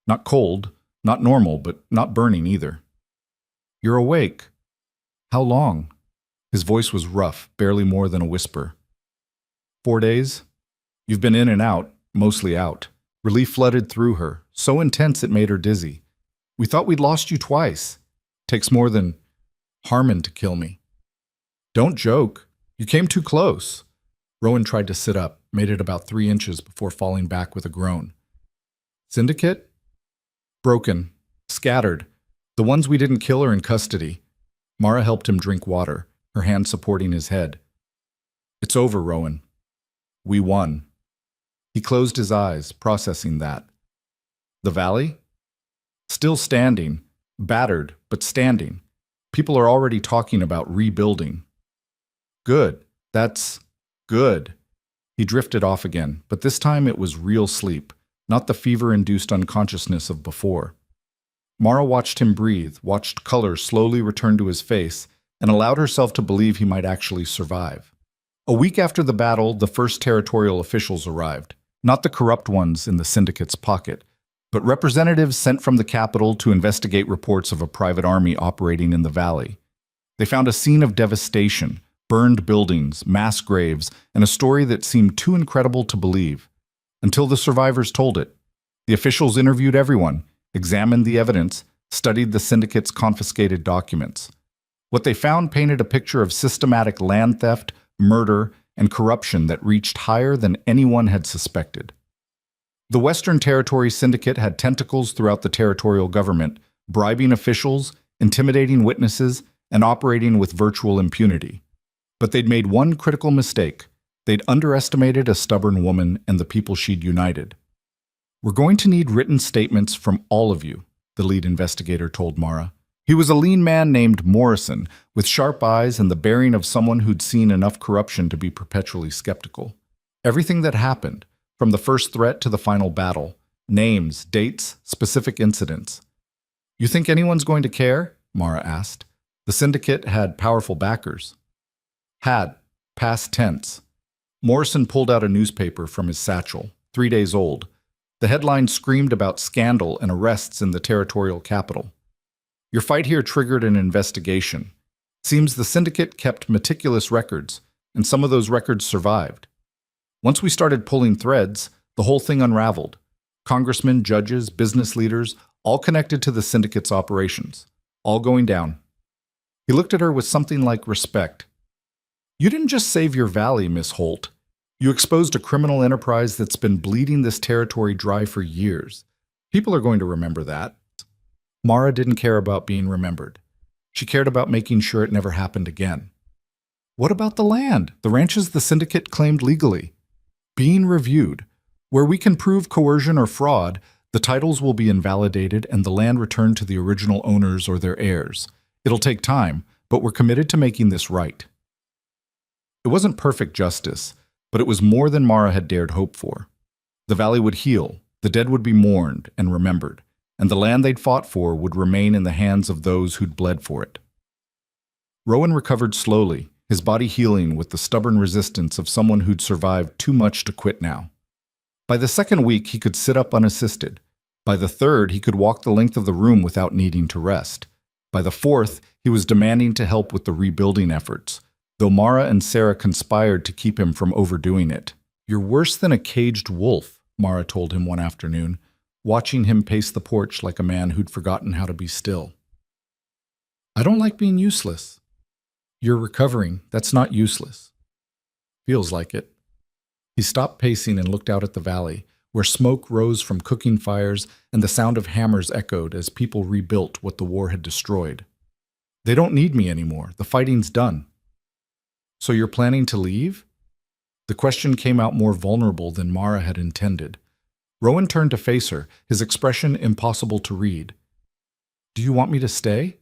Not cold, not normal, but not burning either. "You're awake. How long?" His voice was rough, barely more than a whisper. 4 days? You've been in and out, mostly out. Relief flooded through her, so intense it made her dizzy. "We thought we'd lost you twice. Takes more than Harmon to kill me." "Don't joke. You came too close." Rowan tried to sit up, made it about 3 inches before falling back with a groan. "Syndicate? Broken. Scattered. The ones we didn't kill are in custody." Mara helped him drink water, her hand supporting his head. "It's over, Rowan. We won." He closed his eyes, processing that. "The valley? Still standing. Battered, but standing. People are already talking about rebuilding." "Good. That's good." He drifted off again, but this time it was real sleep, not the fever-induced unconsciousness of before. Mara watched him breathe, watched color slowly return to his face, and allowed herself to believe he might actually survive. A week after the battle, the first territorial officials arrived, not the corrupt ones in the syndicate's pocket, but representatives sent from the capital to investigate reports of a private army operating in the valley. They found a scene of devastation, burned buildings, mass graves, and a story that seemed too incredible to believe. Until the survivors told it. The officials interviewed everyone, examined the evidence, studied the syndicate's confiscated documents. What they found painted a picture of systematic land theft, murder, and corruption that reached higher than anyone had suspected. The Western Territory Syndicate had tentacles throughout the territorial government, bribing officials, intimidating witnesses, and operating with virtual impunity. But they'd made one critical mistake. They'd underestimated a stubborn woman and the people she'd united. "We're going to need written statements from all of you," the lead investigator told Mara. He was a lean man named Morrison, with sharp eyes and the bearing of someone who'd seen enough corruption to be perpetually skeptical. Everything that happened, from the first threat to the final battle, names, dates, specific incidents. "You think anyone's going to care?" Mara asked. The syndicate had powerful backers. Had. Past tense. Morrison pulled out a newspaper from his satchel, 3 days old. The headline screamed about scandal and arrests in the territorial capital. "Your fight here triggered an investigation. Seems the syndicate kept meticulous records, and some of those records survived. Once we started pulling threads, the whole thing unraveled. Congressmen, judges, business leaders, all connected to the syndicate's operations. All going down." He looked at her with something like respect. "You didn't just save your valley, Miss Holt. You exposed a criminal enterprise that's been bleeding this territory dry for years. People are going to remember that." Mara didn't care about being remembered. She cared about making sure it never happened again. "What about the land? The ranches the syndicate claimed legally?" "Being reviewed. Where we can prove coercion or fraud, the titles will be invalidated and the land returned to the original owners or their heirs. It'll take time, but we're committed to making this right." It wasn't perfect justice, but it was more than Mara had dared hope for. The valley would heal, the dead would be mourned and remembered, and the land they'd fought for would remain in the hands of those who'd bled for it. Rowan recovered slowly, his body healing with the stubborn resistance of someone who'd survived too much to quit now. By the second week, he could sit up unassisted. By the third, he could walk the length of the room without needing to rest. By the fourth, he was demanding to help with the rebuilding efforts, though Mara and Sarah conspired to keep him from overdoing it. "You're worse than a caged wolf," Mara told him one afternoon, watching him pace the porch like a man who'd forgotten how to be still. "I don't like being useless." "You're recovering. That's not useless." "Feels like it." He stopped pacing and looked out at the valley, where smoke rose from cooking fires and the sound of hammers echoed as people rebuilt what the war had destroyed. "They don't need me anymore. The fighting's done." "So you're planning to leave?" The question came out more vulnerable than Mara had intended. Rowan turned to face her, his expression impossible to read. "Do you want me to stay?"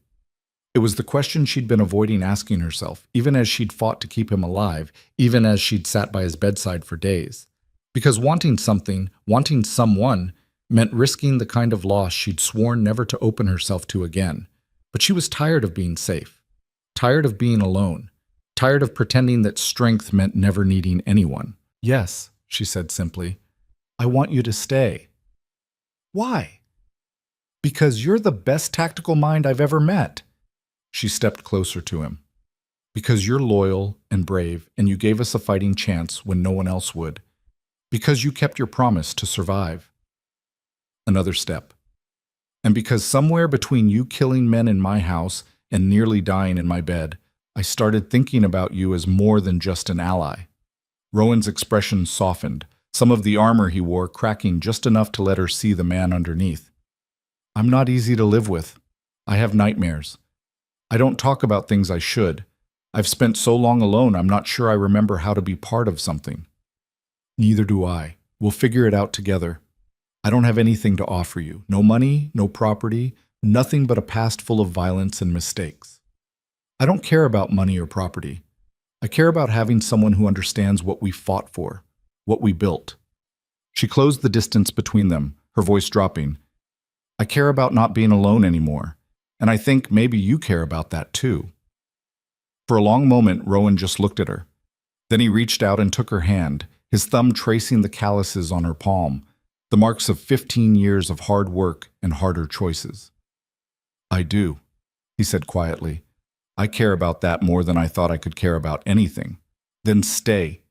It was the question she'd been avoiding asking herself, even as she'd fought to keep him alive, even as she'd sat by his bedside for days. Because wanting something, wanting someone, meant risking the kind of loss she'd sworn never to open herself to again. But she was tired of being safe, tired of being alone, tired of pretending that strength meant never needing anyone. "Yes," she said simply, "I want you to stay." "Why?" "Because you're the best tactical mind I've ever met." She stepped closer to him. "Because you're loyal and brave, and you gave us a fighting chance when no one else would. Because you kept your promise to survive." Another step. "And because somewhere between you killing men in my house and nearly dying in my bed, I started thinking about you as more than just an ally." Rowan's expression softened, some of the armor he wore cracking just enough to let her see the man underneath. "I'm not easy to live with. I have nightmares. I don't talk about things I should. I've spent so long alone I'm not sure I remember how to be part of something." "Neither do I. We'll figure it out together. I don't have anything to offer you. No money, no property, nothing but a past full of violence and mistakes." "I don't care about money or property. I care about having someone who understands what we fought for, what we built." She closed the distance between them, her voice dropping. "I care about not being alone anymore. And I think maybe you care about that too." For a long moment, Rowan just looked at her. Then he reached out and took her hand, his thumb tracing the calluses on her palm, the marks of 15 years of hard work and harder choices. "I do," he said quietly. "I care about that more than I thought I could care about anything. Then stay.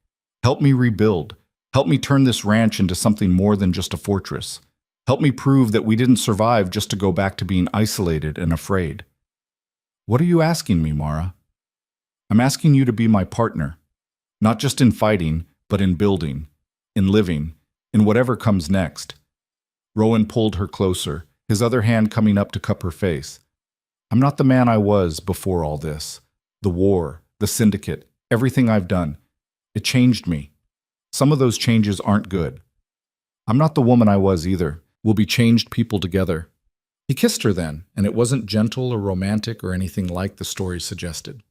Help me rebuild. Help me turn this ranch into something more than just a fortress. Help me prove that we didn't survive just to go back to being isolated and afraid." "What are you asking me, Mara?" "I'm asking you to be my partner. Not just in fighting, but in building, in living, in whatever comes next." Rowan pulled her closer, his other hand coming up to cup her face. "I'm not the man I was before all this. The war, the syndicate, everything I've done. It changed me. Some of those changes aren't good. I'm not the woman I was either. We'll be changed people together." He kissed her then, and it wasn't gentle or romantic or anything like the story suggested.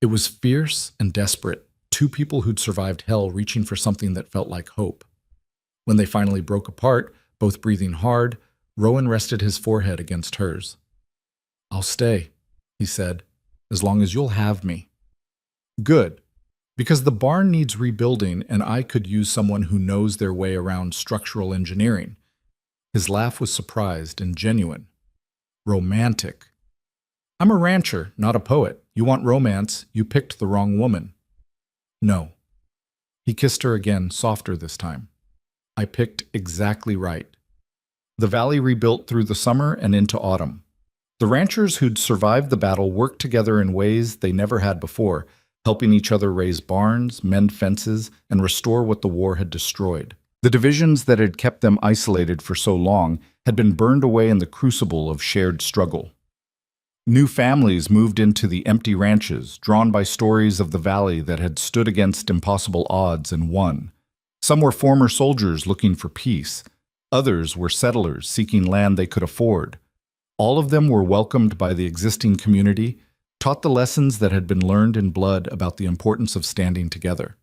It was fierce and desperate, two people who'd survived hell reaching for something that felt like hope. When they finally broke apart, both breathing hard, Rowan rested his forehead against hers. "I'll stay," he said, "as long as you'll have me." "Good. Because the barn needs rebuilding and I could use someone who knows their way around structural engineering." His laugh was surprised and genuine. "Romantic." "I'm a rancher, not a poet. You want romance, you picked the wrong woman." "No." He kissed her again, softer this time. "I picked exactly right." The valley rebuilt through the summer and into autumn. The ranchers who'd survived the battle worked together in ways they never had before, helping each other raise barns, mend fences, and restore what the war had destroyed. The divisions that had kept them isolated for so long had been burned away in the crucible of shared struggle. New families moved into the empty ranches, drawn by stories of the valley that had stood against impossible odds and won. Some were former soldiers looking for peace. Others were settlers seeking land they could afford. All of them were welcomed by the existing community, taught the lessons that had been learned in blood about the importance of standing together.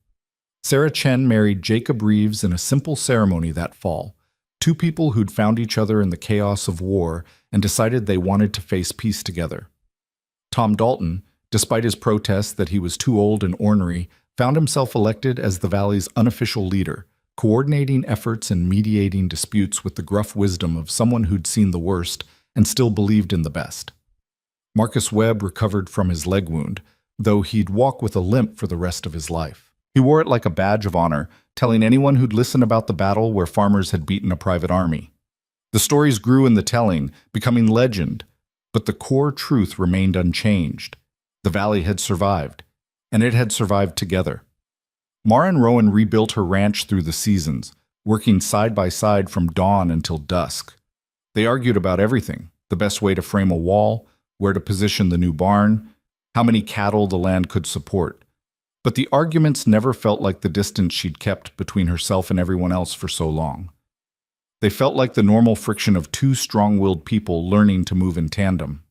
Sarah Chen married Jacob Reeves in a simple ceremony that fall, Two people who'd found each other in the chaos of war and decided they wanted to face peace together. Tom Dalton, despite his protests that he was too old and ornery, found himself elected as the Valley's unofficial leader, coordinating efforts and mediating disputes with the gruff wisdom of someone who'd seen the worst and still believed in the best. Marcus Webb recovered from his leg wound, though he'd walk with a limp for the rest of his life. He wore it like a badge of honor, telling anyone who'd listen about the battle where farmers had beaten a private army. The stories grew in the telling, becoming legend, but the core truth remained unchanged. The Valley had survived, and it had survived together. Mara and Rowan rebuilt her ranch through the seasons, working side by side from dawn until dusk. They argued about everything: the best way to frame a wall, where to position the new barn, how many cattle the land could support. But the arguments never felt like the distance she'd kept between herself and everyone else for so long. They felt like the normal friction of two strong-willed people learning to move in tandem.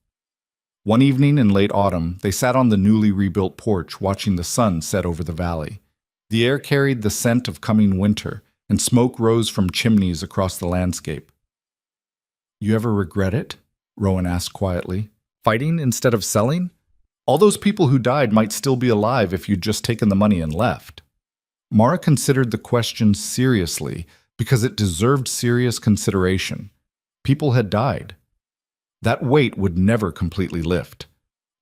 One evening in late autumn, they sat on the newly rebuilt porch watching the sun set over the valley. The air carried the scent of coming winter, and smoke rose from chimneys across the landscape. "You ever regret it?" Rowan asked quietly. "Fighting instead of selling? All those people who died might still be alive if you'd just taken the money and left." Mara considered the question seriously because it deserved serious consideration. People had died. That weight would never completely lift.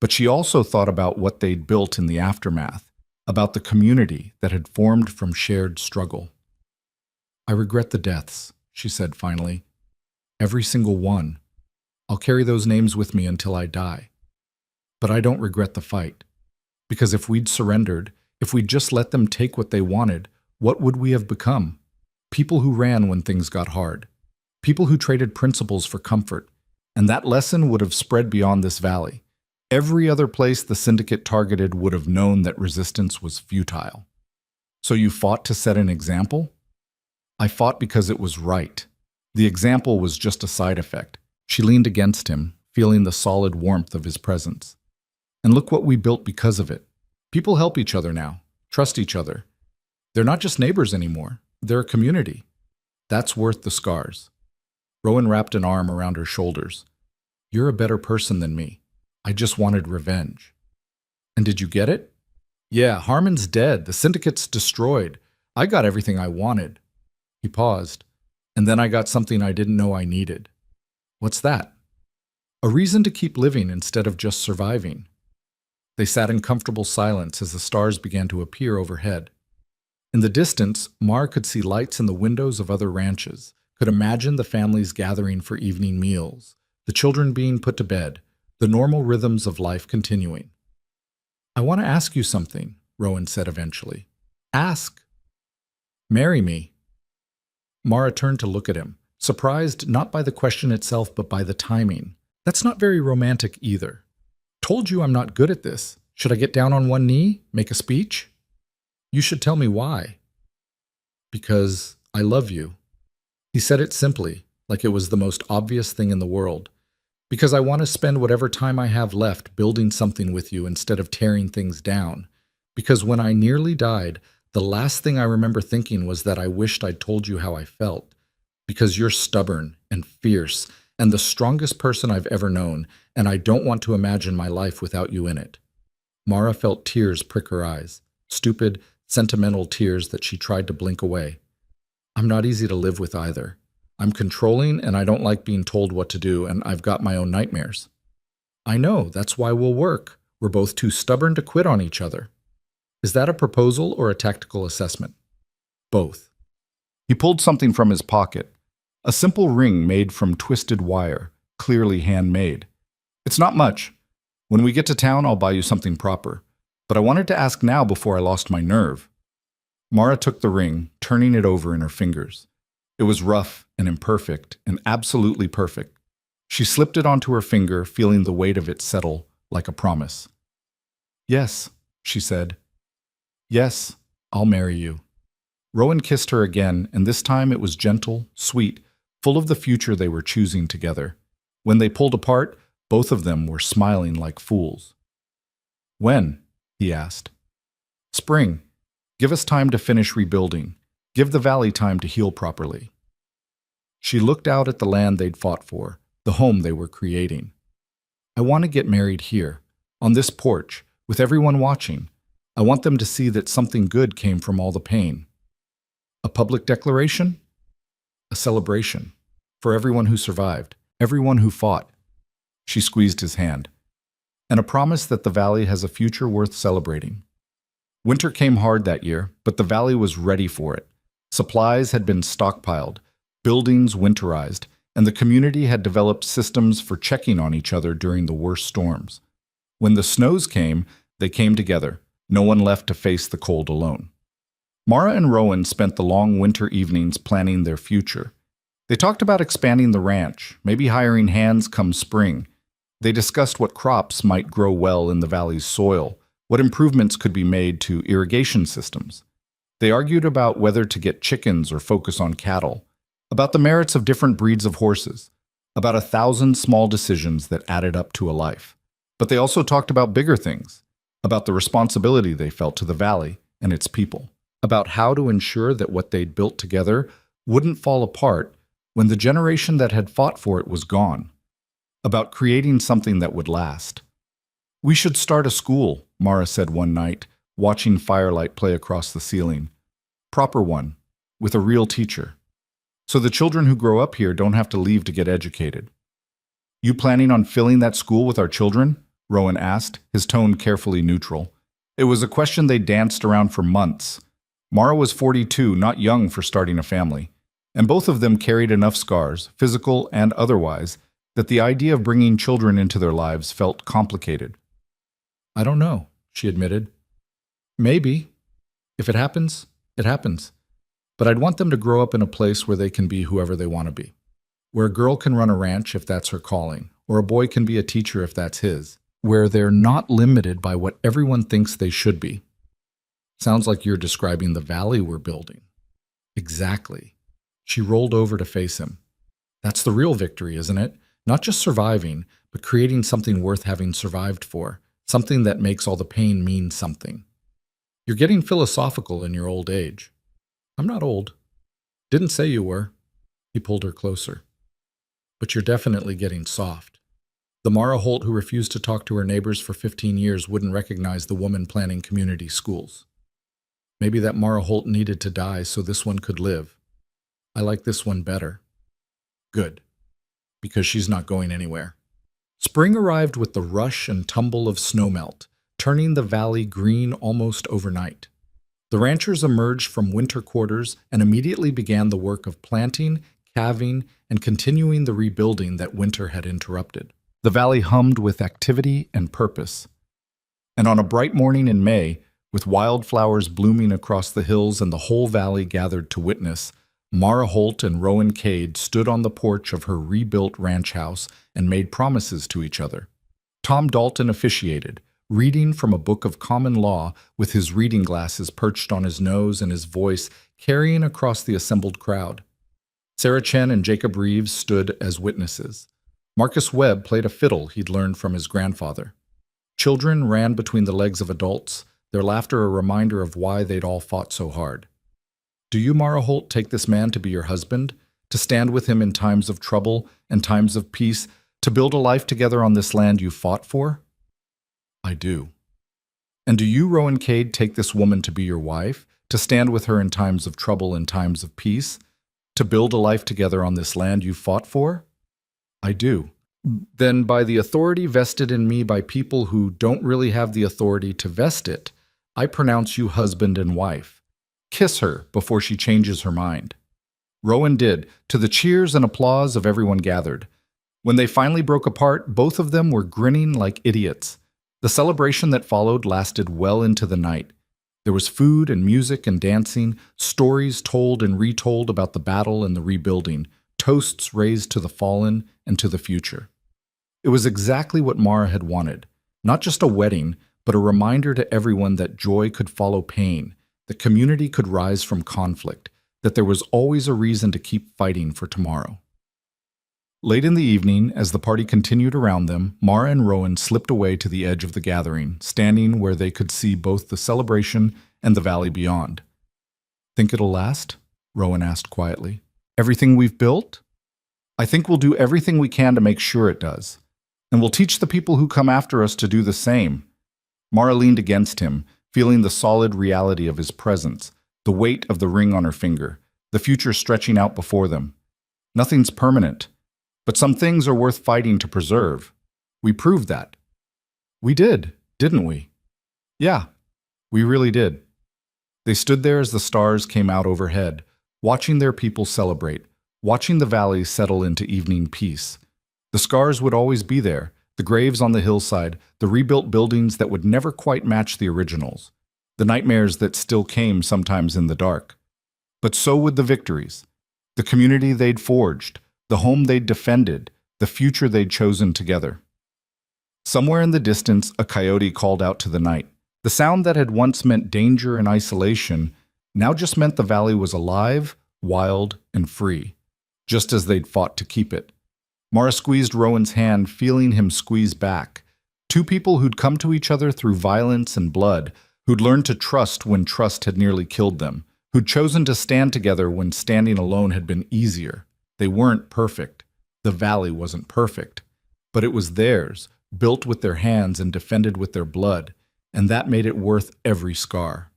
But she also thought about what they'd built in the aftermath, about the community that had formed from shared struggle. "I regret the deaths," she said finally. "Every single one. I'll carry those names with me until I die. But I don't regret the fight. Because if we'd surrendered, if we'd just let them take what they wanted, what would we have become? People who ran when things got hard. People who traded principles for comfort. And that lesson would have spread beyond this valley. Every other place the syndicate targeted would have known that resistance was futile." "So you fought to set an example?" "I fought because it was right. The example was just a side effect." She leaned against him, feeling the solid warmth of his presence. "And look what we built because of it. People help each other now, trust each other. They're not just neighbors anymore. They're a community. That's worth the scars." Rowan wrapped an arm around her shoulders. "You're a better person than me. I just wanted revenge." "And did you get it?" "Yeah, Harmon's dead. The syndicate's destroyed. I got everything I wanted." He paused. "And then I got something I didn't know I needed." "What's that?" "A reason to keep living instead of just surviving." They sat in comfortable silence as the stars began to appear overhead. In the distance, Mar could see lights in the windows of other ranches, could imagine the families gathering for evening meals, the children being put to bed, the normal rhythms of life continuing. "I want to ask you something," Rowan said eventually. "Ask." "Marry me." Mara turned to look at him, surprised not by the question itself but by the timing. "That's not very romantic either." "Told you I'm not good at this. Should I get down on one knee? Make a speech?" "You should tell me why." "Because I love you." He said it simply, like it was the most obvious thing in the world. "Because I want to spend whatever time I have left building something with you instead of tearing things down. Because when I nearly died, the last thing I remember thinking was that I wished I'd told you how I felt. Because you're stubborn and fierce and the strongest person I've ever known, and I don't want to imagine my life without you in it." Mara felt tears prick her eyes, stupid, sentimental tears that she tried to blink away. "I'm not easy to live with either. I'm controlling and I don't like being told what to do, and I've got my own nightmares." "I know, that's why we'll work. We're both too stubborn to quit on each other." "Is that a proposal or a tactical assessment?" "Both." He pulled something from his pocket, a simple ring made from twisted wire, clearly handmade. "It's not much. When we get to town, I'll buy you something proper. But I wanted to ask now before I lost my nerve." Mara took the ring, turning it over in her fingers. It was rough and imperfect and absolutely perfect. She slipped it onto her finger, feeling the weight of it settle like a promise. "Yes," she said. "Yes, I'll marry you." Rowan kissed her again, and this time it was gentle, sweet, full of the future they were choosing together. When they pulled apart, both of them were smiling like fools. "When?" he asked. "Spring. Give us time to finish rebuilding. Give the valley time to heal properly." She looked out at the land they'd fought for, the home they were creating. I want to get married here, on this porch, with everyone watching. I want them to see that something good came from all the pain. A public declaration? A celebration. For everyone who survived, everyone who fought. She squeezed his hand. And a promise that the valley has a future worth celebrating. Winter came hard that year, but the valley was ready for it. Supplies had been stockpiled, buildings winterized, and the community had developed systems for checking on each other during the worst storms. When the snows came, they came together, no one left to face the cold alone. Mara and Rowan spent the long winter evenings planning their future. They talked about expanding the ranch, maybe hiring hands come spring. They discussed what crops might grow well in the valley's soil, what improvements could be made to irrigation systems. They argued about whether to get chickens or focus on cattle, about the merits of different breeds of horses, about 1,000 small decisions that added up to a life. But they also talked about bigger things, about the responsibility they felt to the valley and its people, about how to ensure that what they'd built together wouldn't fall apart when the generation that had fought for it was gone, about creating something that would last. "We should start a school," Mara said one night, watching firelight play across the ceiling. "Proper one, with a real teacher. So the children who grow up here don't have to leave to get educated." "You planning on filling that school with our children?" Rowan asked, his tone carefully neutral. It was a question they danced around for months. Mara was 42, not young for starting a family, and both of them carried enough scars, physical and otherwise, that the idea of bringing children into their lives felt complicated. "I don't know," she admitted. "Maybe. If it happens, it happens. But I'd want them to grow up in a place where they can be whoever they want to be. Where a girl can run a ranch if that's her calling, or a boy can be a teacher if that's his. Where they're not limited by what everyone thinks they should be." "Sounds like you're describing the valley we're building." "Exactly." She rolled over to face him. "That's the real victory, isn't it? Not just surviving, but creating something worth having survived for, something that makes all the pain mean something." "You're getting philosophical in your old age." "I'm not old." "Didn't say you were." He pulled her closer. "But you're definitely getting soft." The Mara Holt who refused to talk to her neighbors for 15 years wouldn't recognize the woman planning community schools. Maybe that Mara Holt needed to die so this one could live. I like this one better. Good. Because she's not going anywhere. Spring arrived with the rush and tumble of snowmelt, turning the valley green almost overnight. The ranchers emerged from winter quarters and immediately began the work of planting, calving, and continuing the rebuilding that winter had interrupted. The valley hummed with activity and purpose. And on a bright morning in May, with wildflowers blooming across the hills and the whole valley gathered to witness, Mara Holt and Rowan Cade stood on the porch of her rebuilt ranch house and made promises to each other. Tom Dalton officiated, reading from a book of common law with his reading glasses perched on his nose and his voice carrying across the assembled crowd. Sarah Chen and Jacob Reeves stood as witnesses. Marcus Webb played a fiddle he'd learned from his grandfather. Children ran between the legs of adults, their laughter a reminder of why they'd all fought so hard. "Do you, Mara Holt, take this man to be your husband, to stand with him in times of trouble and times of peace, to build a life together on this land you fought for?" "I do." "And do you, Rowan Cade, take this woman to be your wife, to stand with her in times of trouble and times of peace, to build a life together on this land you fought for?" "I do." "Then by the authority vested in me by people who don't really have the authority to vest it, I pronounce you husband and wife. Kiss her before she changes her mind." Rowan did, to the cheers and applause of everyone gathered. When they finally broke apart, both of them were grinning like idiots. The celebration that followed lasted well into the night. There was food and music and dancing, stories told and retold about the battle and the rebuilding, toasts raised to the fallen and to the future. It was exactly what Mara had wanted, not just a wedding, but a reminder to everyone that joy could follow pain, that community could rise from conflict, that there was always a reason to keep fighting for tomorrow. Late in the evening, as the party continued around them, Mara and Rowan slipped away to the edge of the gathering, standing where they could see both the celebration and the valley beyond. "Think it'll last?" Rowan asked quietly. "Everything we've built?" I think we'll do everything we can to make sure it does. And we'll teach the people who come after us to do the same. Mara leaned against him, feeling the solid reality of his presence, the weight of the ring on her finger, the future stretching out before them. Nothing's permanent, but some things are worth fighting to preserve. We proved that. We did, didn't we? Yeah, we really did. They stood there as the stars came out overhead, watching their people celebrate, watching the valley settle into evening peace. The scars would always be there, the graves on the hillside, the rebuilt buildings that would never quite match the originals, the nightmares that still came sometimes in the dark. But so would the victories, the community they'd forged, the home they'd defended, the future they'd chosen together. Somewhere in the distance, a coyote called out to the night. The sound that had once meant danger and isolation now just meant the valley was alive, wild, and free, just as they'd fought to keep it. Mara squeezed Rowan's hand, feeling him squeeze back. Two people who'd come to each other through violence and blood, who'd learned to trust when trust had nearly killed them, who'd chosen to stand together when standing alone had been easier. They weren't perfect. The valley wasn't perfect. But it was theirs, built with their hands and defended with their blood, and that made it worth every scar.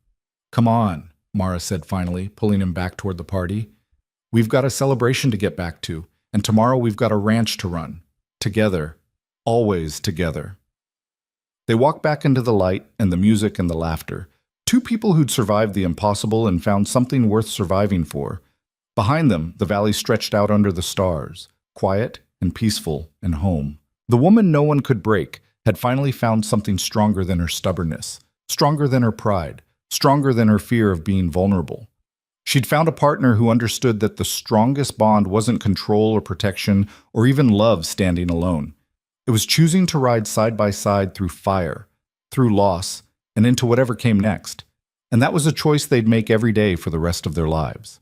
Come on, Mara said finally, pulling him back toward the party. We've got a celebration to get back to, and tomorrow we've got a ranch to run. Together. Always together. They walked back into the light and the music and the laughter. Two people who'd survived the impossible and found something worth surviving for. Behind them, the valley stretched out under the stars, quiet and peaceful and home. The woman no one could break had finally found something stronger than her stubbornness, stronger than her pride, stronger than her fear of being vulnerable. She'd found a partner who understood that the strongest bond wasn't control or protection or even love standing alone. It was choosing to ride side by side through fire, through loss, and into whatever came next. And that was a choice they'd make every day for the rest of their lives.